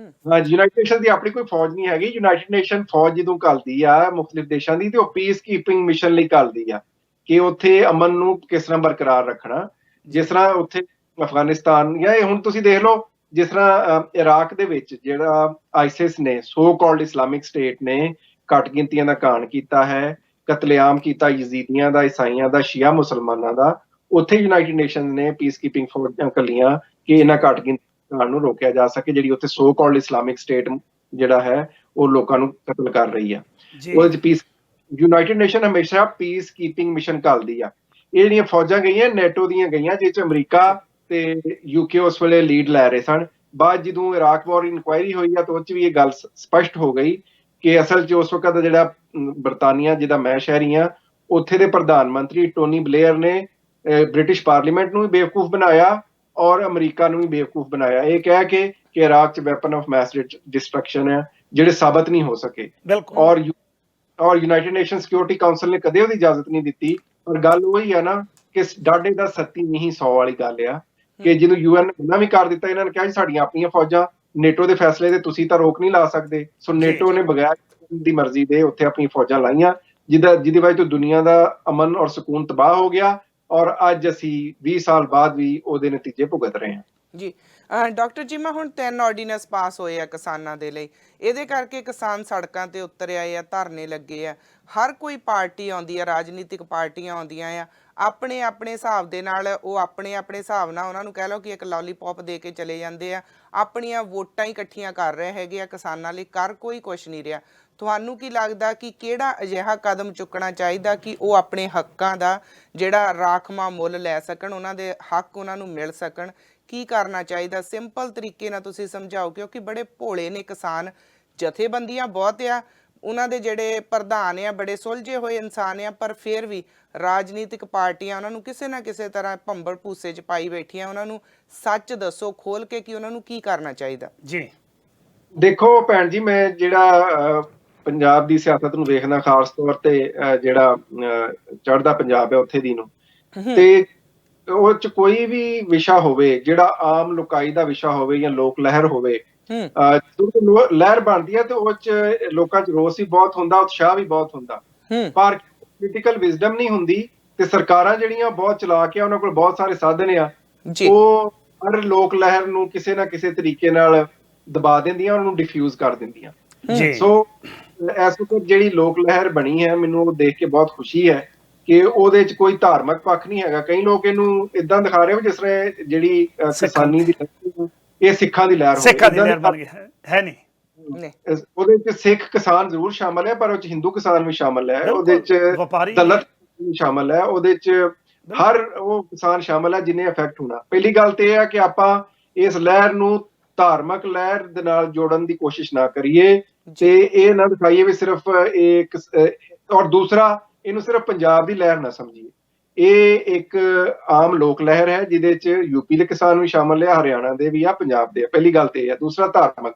ਯੂਨਾਈਟਿਡ ਨੇਸ਼ਨ ਦੀ ਆਪਣੀ ਕੋਈ ਫੌਜ ਨਹੀਂ ਹੈਗੀ। ਯੂਨਾਈਟਿਡ ਨੇਸ਼ਨ ਫੌਜ ਜਦੋਂ ਘੱਲਦੀ ਆ ਮੁਖਤਲਿਫ ਦੇਸ਼ਾਂ ਦੀ, ਤੇ ਉਹ ਪੀਸ ਕੀਪਿੰਗ ਮਿਸ਼ਨ ਲਈ ਘੱਲਦੀ ਆ ਕਿ ਉੱਥੇ ਅਮਨ ਨੂੰ ਕਿਸ ਤਰ੍ਹਾਂ ਬਰਕਰਾਰ ਰੱਖਣਾ। ਜਿਸ ਤਰ੍ਹਾਂ ਉੱਥੇ ਅਫਗਾਨਿਸਤਾਨ ਜਾਂ ਹੁਣ ਤੁਸੀਂ ਦੇਖ ਲਓ, ਜਿਸ ਤਰ੍ਹਾਂ ਇਰਾਕ ਦੇ ਵਿੱਚ ਜਿਹੜਾ ਆਈਸਿਸ ਨੇ, ਸੋ ਕਾਲਡ ਇਸਲਾਮਿਕ ਸਟੇਟ ਨੇ ਘੱਟ ਗਿਣਤੀਆਂ ਦਾ ਘਾਣ ਕੀਤਾ ਹੈ, ਕਤਲੇਆਮ ਕੀਤਾ ਯਜ਼ੀਦੀਆਂ ਦਾ, ਈਸਾਈਆਂ ਦਾ, ਸ਼ੀਆ ਮੁਸਲਮਾਨਾਂ ਦਾ, ਉੱਥੇ ਯੂਨਾਈਟਿਡ ਨੇਸ਼ਨ ਨੇ ਪੀਸ ਕੀਪਿੰਗ ਫੌਜਾਂ ਘੱਲੀਆਂ ਕਿ ਇਹਨਾਂ ਘੱਟ ਗਿਣਤੀ ਨੂੰ ਰੋਕਿਆ ਜਾ ਸਕੇ, ਜਿਹੜੀ ਉੱਥੇ ਸੋ ਕਾਲਡ ਇਸਲਾਮਿਕ ਸਟੇਟ ਜਿਹੜਾ ਹੈ ਉਹ ਲੋਕਾਂ ਨੂੰ ਕਤਲ ਕਰ ਰਹੀ ਆ। ਉਹਦੇ 'ਚ ਪੀਸ ਯੂਨਾਈਟਿਡ ਨੇਸ਼ਨ ਹਮੇਸ਼ਾ ਪੀਸ ਕੀਪਿੰਗ ਮਿਸ਼ਨ ਘੱਲਦੀ ਆ। ਇਹ ਜਿਹੜੀਆਂ ਫੌਜਾਂ ਗਈਆਂ ਨੇਟੋ ਦੀਆਂ ਗਈਆਂ, ਜਿਸ 'ਚ ਅਮਰੀਕਾ ਤੇ ਯੂਕੇ ਉਸ ਵੇਲੇ ਲੀਡ ਲੈ ਰਹੇ ਸਨ। ਬਾਅਦ ਜਦੋਂ ਇਰਾਕ ਵਾਰ ਇਨਕੁਆਇਰੀ ਹੋਈ ਆ ਤਾਂ ਉਹ 'ਚ ਵੀ ਇਹ ਗੱਲ ਸਪਸ਼ਟ ਹੋ ਗਈ ਕਿ ਅਸਲ 'ਚ ਉਸ ਵਕਤ ਦਾ ਜਿਹੜਾ ਬਰਤਾਨੀਆ ਜਿਹਦਾ ਮੈਂ ਸ਼ਹਿਰੀ ਹਾਂ, ਉੱਥੇ ਦੇ ਪ੍ਰਧਾਨ ਮੰਤਰੀ ਟੋਨੀ ਬਲੇਅਰ ਨੇ ਬ੍ਰਿਟਿਸ਼ ਪਾਰਲੀਮੈਂਟ ਨੂੰ ਵੀ ਬੇਵਕੂਫ ਬਣਾਇਆ ਔਰ ਅਮਰੀਕਾ ਨੂੰ ਵੀ ਬੇਵਕੂਫ ਬਣਾਇਆ, ਇਹ ਕਹਿ ਕੇ ਕਿ ਇਰਾਕ 'ਚ ਵੈਪਨ ਆਫ ਮੈਸ ਡਿਸਟਰਕਸ਼ਨ ਹੈ ਜਿਹੜੇ ਸਾਬਤ ਨਹੀਂ ਹੋ ਸਕੇ। ਬਿਲਕੁਲ। ਔਰ ਯੂਨਾਈਟਿਡ ਨੇਸ਼ਨ ਸਿਕਿਉਰਿਟੀ ਕਾਉਂਸਲ ਨੇ ਕਦੇ ਉਹਦੀ ਇਜਾਜ਼ਤ ਨਹੀਂ ਦਿੱਤੀ। ਪਰ ਗੱਲ ਉਹੀ ਹੈ ਨਾ ਕਿ ਡਾਢੇ ਦਾ ਸੱਤੀ ਨਹੀਂ 100 ਵਾਲੀ ਗੱਲ ਆ ਕਿ ਜਿਹਨੂੰ UN ਨੇ ਮਨਾ ਵੀ ਕਰ ਦਿੱਤਾ, ਇਹਨਾਂ ਨੇ ਕਿਹਾ ਜੀ ਸਾਡੀਆਂ ਆਪਣੀਆਂ ਫੌਜਾਂ ਨੇਟੋ ਦੇ ਫੈਸਲੇ ਤੇ ਤੁਸੀਂ ਤਾਂ ਰੋਕ ਨਹੀਂ ਲਾ ਸਕਦੇ। ਸੋ ਨੇਟੋ ਨੇ ਬਗੈਰ ਦੀ ਮਰਜ਼ੀ ਦੇ ਉੱਥੇ ਆਪਣੀਆਂ ਫੌਜਾਂ ਲਾਈਆਂ, ਜਿਹਦੀ ਵਜ੍ਹਾ ਤੋਂ ਦੁਨੀਆ ਦਾ ਅਮਨ ਔਰ ਸਕੂਨ ਤਬਾਹ ਹੋ ਗਿਆ ਔਰ ਅੱਜ ਅਸੀਂ 20 ਸਾਲ ਬਾਅਦ ਵੀ ਉਹਦੇ ਨਤੀਜੇ ਭੁਗਤ ਰਹੇ ਹਾਂ। ਜੀ ਡਾਕਟਰ ਜੀ, ਮੈਂ ਹੁਣ 3 ਆਰਡੀਨੈਂਸ ਪਾਸ ਹੋਏ ਆ ਕਿਸਾਨਾਂ ਦੇ ਲਈ, ਇਹਦੇ ਕਰਕੇ ਕਿਸਾਨ ਸੜਕਾਂ ਤੇ ਉਤਰ ਆਏ ਆ, ਧਰਨੇ ਲੱਗੇ ਆ। ਹਰ ਕੋਈ ਪਾਰਟੀ ਆਉਂਦੀ ਆ, ਰਾਜਨੀਤਿਕ ਪਾਰਟੀਆਂ ਆਉਂਦੀਆਂ ਆ, ਆਪਣੇ ਆਪਣੇ ਹਿਸਾਬ ਦੇ ਨਾਲ ਉਹ ਆਪਣੇ ਆਪਣੇ ਹਿਸਾਬ ਨਾਲ ਉਹਨਾਂ ਨੂੰ ਕਹਿ ਲਓ ਕਿ ਇੱਕ ਲੋਲੀਪੌਪ ਦੇ ਕੇ ਚਲੇ ਜਾਂਦੇ ਆ, ਆਪਣੀਆਂ ਵੋਟਾਂ ਹੀ ਇਕੱਠੀਆਂ ਕਰ ਰਹੇ ਹੈਗੇ ਆ ਕਿਸਾਨਾਂ ਲਈ, ਕਰ ਕੋਈ ਕੁਛ ਨਹੀਂ ਰਿਹਾ। ਤੁਹਾਨੂੰ ਕੀ ਲੱਗਦਾ ਕਿ ਕਿਹੜਾ ਅਜਿਹਾ ਕਦਮ ਚੁੱਕਣਾ ਚਾਹੀਦਾ ਕਿ ਉਹ ਆਪਣੇ ਹੱਕਾਂ ਦਾ ਜਿਹੜਾ ਰਾਖਵਾਂ ਮੁੱਲ ਲੈ ਸਕਣ, ਉਹਨਾਂ ਦੇ ਹੱਕ ਉਹਨਾਂ ਨੂੰ ਮਿਲ ਸਕਣ? ਕੀ ਕਰਨਾ ਚਾਹੀਦਾ? ਸਿੰਪਲ ਤਰੀਕੇ ਨਾਲ ਤੁਸੀਂ ਸਮਝਾਓ, ਕਿਉਂਕਿ ਬੜੇ ਭੋਲੇ ਨੇ ਕਿਸਾਨ, ਜਥੇਬੰਦੀਆਂ ਬਹੁਤ ਆ, ਉਹਨਾਂ ਦੇ ਜਿਹੜੇ ਪ੍ਰਧਾਨ ਆ ਬੜੇ ਸੁਲਝੇ ਹੋਏ ਇਨਸਾਨ ਆ, ਪਰ ਫਿਰ ਵੀ ਰਾਜਨੀਤਿਕ ਪਾਰਟੀਆਂ ਉਹਨਾਂ ਨੂੰ ਕਿਸੇ ਨਾ ਕਿਸੇ ਤਰ੍ਹਾਂ ਭੰਬਲ ਭੂਸੇ 'ਚ ਪਾਈ ਬੈਠੀਆਂ। ਉਹਨਾਂ ਨੂੰ ਸੱਚ ਦੱਸੋ ਖੋਲ ਕੇ ਕਿ ਉਹਨਾਂ ਨੂੰ ਕੀ ਕਰਨਾ ਚਾਹੀਦਾ। ਜੀ ਦੇਖੋ ਭੈਣ ਜੀ, ਮੈਂ ਜਿਹੜਾ ਪੰਜਾਬ ਦੀ ਸਿਆਸਤ ਨੂੰ ਵੇਖਣਾ, ਖਾਸ ਤੌਰ ਤੇ ਜਿਹੜਾ ਚੜ੍ਹਦਾ ਪੰਜਾਬ ਹੈ ਉੱਥੇ ਦੀ ਨੂੰ, ਤੇ ਉਹ 'ਚ ਕੋਈ ਵੀ ਵਿਸ਼ਾ ਹੋਵੇ ਜਿਹੜਾ ਆਮ ਲੋਕਾਈ ਦਾ ਵਿਸ਼ਾ ਹੋਵੇ ਜਾਂ ਲੋਕ ਲਹਿਰ ਹੋਵੇ, ਜਦੋਂ ਲਹਿਰ ਬਣਦੀ ਹੈ ਤੇ ਉਹ 'ਚ ਲੋਕਾਂ 'ਚ ਰੋਸ ਵੀ ਬਹੁਤ ਹੁੰਦਾ, ਉਤਸ਼ਾਹ ਵੀ ਬਹੁਤ ਹੁੰਦਾ, ਪਰ ਪੋਲੀਟੀਕਲ ਵਿਜ਼ਡਮ ਨਹੀਂ ਹੁੰਦੀ। ਤੇ ਸਰਕਾਰਾਂ ਜਿਹੜੀਆਂ ਬਹੁਤ ਚਲਾਕ ਆ, ਉਹਨਾਂ ਕੋਲ ਬਹੁਤ ਸਾਰੇ ਸਾਧਨ ਆ, ਉਹ ਹਰ ਲੋਕ ਲਹਿਰ ਨੂੰ ਕਿਸੇ ਨਾ ਕਿਸੇ ਤਰੀਕੇ ਨਾਲ ਦਬਾ ਦਿੰਦੀਆਂ, ਉਹਨੂੰ ਡਿਫਿਊਜ਼ ਕਰ ਦਿੰਦੀਆਂ। ਸੋ ਇਸ ਵਕਤ ਜਿਹੜੀ ਲੋਕ ਲਹਿਰ ਬਣੀ ਹੈ, ਮੈਨੂੰ ਉਹ ਦੇਖ ਕੇ ਬਹੁਤ ਖੁਸ਼ੀ ਹੈ ਕਿ ਉਹਦੇ 'ਚ ਕੋਈ ਧਾਰਮਿਕ ਪੱਖ ਨਹੀਂ ਹੈਗਾ। ਕਈ ਲੋਕ ਇਹਨੂੰ ਇਦਾਂ ਦਿਖਾ ਰਹੇ ਹੋ ਜਿਸ ਤਰ੍ਹਾਂ ਜਿਹੜੀ ਕਿਸਾਨੀ ਦੀ ਇਹ ਸਿੱਖਾਂ ਦੀ ਲਹਿਰ ਹੋਵੇ, ਹੈ ਨਹੀਂ। ਉਹਦੇ 'ਚ ਸਿੱਖ ਕਿਸਾਨ ਜ਼ਰੂਰ ਸ਼ਾਮਲ ਹੈ, ਪਰ ਉਹ 'ਚ ਹਿੰਦੂ ਕਿਸਾਨ ਵੀ ਸ਼ਾਮਲ ਹੈ, ਉਹਦੇ 'ਚ ਦਲਿਤ ਵੀ ਸ਼ਾਮਲ ਹੈ, ਉਹਦੇ 'ਚ ਹਰ ਉਹ ਕਿਸਾਨ ਸ਼ਾਮਲ ਹੈ ਜਿਹਨੇ ਇਫੈਕਟ ਹੋਣਾ। ਪਹਿਲੀ ਗੱਲ ਤੇ ਇਹ ਹੈ ਕਿ ਆਪਾਂ ਇਸ ਲਹਿਰ ਨੂੰ ਧਾਰਮਿਕ ਲਹਿਰ ਦੇ ਨਾਲ ਜੋੜਨ ਦੀ ਕੋਸ਼ਿਸ਼ ਨਾ ਕਰੀਏ ਤੇ ਇਹ ਨਾ ਦਿਖਾਈਏ ਵੀ ਸਿਰਫ ਇੱਕ, ਔਰ ਦੂਸਰਾ ਇਹਨੂੰ ਸਿਰਫ ਪੰਜਾਬ ਦੀ ਲਹਿਰ ਨਾ ਸਮਝੀਏ। ਇਹ ਇੱਕ ਆਮ ਲੋਕ ਲਹਿਰ ਹੈ ਜਿਹਦੇ 'ਚ ਯੂਪੀ ਦੇ ਕਿਸਾਨ ਵੀ ਸ਼ਾਮਲ ਹੈ, ਹਰਿਆਣਾ ਦੇ ਵੀ ਆ, ਪੰਜਾਬ ਦੇ ਆ। ਪਹਿਲੀ ਗੱਲ ਤੇ ਇਹ ਹੈ। ਦੂਸਰਾ, ਧਾਰਮਿਕ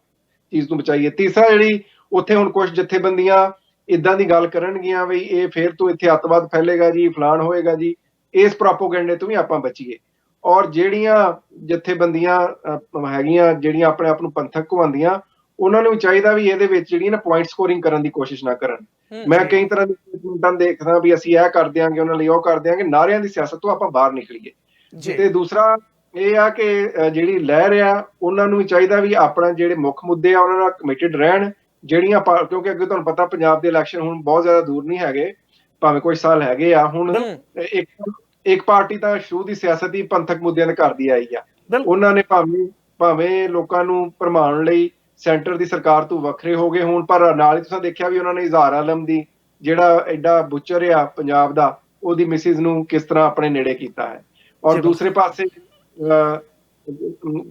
ਚੀਜ਼ ਨੂੰ ਬਚਾਈਏ। ਤੀਸਰਾ, ਜਿਹੜੀ ਉੱਥੇ ਹੁਣ ਕੁਝ ਜਥੇਬੰਦੀਆਂ ਇਦਾਂ ਦੀ ਗੱਲ ਕਰਨਗੀਆਂ ਵੀ ਇਹ ਫੇਰ ਤੋਂ ਇੱਥੇ ਅੱਤਵਾਦ ਫੈਲੇਗਾ ਜੀ, ਫਲਾਣ ਹੋਏਗਾ ਜੀ, ਇਸ ਪ੍ਰੋਪੋਗੈਂਡੇ ਤੋਂ ਵੀ ਆਪਾਂ ਬਚੀਏ। ਔਰ ਜਿਹੜੀਆਂ ਜਥੇਬੰਦੀਆਂ ਹੈਗੀਆਂ ਜਿਹੜੀਆਂ ਆਪਣੇ ਆਪ ਨੂੰ ਪੰਥਕ ਕਹਾਉਂਦੀਆਂ, ਉਹਨਾਂ ਨੂੰ ਚਾਹੀਦਾ ਵੀ ਇਹਦੇ ਵਿੱਚ ਜਿਹੜੀ ਨਾ ਪੁਆਇੰਟ ਸਕੋਰਿੰਗ ਕਰਨ ਦੀ ਕੋਸ਼ਿਸ਼ ਨਾ ਕਰਨ। ਮੈਂ ਕਈ ਤਰ੍ਹਾਂ ਦੀ ਸਟੇਟਮੈਂਟਾਂ ਦੇਖਦਾ ਵੀ ਅਸੀਂ ਇਹ ਕਰ ਦਿਆਂਗੇ, ਉਹਨਾਂ ਲਈ ਉਹ ਕਰ ਦਿਆਂਗੇ, ਨਾਰਿਆਂ ਦੀ ਸਿਆਸਤ ਤੋਂ ਆਪਾਂ ਬਾਹਰ ਨਿਕਲੀਏ। ਤੇ ਦੂਸਰਾ ਇਹ ਆ ਕਿ ਜਿਹੜੀ ਲਹਿਰ ਆ ਉਹਨਾਂ ਨੂੰ ਵੀ ਚਾਹੀਦਾ ਵੀ ਆਪਣਾ ਜਿਹੜੇ ਮੁੱਖ ਮੁੱਦੇ ਆ ਉਹਨਾਂ ਨਾਲ ਕਮਿਟਡ ਰਹਿਣ। ਜਿਹੜੀਆਂ ਕਿਉਂਕਿ ਅੱਗੇ ਤੁਹਾਨੂੰ ਪਤਾ ਪੰਜਾਬ ਦੇ ਇਲੈਕਸ਼ਨ ਹੁਣ ਬਹੁਤ ਜ਼ਿਆਦਾ ਦੂਰ ਨਹੀਂ ਹੈਗੇ, ਭਾਵੇਂ ਕੁਝ ਸਾਲ ਹੈਗੇ ਆ। ਹੁਣ ਇੱਕ ਪਾਰਟੀ ਤਾਂ ਸ਼ੁਰੂ ਦੀ ਸਿਆਸਤ ਹੀ ਪੰਥਕ ਮੁੱਦਿਆਂ ਤੇ ਕਰਦੀ ਆਈ ਆ। ਉਹਨਾਂ ਨੇ ਭਾਵੇਂ ਲੋਕਾਂ ਨੂੰ ਭਰਮਾਉਣ ਲਈ ਸੈਂਟਰ ਦੀ ਸਰਕਾਰ ਤੋਂ ਵੱਖਰੇ ਹੋ ਗਏ ਹੋਣ, ਪਰ ਨਾਲ ਹੀ ਤੁਸੀਂ ਦੇਖਿਆ ਵੀ ਉਹਨਾਂ ਨੇ ਇਜ਼ਹਾਰ ਆਲਮ ਦੀ ਜਿਹੜਾ ਐਡਾ ਬੁੱਚਰ ਆ ਪੰਜਾਬ ਦਾ, ਉਹਦੀ ਮਿਸਿਸ ਨੂੰ ਕਿਸ ਤਰ੍ਹਾਂ ਆਪਣੇ ਨੇੜੇ ਕੀਤਾ ਹੈ। ਔਰ ਦੂਸਰੇ ਪਾਸੇ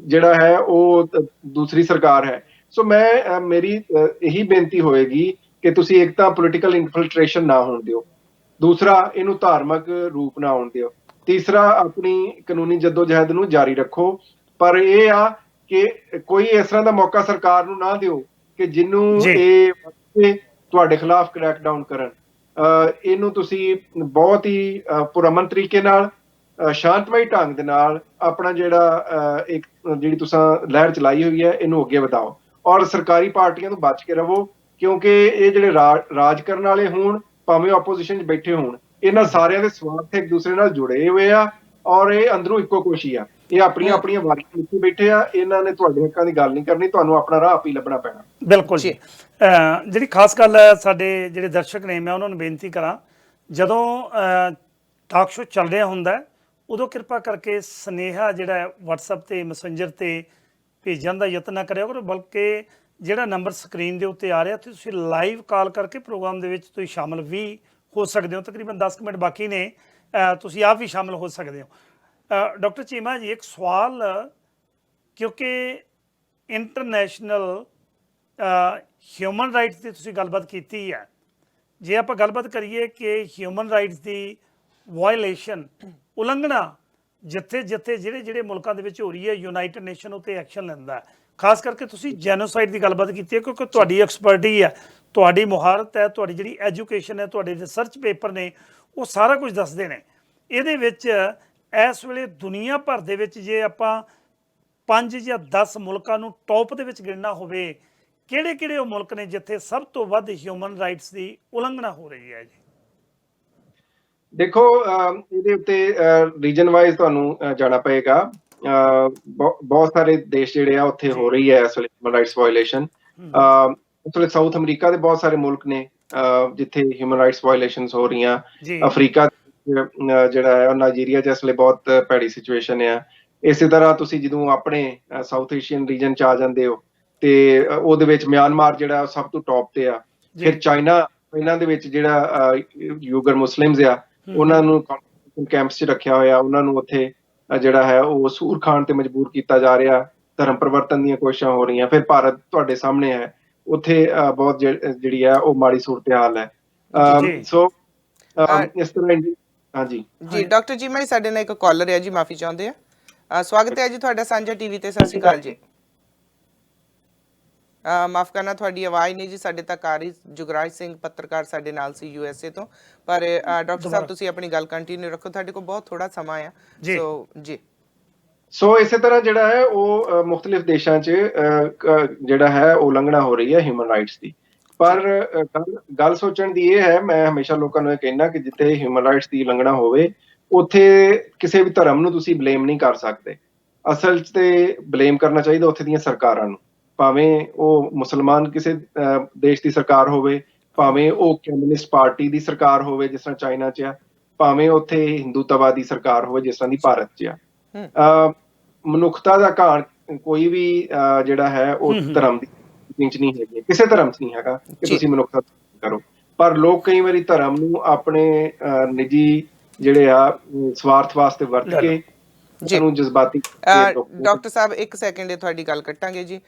ਜਿਹੜਾ ਹੈ ਉਹ ਦੂਸਰੀ ਸਰਕਾਰ ਹੈ। ਸੋ ਮੇਰੀ ਇਹੀ ਬੇਨਤੀ ਹੋਏਗੀ ਕਿ ਤੁਸੀਂ ਇੱਕ ਤਾਂ ਪੋਲੀਟੀਕਲ ਇਨਫਿਲਟ੍ਰੇਸ਼ਨ ਨਾ ਹੋਣ ਦਿਓ, ਦੂਸਰਾ ਇਹਨੂੰ ਧਾਰਮਿਕ ਰੂਪ ਨਾ ਆਉਣ ਦਿਓ, ਤੀਸਰਾ ਆਪਣੀ ਕਾਨੂੰਨੀ ਜਦੋਜਹਿਦ ਨੂੰ ਜਾਰੀ ਰੱਖੋ। ਪਰ ਇਹ ਆ ਕਿ ਕੋਈ ਇਸ ਤਰ੍ਹਾਂ ਦਾ ਮੌਕਾ ਸਰਕਾਰ ਨੂੰ ਨਾ ਦਿਓ ਕਿ ਜਿਹਨੂੰ ਇਹ ਤੁਹਾਡੇ ਖਿਲਾਫ ਕ੍ਰੈਕ ਡਾਊਨ ਕਰਨ। ਇਹਨੂੰ ਤੁਸੀਂ ਬਹੁਤ ਹੀ ਪੁਰਅਮਨ ਤਰੀਕੇ ਨਾਲ, ਸ਼ਾਂਤਮਈ ਢੰਗ ਦੇ ਨਾਲ ਆਪਣਾ ਜਿਹੜਾ ਇੱਕ ਜਿਹੜੀ ਤੁਸੀਂ ਲਹਿਰ ਚਲਾਈ ਹੋਈ ਹੈ ਇਹਨੂੰ ਅੱਗੇ ਵਧਾਓ। ਔਰ ਸਰਕਾਰੀ ਪਾਰਟੀਆਂ ਤੋਂ ਬਚ ਕੇ ਰਹੋ, ਕਿਉਂਕਿ ਇਹ ਜਿਹੜੇ ਰਾਜ ਕਰਨ ਵਾਲੇ ਹੋਣ, ਭਾਵੇਂ ਆਪੋਜੀਸ਼ਨ 'ਚ ਬੈਠੇ ਹੋਣ, ਇਹਨਾਂ ਸਾਰਿਆਂ ਦੇ ਸਵਾਰਥ ਇੱਕ ਦੂਸਰੇ ਨਾਲ ਜੁੜੇ ਹੋਏ ਆ ਔਰ ਇਹ ਅੰਦਰੋਂ ਇੱਕੋ ਕੋਸ਼ੀ ਆ। ਇਹ ਆਪਣੀਆਂ ਵਾਰੀਆਂ ਵਿੱਚ ਬੈਠੇ ਆ, ਇਹਨਾਂ ਨੇ ਤੁਹਾਡੇ ਹੱਕਾਂ ਦੀ ਗੱਲ ਨਹੀਂ ਕਰਨੀ, ਤੁਹਾਨੂੰ ਆਪਣਾ ਰਾਹ ਆਪ ਹੀ ਲੱਭਣਾ ਪੈਣਾ। ਬਿਲਕੁਲ ਜੀ। ਜਿਹੜੀ ਖਾਸ ਗੱਲ ਹੈ, ਸਾਡੇ ਜਿਹੜੇ ਦਰਸ਼ਕ ਨੇ, ਮੈਂ ਉਹਨਾਂ ਨੂੰ ਬੇਨਤੀ ਕਰਾਂ, ਜਦੋਂ ਟਾਕ ਸ਼ੋ ਚੱਲ ਰਿਹਾ ਹੁੰਦਾ ਉਦੋਂ ਕਿਰਪਾ ਕਰਕੇ ਸੁਨੇਹਾ ਜਿਹੜਾ WhatsApp ਤੇ ਮੈਸੇਂਜਰ ਤੇ ਭੇਜਣ ਦਾ ਯਤਨ ਨਾ ਕਰਿਆ ਕਰੋ, ਬਲਕਿ ਜਿਹੜਾ ਨੰਬਰ ਸਕਰੀਨ ਦੇ ਉੱਤੇ ਆ ਰਿਹਾ ਤੁਸੀਂ ਲਾਈਵ ਕਾਲ ਕਰਕੇ ਪ੍ਰੋਗਰਾਮ ਦੇ ਵਿੱਚ ਤੁਸੀਂ ਸ਼ਾਮਲ ਵੀ ਹੋ ਸਕਦੇ ਹੋ। ਤਕਰੀਬਨ 10 ਮਿੰਟ ਬਾਕੀ ਨੇ, ਤੁਸੀਂ ਆਪ ਵੀ ਸ਼ਾਮਲ ਹੋ ਸਕਦੇ ਹੋ। ਡਾਕਟਰ ਚੀਮਾ ਜੀ, ਇੱਕ ਸਵਾਲ, ਕਿਉਂਕਿ ਇੰਟਰਨੈਸ਼ਨਲ ਹਿਊਮਨ ਰਾਈਟਸ ਦੀ ਤੁਸੀਂ ਗੱਲਬਾਤ ਕੀਤੀ ਹੈ। ਜੇ ਆਪਾਂ ਗੱਲਬਾਤ ਕਰੀਏ ਕਿ ਹਿਊਮਨ ਰਾਈਟਸ ਦੀ ਵਾਇਲੇਸ਼ਨ ਉਲੰਘਣਾ ਜਿੱਥੇ ਜਿੱਥੇ ਜਿਹੜੇ ਮੁਲਕਾਂ ਦੇ ਵਿੱਚ ਹੋ ਰਹੀ ਹੈ, ਯੂਨਾਈਟਿਡ ਨੇਸ਼ਨ ਉੱਤੇ ਐਕਸ਼ਨ ਲੈਂਦਾ ਹੈ। ਖਾਸ ਕਰਕੇ ਤੁਸੀਂ ਜੈਨੋਸਾਈਡ ਦੀ ਗੱਲਬਾਤ ਕੀਤੀ ਹੈ, ਕਿਉਂਕਿ ਤੁਹਾਡੀ ਐਕਸਪਰਟੀ ਹੈ, ਤੁਹਾਡੀ ਮੁਹਾਰਤ ਹੈ, ਤੁਹਾਡੀ ਜਿਹੜੀ ਐਜੂਕੇਸ਼ਨ ਹੈ, ਤੁਹਾਡੇ ਰਿਸਰਚ ਪੇਪਰ ਨੇ, ਉਹ ਸਾਰਾ ਕੁਝ ਦੱਸਦੇ ਨੇ। ਇਹਦੇ ਵਿੱਚ ਇਸ ਵੇਲੇ ਦੁਨੀਆ ਭਰ ਦੇ ਵਿੱਚ ਜੇ ਆਪਾਂ 5 ਜਾਂ 10 ਮੁਲਕਾਂ ਨੂੰ ਟੌਪ ਦੇ ਵਿੱਚ ਗਿਣਨਾ ਹੋਵੇ, ਕਿਹੜੇ ਉਹ ਮੁਲਕ ਨੇ ਜਿੱਥੇ ਸਭ ਤੋਂ ਵੱਧ ਹਿਊਮਨ ਰਾਈਟਸ ਦੀ ਉਲੰਘਣਾ ਹੋ ਰਹੀ ਹੈ ਜੀ? ਦੇਖੋ, ਇਹਦੇ ਉੱਤੇ ਰੀਜਨ ਵਾਈਜ਼ ਤੁਹਾਨੂੰ ਜਾਣਾ ਪਏਗਾ। ਬਹੁਤ ਸਾਰੇ ਦੇਸ਼ ਜਿਹੜੇ ਆ ਉੱਥੇ ਹੋ ਰਹੀ ਹੈ ਇਸ ਵੇਲੇ ਹਿਊਮਨ ਰਾਈਟਸ ਵਾਇਲੇਸ਼ਨ। ਇਸ ਵੇਲੇ ਸਾਊਥ ਅਮਰੀਕਾ ਦੇ ਬਹੁਤ ਸਾਰੇ ਮੁਲਕ ਨੇ ਜਿੱਥੇ ਹਿਊਮਨ ਰਾਈਟਸ ਵਾਇਲੇਸ਼ਨਸ ਹੋ ਰਹੀਆਂ। ਅਫਰੀਕਾ ਜਿਹੜਾ ਹੈ, ਨਾਈਜੀਰੀਆ 'ਚ ਇਸ ਵੇਲੇ ਬਹੁਤ ਭੈੜੀ ਸਿਚੁਏਸ਼ਨ ਆ। ਇਸੇ ਤਰ੍ਹਾਂ ਤੁਸੀਂ ਜਦੋਂ ਆਪਣੇ ਸਾਊਥ ਏਸ਼ੀਅਨ ਰੀਜਨ 'ਚ ਆ ਜਾਂਦੇ ਹੋ ਤੇ ਉਹਦੇ ਵਿੱਚ ਮਿਆਂਮਾਰ ਜਿਹੜਾ ਸਭ ਤੋਂ ਟੌਪ ਤੇ ਆ। ਫਿਰ ਚਾਈਨਾ ਦੇ ਵਿੱਚ ਜਿਹੜਾ ਯੂਗਰ ਮੁਸਲਿਮਸ ਆ, ਉਹਨਾਂ ਨੂੰ ਕੈਂਪਸ 'ਚ ਰੱਖਿਆ ਹੋਇਆ, ਉਹਨਾਂ ਨੂੰ ਉੱਥੇ ਜਿਹੜਾ ਹੈ ਉਹ ਸੂਰ ਖਾਣ ਤੇ ਮਜਬੂਰ ਕੀਤਾ ਜਾ ਰਿਹਾ। ਧਰਮ ਪਰਿਵਰਤਨ ਦੀਆਂ ਕੋਸ਼ਿਸ਼ਾਂ ਹੋ ਰਹੀਆਂ। ਫਿਰ ਭਾਰਤ ਤੁਹਾਡੇ ਸਾਹਮਣੇ ਹੈ, ਉੱਥੇ ਬਹੁਤ ਜਿਹੜੀ ਹੈ ਉਹ ਮਾੜੀ ਸੂਰਤ ਹਾਲ ਹੈ। ਸੋ ਇਸ ਤਰ੍ਹਾਂ ਹਾਂਜੀ ਜੀ। ਡਾਕਟਰ ਜੀ, ਮੈਂ ਸਾਡੇ ਨਾਲ ਇੱਕ ਕਾਲਰ ਹੈ ਜੀ, ਮਾਫੀ ਚਾਹੁੰਦੇ ਆ। ਸਵਾਗਤ ਹੈ ਜੀ ਤੁਹਾਡਾ ਸਾਂਝਾ ਟੀਵੀ ਤੇ। ਸਤਿ ਸ਼੍ਰੀ ਅਕਾਲ ਜੀ। ਮਾਫ ਕਰਨਾ, ਤੁਹਾਡੀ ਆਵਾਜ਼ ਨਹੀਂ ਜੀ ਸਾਡੇ ਤੱਕ ਆ ਰਹੀ। ਜੁਗਰਾਜ ਸਿੰਘ ਪੱਤਰਕਾਰ ਸਾਡੇ ਨਾਲ ਸੀ USA ਤੋਂ। ਪਰ ਡਾਕਟਰ ਸਾਹਿਬ ਤੁਸੀਂ ਆਪਣੀ ਗੱਲ ਕੰਟੀਨਿਊ ਰੱਖੋ, ਤੁਹਾਡੇ ਕੋਲ ਬਹੁਤ ਥੋੜਾ ਸਮਾਂ ਆ। ਸੋ ਇਸੇ ਤਰ੍ਹਾਂ ਜਿਹੜਾ ਹੈ ਉਹ ਮੁਖਤਲਿਫ ਦੇਸ਼ਾਂ 'ਚ ਜਿਹੜਾ ਹੈ ਉਲੰਘਣਾ ਹੋ ਰਹੀ ਹੈ ਹਿਊਮਨ ਰਾਈਟਸ ਦੀ। ਪਰ ਗੱਲ ਸੋਚਣ ਦੀ ਇਹ ਹੈ, ਮੈਂ ਹਮੇਸ਼ਾ ਲੋਕਾਂ ਨੂੰ ਇਹ ਕਹਿਣਾ ਕਿ ਜਿੱਥੇ ਹਿਊਮਨ ਰਾਈਟਸ ਦੀ ਉਲੰਘਣਾ ਹੋਵੇ ਉੱਥੇ ਕਿਸੇ ਵੀ ਧਰਮ ਨੂੰ ਤੁਸੀਂ ਬਲੇਮ ਨਹੀਂ ਕਰ ਸਕਦੇ। ਅਸਲ 'ਚ ਤੇ ਬਲੇਮ ਕਰਨਾ ਚਾਹੀਦਾ ਉੱਥੇ ਦੀਆਂ ਸਰਕਾਰਾਂ ਨੂੰ, ਭਾਵੇਂ ਉਹ ਮੁਸਲਮਾਨ ਕਿਸੇ ਦੇਸ਼ ਦੀ ਸਰਕਾਰ ਹੋਵੇ, ਭਾਵੇਂ ਉਹ ਕਮਿਊਨਿਸਟ ਪਾਰਟੀ ਦੀ ਸਰਕਾਰ ਹੋਵੇ ਜਿਸ ਤਰ੍ਹਾਂ ਚਾਈਨਾ 'ਚ ਆ, ਭਾਵੇਂ ਉੱਥੇ ਹਿੰਦੂਤਵਾਦੀ ਸਰਕਾਰ ਹੋਵੇ ਜਿਸ ਤਰ੍ਹਾਂ ਦੀ ਭਾਰਤ 'ਚ ਆ। ਮਨੁੱਖਤਾ ਦਾ ਘਾਣ ਕੋਈ ਵੀ ਜਿਹੜਾ ਹੈ ਉਹ ਧਰਮ ਦੀ ਨਹੀਂ ਹੈਗੀ, ਕਿਸੇ ਧਰਮ 'ਚ ਨਹੀਂ ਹੈਗਾ ਕਿ ਤੁਸੀਂ ਮਨੁੱਖਤਾ ਕਰੋ। ਪਰ ਲੋਕ ਕਈ ਵਾਰੀ ਧਰਮ ਨੂੰ ਆਪਣੇ ਨਿੱਜੀ ਜਿਹੜੇ ਆ ਸਵਾਰਥ ਵਾਸਤੇ ਵਰਤ ਕੇ ਨੂੰ ਜਜ਼ਬਾਤੀ। ਡਾਕਟਰ ਸਾਹਿਬ ਇੱਕ ਸੈਕਿੰਡ ਤੁਹਾਡੀ ਗੱਲ ਕੱਟਾਂਗੇ ਜੀ।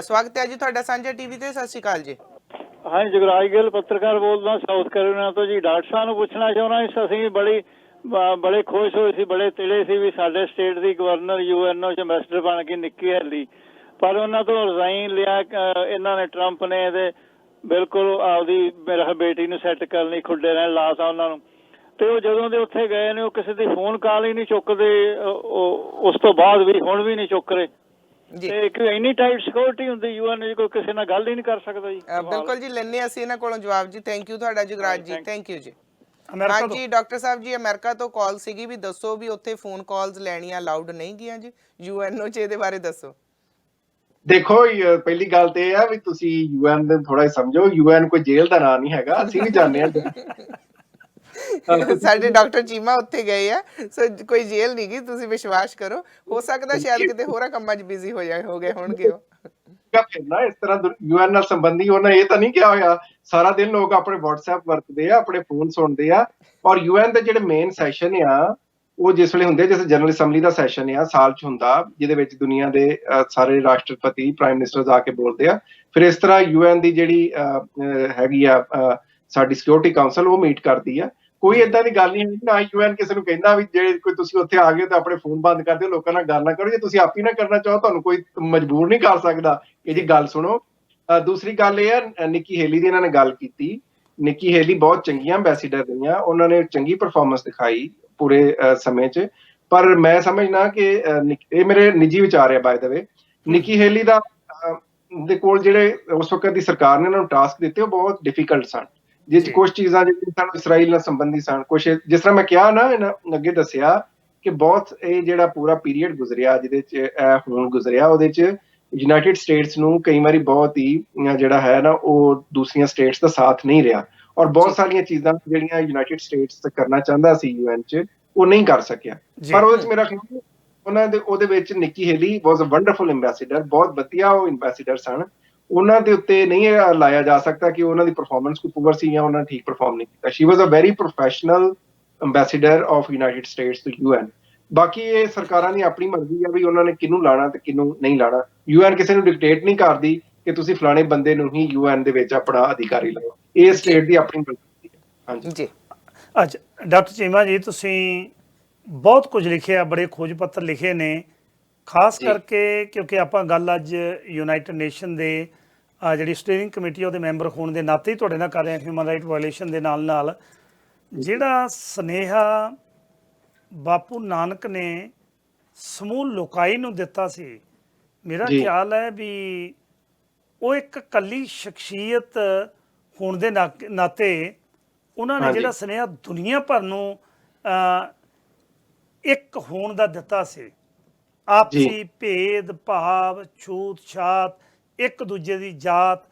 ਸਵਾਗਤ ਹੈ ਜੀ ਤੁਹਾਡਾ ਸਾਂਝਾ ਟੀਵੀ ਤੇ। ਸਤਿ ਸ਼੍ਰੀ ਅਕਾਲ ਜੀ। ਹਾਂ, ਜੁਗਰਾਜ ਗਿੱਲ ਪੱਤਰਕਾਰ ਬੋਲਦਾ ਸਾਊਥ ਕੈਰੋਲੀਨਾ ਤੋਂ ਜੀ। ਡਾਕਟਰ ਸਾਹਿਬ ਨੂੰ ਪੁੱਛਣਾ ਚਾਹੁੰਦਾ, ਅਸੀਂ ਬੜੇ ਖੁਸ਼ ਹੋਏ ਸੀ, ਬੜੇ ਤਿਲੇ ਸੀ ਵੀ ਸਾਡੇ ਸਟੇਟ ਦੀ ਗਵਰਨਰ UNO 'ਚ ਐਂਬੈਸਡਰ ਬਣ ਕੇ ਨਿੱਕੀ ਹੈਲੀ, ਪਰ ਉਹਨਾਂ ਤੋਂ ਰਿਜ਼ਾਈਨ ਲਿਆ ਇਹਨਾਂ ਨੇ, ਟਰੰਪ ਨੇ। ਇਹਦੇ ਬਿਲਕੁਲ ਆਪਦੀ ਮੇਰਾ ਬੇਟੀ ਨੂੰ ਸੈੱਟ ਕਰਨ ਲਈ ਖੁੱਡੇ ਰਹਿਣ ਲਾਤਾ ਉਹਨਾਂ ਨੂੰ। ਤੇ ਉਹ ਜਦੋਂ ਦੇ ਉੱਥੇ ਗਏ ਨੇ ਉਹ ਕਿਸੇ ਦੀ ਫੋਨ ਕਾਲ ਹੀ ਨਹੀਂ ਚੁੱਕਦੇ। ਉਸ ਤੋਂ ਬਾਅਦ ਵੀ ਹੁਣ ਵੀ ਨਹੀਂ ਚੁੱਕ ਰਹੇ। ਤੇ ਕਿ ਇੰਨੀ ਟਾਈਟ ਸਿਕਿਉਰਿਟੀ ਹੁੰਦੀ UN 'ਚ, ਕੋਈ ਕਿਸੇ ਨਾਲ ਗੱਲ ਹੀ ਨਹੀਂ ਕਰ ਸਕਦਾ ਜੀ। ਬਿਲਕੁਲ ਜੀ, ਲੈਣੇ ਅਸੀਂ ਇਹਨਾਂ ਕੋਲੋਂ ਜਵਾਬ ਜੀ। ਥੈਂਕ ਯੂ ਤੁਹਾਡਾ ਜੁਗਰਾਜ ਜੀ, ਥੈਂਕ ਯੂ ਜੀ। ਹਾਂਜੀ ਡਾਕਟਰ ਸਾਹਿਬ ਜੀ, ਅਮਰੀਕਾ ਤੋਂ ਕਾਲ ਸੀਗੀ, ਵੀ ਦੱਸੋ ਵੀ ਉੱਥੇ ਫੋਨ ਕਾਲਸ ਲੈਣੀਆਂ ਅਲਾਉਡ ਨਹੀਂ ਗਈਆਂ ਜੀ UNO 'ਚ, ਇਹਦੇ ਬਾਰੇ ਦੱਸੋ। ਦੇਖੋ, ਪਹਿਲੀ ਗੱਲ ਤੇ ਇਹ ਆ ਵੀ ਤੁਸੀਂ UN ਦੇ ਥੋੜਾ ਸਮਝੋ। UN ਕੋਈ ਜੇਲ੍ਹ ਦਾ ਨਾਂ ਨਹੀਂ ਹੈਗਾ, ਅਸੀਂ ਵੀ ਜਾਣਦੇ ਹਾਂ। ਸਾਡੇ ਡਾਕਟਰ ਚੀਮਾ ਉੱਥੇ ਗਏ ਆ, ਸੋ ਕੋਈ ਜੇਲ੍ਹ ਨਹੀਂ ਗਈ, ਤੁਸੀਂ ਵਿਸ਼ਵਾਸ ਕਰੋ। ਹੋ ਸਕਦਾ ਸ਼ਾਇਦ ਕਿਤੇ ਹੋਰਾਂ ਕੰਮਾਂ 'ਚ ਬਿਜ਼ੀ ਹੋ ਗਏ ਹੋਣਗੇ ਉਹ। ਫਿਰਨਾ ਇਸ ਤਰ੍ਹਾਂ UN ਨਾਲ ਸੰਬੰਧੀ ਉਹਨਾਂ ਇਹ ਤਾਂ ਨਹੀਂ ਕਿਹਾ ਹੋਇਆ। ਸਾਰਾ ਦਿਨ ਲੋਕ ਆਪਣੇ WhatsApp ਵਰਤਦੇ ਆ, ਆਪਣੇ ਫੋਨ ਸੁਣਦੇ ਆ। ਔਰ UN ਦੇ ਜਿਹੜੇ ਮੇਨ ਸੈਸ਼ਨ ਆ ਉਹ ਜਿਸ ਵੇਲੇ ਹੁੰਦੇ, ਜਿਵੇਂ ਜਨਰਲ ਅਸੈਂਬਲੀ ਦਾ ਸੈਸ਼ਨ ਆ ਸਾਲ 'ਚ ਹੁੰਦਾ, ਜਿਹਦੇ ਵਿੱਚ ਦੁਨੀਆ ਦੇ ਸਾਰੇ ਰਾਸ਼ਟਰਪਤੀ, ਪ੍ਰਾਈਮ ਮਿਨਿਸਟਰ ਆ ਕੇ ਬੋਲਦੇ ਆ। ਫਿਰ ਇਸ ਤਰ੍ਹਾਂ UN ਦੀ ਜਿਹੜੀ ਹੈਗੀ ਆ ਸਾਡੀ ਸਿਕਿਉਰਿਟੀ ਕਾਉਂਸਲ, ਉਹ ਮੀਟ ਕਰਦੀ ਆ। ਕੋਈ ਏਦਾਂ ਦੀ ਗੱਲ ਨਹੀਂ ਹੈ ਨਾ। UN ਕਿਸੇ ਨੂੰ ਕਹਿੰਦਾ ਵੀ ਜੇ ਕੋਈ ਤੁਸੀਂ ਉੱਥੇ ਆ ਗਏ ਤਾਂ ਆਪਣੇ ਫੋਨ ਬੰਦ ਕਰ ਦਿਓ, ਲੋਕਾਂ ਨਾਲ ਗੱਲ ਨਾ ਕਰੋ। ਜੇ ਤੁਸੀਂ ਆਪ ਹੀ ਨਾ ਕਰਨਾ ਚਾਹੋ, ਤੁਹਾਨੂੰ ਕੋਈ ਮਜਬੂਰ ਨਹੀਂ ਕਰ ਸਕਦਾ ਕਿ ਜੀ ਗੱਲ ਸੁਣੋ। ਦੂਸਰੀ ਗੱਲ ਇਹ ਹੈ, ਨਿੱਕੀ ਹੇਲੀ ਦੀ ਇਹਨਾਂ ਨੇ ਗੱਲ ਕੀਤੀ। ਨਿੱਕੀ ਹੇਲੀ ਬਹੁਤ ਚੰਗੀਆਂ ਐਂਬੈਸਡਰ ਰਹੀਆਂ, ਉਹਨਾਂ ਨੇ ਚੰਗੀ ਪਰਫਾਰਮੈਂਸ ਦਿਖਾਈ ਪੂਰੇ ਸਮੇਂ 'ਚ। ਪਰ ਮੈਂ ਸਮਝਣਾ ਕਿ ਇਹ ਮੇਰੇ ਨਿੱਜੀ ਵਿਚਾਰ ਹੈ ਬਾਏ ਦ ਵੇ, ਨਿੱਕੀ ਹੇਲੀ ਦੇ ਕੋਲ ਜਿਹੜੇ ਉਸ ਵਕਤ ਦੀ ਸਰਕਾਰ ਨੇ ਉਹਨਾਂ ਨੂੰ ਟਾਸਕ ਦਿੱਤੇ ਉਹ ਬਹੁਤ ਡਿਫਿਕਲਟ ਸਨ, ਜਿਸ 'ਚ ਕੁਛ ਚੀਜ਼ਾਂ ਜਿਹੜੀਆਂ ਸਾਨੂੰ ਇਸਰਾਈਲ ਨਾਲ ਸੰਬੰਧੀ ਸਨ। ਕੁਛ ਜਿਸ ਤਰ੍ਹਾਂ ਮੈਂ ਕਿਹਾ ਨਾ, ਅੱਗੇ ਦੱਸਿਆ ਕਿ ਬਹੁਤ ਇਹ ਜਿਹੜਾ ਪੂਰਾ ਪੀਰੀਅਡ ਗੁਜ਼ਰਿਆ ਜਿਹਦੇ 'ਚ ਇਹ ਹੁਣ ਗੁਜ਼ਰਿਆ, ਉਹਦੇ 'ਚ ਯੂਨਾਈਟਿਡ ਸਟੇਟਸ ਨੂੰ ਕਈ ਵਾਰੀ ਬਹੁਤ ਹੀ ਜਿਹੜਾ ਹੈ ਨਾ ਉਹ ਦੂਸਰੀਆਂ ਸਟੇਟਸ ਦਾ ਸਾਥ ਨਹੀਂ ਰਿਹਾ। ਔਰ ਬਹੁਤ ਸਾਰੀਆਂ ਚੀਜ਼ਾਂ ਜਿਹੜੀਆਂ ਯੂਨਾਈਟਿਡ ਸਟੇਟਸ ਕਰਨਾ ਚਾਹੁੰਦਾ ਸੀ UN 'ਚ, ਉਹ ਨਹੀਂ ਕਰ ਸਕਿਆ। ਪਰ ਉਹਦੇ 'ਚ ਮੇਰਾ ਖਿਆਲ ਉਹਨਾਂ ਦੇ ਉਹਦੇ ਵਿੱਚ Nikki Haley was a wonderful ambassador, ਬਹੁਤ ਵਧੀਆ ਉਹ ਐਂਬੈਸਡਰ ਸਨ। ਉਹਨਾਂ ਦੇ ਉੱਤੇ ਨਹੀਂ ਲਾਇਆ ਜਾ ਸਕਦਾ ਕਿ ਉਹਨਾਂ ਦੀ ਪਰਫਾਰਮੈਂਸ ਕੋਈ ਪੂਅਰ ਸੀ ਜਾਂ ਉਹਨਾਂ ਨੇ ਠੀਕ ਪਰਫਾਰਮ ਨਹੀਂ ਕੀਤਾ। She was a very professional ambassador of United States to UN। ਬਾਕੀ ਇਹ ਸਰਕਾਰਾਂ ਦੀ ਆਪਣੀ ਮਰਜ਼ੀ ਆ ਵੀ ਉਹਨਾਂ ਨੇ ਕਿਹਨੂੰ ਲਾਣਾ ਤੇ ਕਿਹਨੂੰ ਨਹੀਂ ਲਾਣਾ। UN ਕਿਸੇ ਨੂੰ ਡਿਕਟੇਟ ਨਹੀਂ ਕਰਦੀ ਕਿ ਤੁਸੀਂ ਫਲਾਣੇ ਬੰਦੇ ਨੂੰ ਹੀ UN ਦੇ ਵਿੱਚ ਆਪਣਾ ਅਧਿਕਾਰੀ ਲਾਓ। ਇਹ ਸਟੇਟ ਦੀ ਆਪਣੀ ਮਰਜ਼ੀ ਹੈ। ਹਾਂਜੀ ਜੀ ਅੱਛਾ ਡਾਕਟਰ ਚੀਮਾ ਜੀ, ਤੁਸੀਂ ਬਹੁਤ ਕੁਝ ਲਿਖਿਆ, ਬੜੇ ਖੋਜ ਪੱਤਰ ਲਿਖੇ ਨੇ, ਖਾਸ ਜੀ। ਕਰਕੇ ਕਿਉਂਕਿ ਆਪਾਂ ਗੱਲ ਅੱਜ ਯੂਨਾਈਟਿਡ ਨੇਸ਼ਨ ਦੇ ਜਿਹੜੀ ਸਟੀਅਰਿੰਗ ਕਮੇਟੀ ਉਹਦੇ ਮੈਂਬਰ ਹੋਣ ਦੇ ਨਾਤੇ ਹੀ ਤੁਹਾਡੇ ਨਾਲ ਕਰ ਰਹੇ ਹਾਂ, ਹਿਊਮਨ ਰਾਈਟ ਵਾਇਲੇਸ਼ਨ ਦੇ ਨਾਲ ਨਾਲ ਜਿਹੜਾ ਸੁਨੇਹਾ ਬਾਪੂ ਨਾਨਕ ਨੇ ਸਮੂਹ ਲੋਕਾਈ ਨੂੰ ਦਿੱਤਾ ਸੀ, ਮੇਰਾ ਜੀ। ਖਿਆਲ ਹੈ ਵੀ ਉਹ ਇੱਕ ਇਕੱਲੀ ਸ਼ਖਸੀਅਤ ਹੋਣ ਦੇ ਨਾਤੇ ਉਹਨਾਂ ਨੇ ਹਾਂਜੀ। ਜਿਹੜਾ ਸੁਨੇਹਾ ਦੁਨੀਆ ਭਰ ਨੂੰ ਇੱਕ ਹੋਣ ਦਾ ਦਿੱਤਾ ਸੀ, ਆਪਸੀ ਭੇਦ ਭਾਵ, ਛੂਤ ਛਾਤ, ਇੱਕ ਦੂਜੇ ਦੀ ਜਾਤ,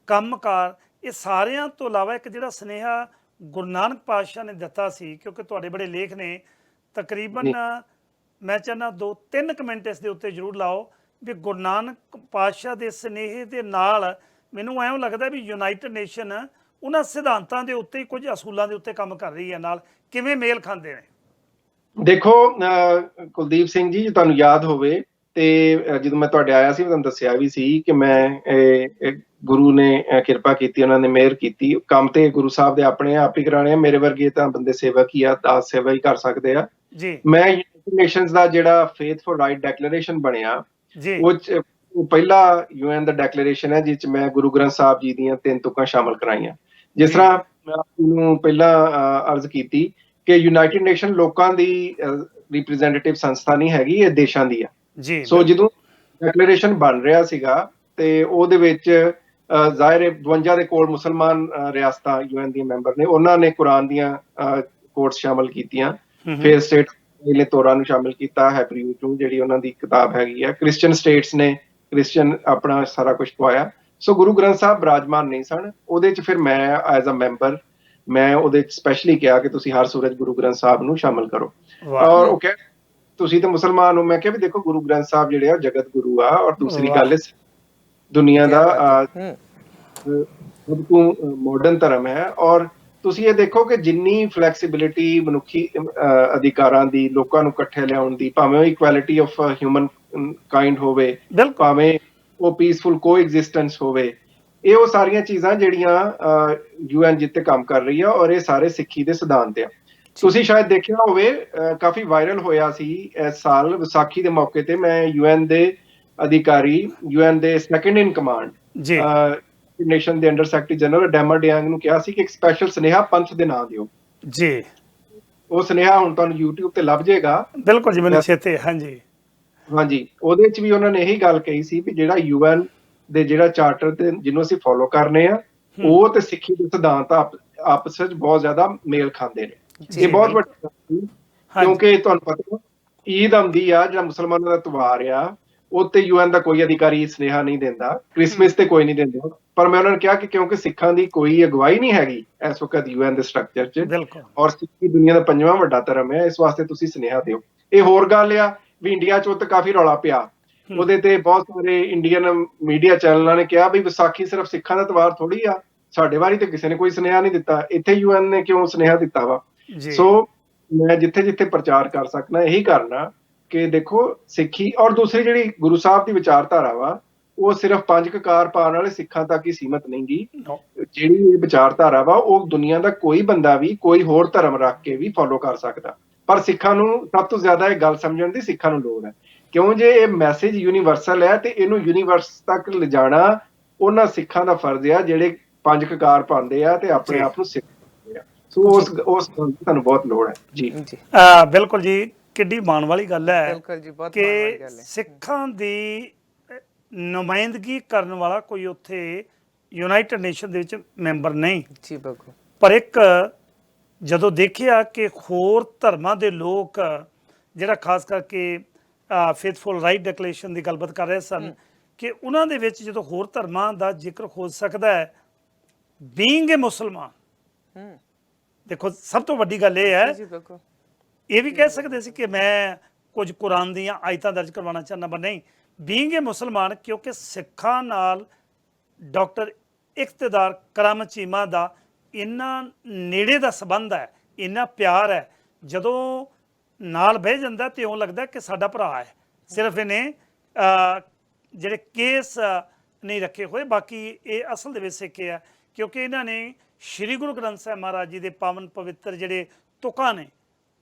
ਕੰਮਕਾਰ, ਇਹ ਸਾਰਿਆਂ ਤੋਂ ਇਲਾਵਾ ਇੱਕ ਜਿਹੜਾ ਸੁਨੇਹਾ ਗੁਰੂ ਨਾਨਕ ਪਾਤਸ਼ਾਹ ਨੇ ਦਿੱਤਾ ਸੀ, ਕਿਉਂਕਿ ਤੁਹਾਡੇ ਬੜੇ ਲੇਖ ਨੇ, ਤਕਰੀਬਨ ਮੈਂ ਚਾਹੁੰਦਾ 2-3 ਮਿੰਟ ਇਸ ਦੇ ਉੱਤੇ ਜ਼ਰੂਰ ਲਾਓ ਵੀ ਗੁਰੂ ਨਾਨਕ ਪਾਤਸ਼ਾਹ ਦੇ ਸੁਨੇਹੇ ਦੇ ਨਾਲ ਮੈਨੂੰ ਐਂ ਲੱਗਦਾ ਵੀ ਯੂਨਾਈਟਿਡ ਨੇਸ਼ਨ ਉਹਨਾਂ ਸਿਧਾਂਤਾਂ ਦੇ ਉੱਤੇ ਹੀ ਕੁਝ ਅਸੂਲਾਂ ਦੇ ਉੱਤੇ ਕੰਮ ਕਰ ਰਹੀ ਹੈ, ਨਾਲ ਕਿਵੇਂ ਮੇਲ ਖਾਂਦੇ ਨੇ? ਦੇਖੋ ਕੁਲਦੀਪ ਸਿੰਘ ਜੀ, ਜੇ ਤੁਹਾਨੂੰ ਯਾਦ ਹੋਵੇ ਤੇ ਜਦੋਂ ਮੈਂ ਤੁਹਾਡੇ ਆਇਆ ਸੀ, ਮੈਂ ਤੁਹਾਨੂੰ ਦੱਸਿਆ ਵੀ ਸੀ ਕਿ ਮੈਂ ਗੁਰੂ ਨੇ ਕਿਰਪਾ ਕੀਤੀ, ਉਹਨਾਂ ਨੇ ਮਿਹਰ ਕੀਤੀ, ਕੰਮ ਤੇ ਗੁਰੂ ਸਾਹਿਬ ਦੇ ਆਪਣੇ ਆਪ ਹੀ ਕਰਾਣੇ ਆ, ਮੇਰੇ ਵਰਗੇ ਤਾਂ ਬੰਦੇ ਸੇਵਕ ਹੀ ਆ, ਦਾਸ ਸੇਵਾ ਹੀ ਕਰ ਸਕਦੇ ਆ ਜੀ। ਮੈਂ ਯੂਨਾਈਟਿਡ ਨੇਸ਼ਨਸ ਦਾ ਜਿਹੜਾ ਫੇਥ ਫॉर ਰਾਈਟ ਡੈਕਲੇਰੇਸ਼ਨ ਬਣਿਆ, ਜੀ ਉਹ ਪਹਿਲਾ UN ਦਾ ਡੈਕਲੇਰੇਸ਼ਨ ਹੈ ਜਿਸ ਚ ਮੈਂ ਗੁਰੂ ਗ੍ਰੰਥ ਸਾਹਿਬ ਜੀ ਦੀਆਂ 3 ਤੁਕਾਂ ਸ਼ਾਮਲ ਕਰਾਈਆਂ। ਜਿਸ ਤਰ੍ਹਾਂ ਮੈਂ ਆਪਨੂੰ ਪਹਿਲਾਂ ਅਰਜ਼ ਕੀਤੀ ਕਿ ਯੂਨਾਈਟਿਡ ਨੇਸ਼ਨ ਲੋਕਾਂ ਦੀ ਰਿਪਰੈਜ਼ੈਂਟੇਟਿਵ ਸੰਸਥਾ ਨਹੀਂ ਹੈਗੀ, ਇਹ ਦੇਸ਼ਾਂ ਦੀ ਆ ਜੀ। ਸੋ ਜਦੋਂ ਡੈਕਲੇਰੇਸ਼ਨ ਬਣ ਰਿਹਾ ਸੀਗਾ ਤੇ ਉਹਦੇ ਵਿੱਚ ਜ਼ਾਹਿਰ 52 ਦੇ ਕੋਲ ਮੁਸਲਮਾਨ ਰਿਆਸਤਾਂ UN ਦੀਆਂ ਮੈਂਬਰ ਨੇ, ਉਹਨਾਂ ਨੇ ਕੁਰਾਨ ਦੀਆਂ ਕੋਟਸ ਸ਼ਾਮਲ ਕੀਤੀਆਂ, ਫਿਰ ਸਟੇਟ ਨੇ ਤੋਰਾ ਨੂੰ ਸ਼ਾਮਿਲ ਕੀਤਾ, ਹੈਬਰੂ ਨੂੰ ਜਿਹੜੀ ਉਹਨਾਂ ਦੀ ਕਿਤਾਬ ਹੈਗੀ ਆ, ਕ੍ਰਿਸਚੀਅਨ ਸਟੇਟਸ ਨੇ ਕ੍ਰਿਸਚੀਅਨ ਆਪਣਾ ਸਾਰਾ ਕੁਝ ਪਵਾਇਆ। ਸੋ ਗੁਰੂ ਗ੍ਰੰਥ ਸਾਹਿਬ ਬਿਰਾਜਮਾਨ ਨਹੀਂ ਸਨ ਉਹਦੇ ਚ, ਫਿਰ ਮੈਂ ਐਜ਼ ਅ ਮੈਂਬਰ ਮੈਂ ਉਹਦੇ ਚ ਸਪੈਸ਼ਲੀ ਕਿਹਾ ਕਿ ਤੁਸੀਂ ਹਰ ਸੂਰਜ ਗੁਰੂ ਗ੍ਰੰਥ ਸਾਹਿਬ ਨੂੰ ਸ਼ਾਮਿਲ ਕਰੋ। ਔਰ ਉਹ ਕਹੇ ਤੁਸੀਂ ਤਾਂ ਮੁਸਲਮਾਨ ਹੋ, ਮੈਂ ਕਿਹਾ ਵੀ ਦੇਖੋ ਗੁਰੂ ਗ੍ਰੰਥ ਸਾਹਿਬ ਜਿਹੜੇ ਆ ਜਗਤ ਗੁਰੂ ਆ, ਔਰ ਦੂਸਰੀ ਗੱਲ ਦੁਨੀਆ ਦਾ ਸਭ ਤੋਂ ਮਾਡਰਨ ਧਰਮ ਹੈ। ਔਰ ਤੁਸੀਂ ਇਹ ਦੇਖੋ ਕਿ ਜਿੰਨੀ ਫਲੈਕਸੀਬਿਲਿਟੀ ਮਨੁੱਖੀ ਅਧਿਕਾਰਾਂ ਦੀ, ਲੋਕਾਂ ਨੂੰ ਇਕੱਠੇ ਲਿਆਉਣ ਦੀ, ਭਾਵੇਂ ਉਹ ਇਕੁਐਲਿਟੀ ਆਫ ਹਿਊਮਨ ਕਾਈਂਡ ਹੋਵੇ, ਭਾਵੇਂ ਉਹ ਪੀਸਫੁਲ ਕੋਐਗਜ਼ਿਸਟੈਂਸ ਹੋਵੇ, ਇਹ ਉਹ ਸਾਰੀਆਂ ਚੀਜ਼ਾਂ ਜਿਹੜੀਆਂ UN ਜਿੱਤੇ ਕੰਮ ਕਰ ਰਹੀ ਆ, ਔਰ ਇਹ ਸਾਰੇ ਸਿੱਖੀ ਦੇ ਸਿਧਾਂਤ ਆ। ਤੁਸੀਂ ਸ਼ਾਇਦ ਦੇਖਿਆ ਹੋਵੇ ਕਾਫੀ ਵਾਇਰਲ ਹੋਇਆ ਸੀ ਇਸ ਸਾਲ ਵਿਸਾਖੀ ਦੇ ਮੌਕੇ ਤੇ, ਮੈਂ UN ਦੇ ਅਧਿਕਾਰੀ, UN ਦੇ ਸੈਕੰਡ ਇਨ ਕਮਾਂਡ ਨੇਸ਼ਨ ਦੇ ਅੰਡਰ ਸੈਕਟਰੀ ਜਨਰਲ ਡੈਮਰ ਡਿਆਂਗ ਨੂੰ ਕਿਹਾ ਸੀ ਕਿ ਇੱਕ ਸਪੈਸ਼ਲ ਸੁਨੇਹਾ ਪੰਥ ਦੇ ਨਾਂ ਦਿਓ ਜੀ। ਉਹ ਸੁਨੇਹਾ ਹੁਣ ਤੁਹਾਨੂੰ YouTube ਤੇ ਲੱਭ ਜਾਏਗਾ। ਬਿਲਕੁਲ ਜੀ, ਮੈਨੂੰ ਚੇਤੇ। ਹਾਂਜੀ ਹਾਂਜੀ, ਉਹਦੇ ਚ ਵੀ ਉਹਨਾਂ ਨੇ ਇਹੀ ਗੱਲ ਕਹੀ ਸੀ ਵੀ ਜਿਹੜਾ UN ਦੇ ਜਿਹੜਾ ਚਾਰਟਰ ਤੇ ਜਿਹਨੂੰ ਅਸੀਂ ਫੋਲੋ ਕਰਨੇ ਆ, ਉਹ ਤੇ ਸਿੱਖੀ ਦੇ ਸਿਧਾਂਤ ਆਪਸ ਵਿੱਚ ਬਹੁਤ ਜ਼ਿਆਦਾ ਮੇਲ ਖਾਂਦੇ ਨੇ। ਇਹ ਬਹੁਤ ਵੱਡੀ ਗੱਲ ਹੈ, ਕਿਉਂਕਿ ਤੁਹਾਨੂੰ ਪਤਾ ਈਦ ਆਉਂਦੀ ਆ, ਜਿਹੜਾ ਮੁਸਲਮਾਨਾਂ ਦਾ ਤਿਉਹਾਰ ਆ, ਉੱਤੇ UN ਦਾ ਕੋਈ ਅਧਿਕਾਰੀ ਸੁਨੇਹਾ ਨਹੀਂ ਦਿੰਦਾ, ਕ੍ਰਿਸਮਸ ਤੇ ਕੋਈ ਨਹੀਂ ਦਿੰਦਾ, ਪਰ ਮੈਂ ਉਹਨਾਂ ਨੂੰ ਕਿਹਾ ਕਿ ਕਿਉਂਕਿ ਸਿੱਖਾਂ ਦੀ ਕੋਈ ਅਗਵਾਈ ਨਹੀਂ ਹੈਗੀ ਇਸ ਵਕਤ UN ਦੇ ਸਟਰਕਚਰ 'ਚ, ਔਰ ਸਿੱਖੀ ਦੁਨੀਆ ਦਾ 5ਵਾਂ ਵੱਡਾ ਧਰਮ ਹੈ, ਇਸ ਵਾਸਤੇ ਤੁਸੀਂ ਸੁਨੇਹਾ ਦਿਓ। ਇਹ ਹੋਰ ਗੱਲ ਆ ਵੀ ਇੰਡੀਆ 'ਚ ਉੱਤੇ ਕਾਫੀ ਰੌਲਾ ਪਿਆ, ਉਹਦੇ ਤੇ ਬਹੁਤ ਸਾਰੇ ਇੰਡੀਅਨ ਮੀਡੀਆ ਚੈਨਲਾਂ ਨੇ ਕਿਹਾ ਵੀ ਵਿਸਾਖੀ ਸਿਰਫ ਸਿੱਖਾਂ ਦਾ ਤਿਉਹਾਰ ਥੋੜੀ ਆ, ਸਾਡੇ ਵਾਰੀ ਤੇ ਕਿਸੇ ਨੇ ਕੋਈ ਸੁਨੇਹਾ ਨਹੀਂ ਦਿੱਤਾ, ਇੱਥੇ UN ਨੇ ਕਿਉਂ ਸੁਨੇਹਾ ਦਿੱਤਾ ਵਾ। ਸੋ ਮੈਂ ਜਿੱਥੇ ਜਿੱਥੇ ਪ੍ਰਚਾਰ ਕਰ ਸਕਣਾ ਇਹੀ ਕਰਨਾ ਕਿ ਦੇਖੋ ਸਿੱਖੀ, ਔਰ ਦੂਸਰੀ ਜਿਹੜੀ ਗੁਰੂ ਸਾਹਿਬ ਦੀ ਵਿਚਾਰਧਾਰਾ ਵਾ, ਉਹ ਸਿਰਫ 5 ਕਕਾਰ ਪਾਉਣ ਵਾਲੇ ਸਿੱਖਾਂ ਤੱਕ ਹੀ ਸੀਮਤ ਨਹੀਂ ਗੀ। ਜਿਹੜੀ ਇਹ ਵਿਚਾਰਧਾਰਾ ਵਾ, ਉਹ ਦੁਨੀਆ ਦਾ ਕੋਈ ਬੰਦਾ ਵੀ ਕੋਈ ਹੋਰ ਧਰਮ ਰੱਖ ਕੇ ਵੀ ਫੋਲੋ ਕਰ ਸਕਦਾ, ਪਰ ਸਿੱਖਾਂ ਨੂੰ ਸਭ ਤੋਂ ਜ਼ਿਆਦਾ ਇਹ ਗੱਲ ਸਮਝਣ ਦੀ ਸਿੱਖਾਂ ਨੂੰ ਲੋੜ ਹੈ, ਕਿਉਂ ਜੇ ਇਹ ਮੈਸੇਜ ਯੂਨੀਵਰਸਲ ਹੈ ਤੇ ਇਹਨੂੰ ਯੂਨੀਵਰਸ ਤੱਕ ਲਿਜਾਣਾ ਉਹਨਾਂ ਸਿੱਖਾਂ ਦਾ ਫਰਜ਼ ਆ ਜਿਹੜੇ 5 ਕਕਾਰ ਪਾਉਂਦੇ ਆ ਤੇ ਆਪਣੇ ਆਪ ਨੂੰ ਸਿੱਖ ਕਹਿੰਦੇ ਆ। ਸੋ ਉਸ ਗੱਲ ਦੀ ਤੁਹਾਨੂੰ ਬਹੁਤ ਲੋੜ ਹੈ ਜੀ। ਬਿਲਕੁਲ ਜੀ, ਕਿੱਡੀ ਮਾਣ ਵਾਲੀ ਗੱਲ ਹੈ ਕਿ ਸਿੱਖਾਂ ਦੀ ਨੁਮਾਇੰਦਗੀ ਕਰਨ ਵਾਲਾ ਕੋਈ ਉੱਥੇ ਯੂਨਾਈਟਿਡ ਨੇਸ਼ਨ ਦੇ ਵਿੱਚ ਮੈਂਬਰ ਨਹੀਂ ਜੀ। ਪਰ ਇੱਕ ਜਦੋਂ ਦੇਖਿਆ ਕਿ ਹੋਰ ਧਰਮਾਂ ਦੇ ਲੋਕ ਜਿਹੜਾ ਖਾਸ ਕਰਕੇ ਫੇਥਫੁਲ ਰਾਈਟ ਡੈਕਲੇਰੇਸ਼ਨ ਦੀ ਗੱਲਬਾਤ ਕਰ ਰਹੇ ਸਨ, ਕਿ ਉਹਨਾਂ ਦੇ ਵਿੱਚ ਜਦੋਂ ਹੋਰ ਧਰਮਾਂ ਦਾ ਜ਼ਿਕਰ ਹੋ ਸਕਦਾ ਹੈ, ਬੀਇੰਗ ਏ ਮੁਸਲਮਾਨ, ਦੇਖੋ ਸਭ ਤੋਂ ਵੱਡੀ ਗੱਲ ਇਹ ਹੈ, ਇਹ ਵੀ ਕਹਿ ਸਕਦੇ ਸੀ ਕਿ ਮੈਂ ਕੁਝ ਕੁਰਾਨ ਦੀਆਂ ਆਇਤਾਂ ਦਰਜ ਕਰਵਾਉਣਾ ਚਾਹੁੰਦਾ, ਪਰ ਨਹੀਂ, ਬੀਇੰਗ ਏ ਮੁਸਲਮਾਨ, ਕਿਉਂਕਿ ਸਿੱਖਾਂ ਨਾਲ ਡਾਕਟਰ ਇਕਤਦਾਰ ਕਰਾਮਤ ਚੀਮਾ ਦਾ ਇੰਨਾ ਨੇੜੇ ਦਾ ਸੰਬੰਧ ਹੈ, ਇੰਨਾ ਪਿਆਰ ਹੈ, ਜਦੋਂ ਨਾਲ ਬਹਿ ਜਾਂਦਾ ਤੇ ਇਉਂ ਲੱਗਦਾ ਕਿ ਸਾਡਾ ਭਰਾ ਹੈ। ਸਿਰਫ ਇਹਨੇ ਜਿਹੜੇ ਕੇਸ ਨਹੀਂ ਰੱਖੇ ਹੋਏ। ਬਾਕੀ ਇਹ ਅਸਲ ਦੇ ਵਿੱਚ ਸਿੱਖ ਹੈ ਕਿਉਂਕਿ ਇਹਨਾਂ ਨੇ ਸ਼੍ਰੀ ਗੁਰੂ ਗ੍ਰੰਥ ਸਾਹਿਬ ਮਹਾਰਾਜ ਜੀ ਦੇ ਪਾਵਨ ਪਵਿੱਤਰ ਜਿਹੜੇ ਤੁਕਾਂ ਨੇ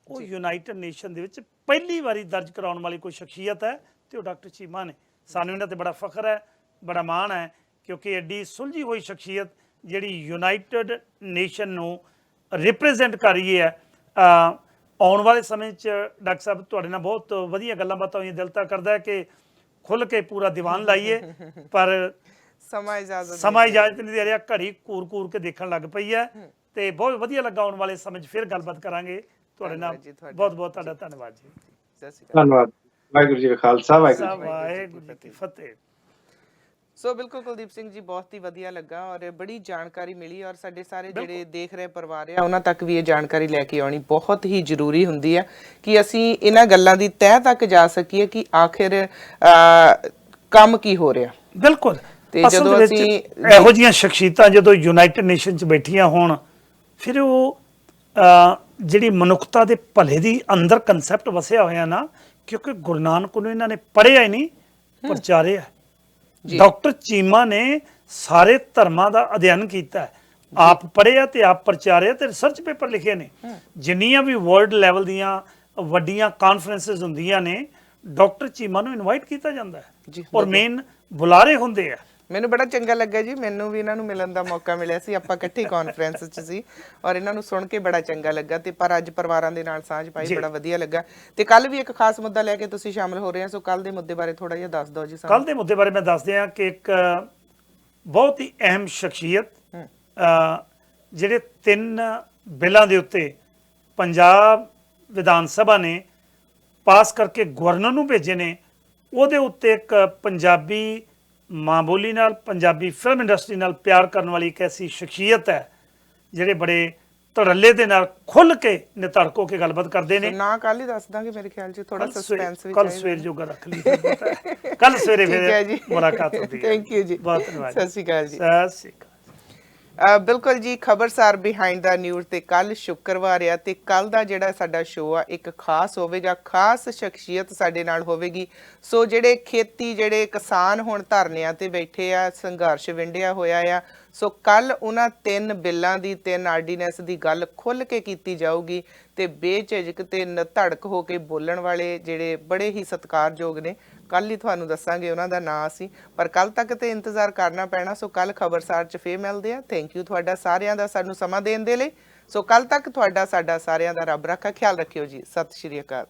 ਉਹ ਯੂਨਾਈਟਿਡ ਨੇਸ਼ਨ ਦੇ ਵਿੱਚ ਪਹਿਲੀ ਵਾਰੀ ਦਰਜ ਕਰਾਉਣ ਵਾਲੀ ਕੋਈ ਸ਼ਖਸੀਅਤ ਹੈ ਤੇ ਉਹ ਡਾਕਟਰ ਚੀਮਾ ਨੇ। ਸਾਨੂੰ ਇਹਨਾਂ ਤੇ ਬੜਾ ਫਖਰ ਹੈ, ਬੜਾ ਮਾਣ ਹੈ ਕਿਉਂਕਿ ਐਡੀ ਸੁਲਝੀ ਹੋਈ ਸ਼ਖਸੀਅਤ ਜਿਹੜੀ ਯੂਨਾਈਟਿਡ ਨੇਸ਼ਨ ਨੂੰ ਰਿਪਰੈਜ਼ੈਂਟ ਕਰ ਰਹੀ ਹੈ। ਆਉਣ ਵਾਲੇ ਸਮੇਂ 'ਚ ਡਾਕਟਰ ਸਾਹਿਬ ਤੁਹਾਡੇ ਨਾਲ ਬਹੁਤ ਵਧੀਆ ਗੱਲਾਂ ਬਾਤਾਂ ਹੋਈਆਂ। ਦਿਲ ਤਾਂ ਕਰਦਾ ਹੈ ਕਿ ਖੁੱਲ੍ਹ ਕੇ ਪੂਰਾ ਦੀਵਾਨ ਲਾਈਏ, ਪਰ ਸਮਾਂ ਇਜਾਜ਼ਤ ਨਹੀਂ ਦੇ ਰਿਹਾ। ਘੜੀ ਘੂਰ ਕੇ ਦੇਖਣ ਲੱਗ ਪਈ ਹੈ ਤੇ ਬਹੁਤ ਵਧੀਆ ਲੱਗਾ। ਆਉਣ ਵਾਲੇ ਸਮੇਂ 'ਚ ਫਿਰ ਗੱਲਬਾਤ ਕਰਾਂਗੇ ਤੁਹਾਡੇ ਨਾਲ। ਬਹੁਤ ਬਹੁਤ ਤੁਹਾਡਾ ਧੰਨਵਾਦ ਜੀ। ਸਤਿ ਸ਼੍ਰੀ ਅਕਾਲ। ਧੰਨਵਾਦ। ਵਾਹਿਗੁਰੂ ਜੀ ਕਾ ਖਾਲਸਾ, ਵਾਹਿਗੁਰੂ ਵਾਹਿਗੁਰੂ ਜੀ ਕੀ ਫਤਿਹ। ਸੋ ਬਿਲਕੁਲ ਕੁਲਦੀਪ ਸਿੰਘ ਜੀ, ਬਹੁਤ ਹੀ ਵਧੀਆ ਲੱਗਾ ਔਰ ਬੜੀ ਜਾਣਕਾਰੀ ਮਿਲੀ ਔਰ ਸਾਡੇ ਸਾਰੇ ਜਿਹੜੇ ਦੇਖ ਰਹੇ ਪਰਿਵਾਰ ਆ ਉਹਨਾਂ ਤੱਕ ਵੀ ਇਹ ਜਾਣਕਾਰੀ ਲੈ ਕੇ ਆਉਣੀ ਬਹੁਤ ਹੀ ਜ਼ਰੂਰੀ ਹੁੰਦੀ ਹੈ ਕਿ ਅਸੀਂ ਇਹਨਾਂ ਗੱਲਾਂ ਦੀ ਤਹਿ ਤੱਕ ਜਾ ਸਕੀਏ ਕਿ ਆਖਿਰ ਕੰਮ ਕੀ ਹੋ ਰਿਹਾ। ਬਿਲਕੁਲ। ਤੇ ਅਸਲ ਜਦੋਂ ਦੇ ਵਿੱਚ ਅਸੀਂ ਇਹੋ ਜਿਹੀਆਂ ਸ਼ਖਸੀਅਤਾਂ ਜਦੋਂ ਯੂਨਾਈਟਿਡ ਨੇਸ਼ਨ 'ਚ ਬੈਠੀਆਂ ਹੋਣ ਫਿਰ ਉਹ ਜਿਹੜੀ ਮਨੁੱਖਤਾ ਦੇ ਭਲੇ ਦੀ ਅੰਦਰ ਕਨਸੈਪਟ ਵਸਿਆ ਹੋਇਆ ਨਾ, ਕਿਉਂਕਿ ਗੁਰੂ ਨਾਨਕ ਨੂੰ ਇਹਨਾਂ ਨੇ ਪੜ੍ਹਿਆ ਹੀ ਨਹੀਂ, ਪ੍ਰਚਾਰਿਆ। ਡਾਕਟਰ ਚੀਮਾ ਨੇ ਸਾਰੇ ਧਰਮਾਂ ਦਾ ਅਧਿਐਨ ਕੀਤਾ ਹੈ, ਆਪ ਪੜ੍ਹਿਆ ਤੇ ਆਪ ਪ੍ਰਚਾਰਿਆ ਤੇ ਰਿਸਰਚ ਪੇਪਰ ਲਿਖੇ ਨੇ। ਜਿੰਨੀਆਂ ਵੀ ਵਰਲਡ ਲੈਵਲ ਦੀਆਂ ਵੱਡੀਆਂ ਕਾਨਫਰੰਸਿਸ ਹੁੰਦੀਆਂ ਨੇ ਡਾਕਟਰ ਚੀਮਾ ਨੂੰ ਇਨਵਾਈਟ ਕੀਤਾ ਜਾਂਦਾ ਹੈ ਔਰ ਮੇਨ ਬੁਲਾਰੇ ਹੁੰਦੇ ਆ। ਮੈਨੂੰ ਬੜਾ ਚੰਗਾ ਲੱਗਾ ਜੀ, ਮੈਨੂੰ ਵੀ ਇਹਨਾਂ ਨੂੰ ਮਿਲਣ ਦਾ ਮੌਕਾ ਮਿਲਿਆ ਸੀ। ਆਪਾਂ ਇਕੱਠੀ ਕਾਨਫਰੰਸ 'ਚ ਸੀ ਔਰ ਇਹਨਾਂ ਨੂੰ ਸੁਣ ਕੇ ਬੜਾ ਚੰਗਾ ਲੱਗਾ ਤੇ ਪਰ ਅੱਜ ਪਰਿਵਾਰਾਂ ਦੇ ਨਾਲ ਸਾਂਝ ਪਾਈ, ਬੜਾ ਵਧੀਆ ਲੱਗਾ। ਤੇ ਕੱਲ ਵੀ ਇੱਕ ਖਾਸ ਮੁੱਦਾ ਲੈ ਕੇ ਤੁਸੀਂ ਸ਼ਾਮਲ ਹੋ ਰਹੇ ਹੋ, ਸੋ ਕੱਲ ਦੇ ਮੁੱਦੇ ਬਾਰੇ ਥੋੜਾ ਜਿਹਾ ਦੱਸ ਦਿਓ ਜੀ ਸਾਨੂੰ। ਕੱਲ ਦੇ ਮੁੱਦੇ ਬਾਰੇ ਮੈਂ ਦੱਸ ਦਿਆਂ ਕਿ ਇੱਕ ਬਹੁਤ ਹੀ ਅਹਿਮ ਸ਼ਖਸੀਅਤ ਜਿਹੜੇ 3 ਬਿੱਲਾਂ ਦੇ ਉੱਤੇ ਪੰਜਾਬ ਵਿਧਾਨ ਸਭਾ ਨੇ ਪਾਸ ਕਰਕੇ ਗਵਰਨਰ ਨੂੰ ਭੇਜੇ ਨੇ, ਉਹਦੇ ਉੱਤੇ ਇੱਕ ਪੰਜਾਬੀ ਮਾਂ ਬੋਲੀ ਨਾਲ, ਪੰਜਾਬੀ ਫਿਲਮ ਇੰਡਸਟਰੀ ਨਾਲ ਪਿਆਰ ਕਰਨ ਵਾਲੀ ਇੱਕ ਐਸੀ ਸ਼ਖਸੀਅਤ ਹੈ ਜਿਹੜੇ ਬੜੇ ਧੜੱਲੇ ਦੇ ਨਾਲ ਖੁੱਲ੍ਹ ਕੇ ਨਿਧੜਕ ਹੋ ਕੇ ਗੱਲਬਾਤ ਕਰਦੇ ਨੇ। ਨਾ ਕੱਲ ਹੀ ਦੱਸ ਦਾਂਗੇ, ਮੇਰੇ ਖਿਆਲ 'ਚ ਥੋੜਾ ਸਸਪੈਂਸ ਵੀ ਕੱਲ ਸਵੇਰ ਜੋਗਾ ਰੱਖ ਲਈ, ਕੱਲ ਸਵੇਰੇ ਫਿਰ ਮੁਲਾਕਾਤ ਹੁੰਦੀ ਹੈ। ਥੈਂਕ ਯੂ ਜੀ, ਬਹੁਤ ਧੰਨਵਾਦ। ਸਤਿ ਸ਼੍ਰੀ ਅਕਾਲ ਜੀ। ਸਤਿ ਸ਼੍ਰੀ ਅਕਾਲ। ਬਿਲਕੁਲ ਜੀ, ਖਬਰਸਾਰ ਬਿਹਾਈਂਡ ਦਾ ਨਿਊਜ਼ ਤੇ ਕੱਲ ਸ਼ੁੱਕਰਵਾਰ ਆ ਤੇ ਕੱਲ ਦਾ ਜਿਹੜਾ ਸਾਡਾ ਸ਼ੋਅ ਆ ਇੱਕ ਖਾਸ ਹੋਵੇਗਾ, ਖਾਸ ਸ਼ਖਸੀਅਤ ਸਾਡੇ ਨਾਲ ਹੋਵੇਗੀ। ਸੋ ਜਿਹੜੇ ਖੇਤੀ ਜਿਹੜੇ ਕਿਸਾਨ ਹੁਣ ਧਰਨਿਆਂ ਤੇ ਬੈਠੇ ਆ, ਸੰਘਰਸ਼ ਵਿੰਡਿਆ ਹੋਇਆ ਆ, ਸੋ ਕੱਲ ਉਹਨਾਂ 3 ਬਿੱਲਾਂ ਦੀ 3 ਆਰਡੀਨੈਂਸ ਦੀ ਗੱਲ ਖੁੱਲ੍ਹ ਕੇ ਕੀਤੀ ਜਾਊਗੀ ਤੇ ਬੇਝਿਜਕ ਤੇ ਨਿਧੜਕ ਹੋ ਕੇ ਬੋਲਣ ਵਾਲੇ ਜਿਹੜੇ ਬੜੇ ਹੀ ਸਤਿਕਾਰਯੋਗ ਨੇ, ਕੱਲ ਹੀ ਤੁਹਾਨੂੰ ਦੱਸਾਂਗੇ ਉਹਨਾਂ ਦਾ ਨਾਂ ਅਸੀਂ, ਪਰ ਕੱਲ ਤੱਕ ਤੇ ਇੰਤਜ਼ਾਰ ਕਰਨਾ ਪੈਣਾ। ਸੋ ਕੱਲ ਖਬਰਸਾਰ 'ਚ ਫੇਰ ਮਿਲਦੇ ਆ। ਥੈਂਕ ਯੂ ਤੁਹਾਡਾ ਸਾਰਿਆਂ ਦਾ ਸਾਨੂੰ ਸਮਾਂ ਦੇਣ ਦੇ ਲਈ। ਸੋ ਕੱਲ ਤੱਕ ਤੁਹਾਡਾ ਸਾਡਾ ਸਾਰਿਆਂ ਦਾ ਰੱਬ ਰਾਖਾ, ਖਿਆਲ ਰੱਖਿਓ ਜੀ। ਸਤਿ ਸ਼੍ਰੀ ਅਕਾਲ।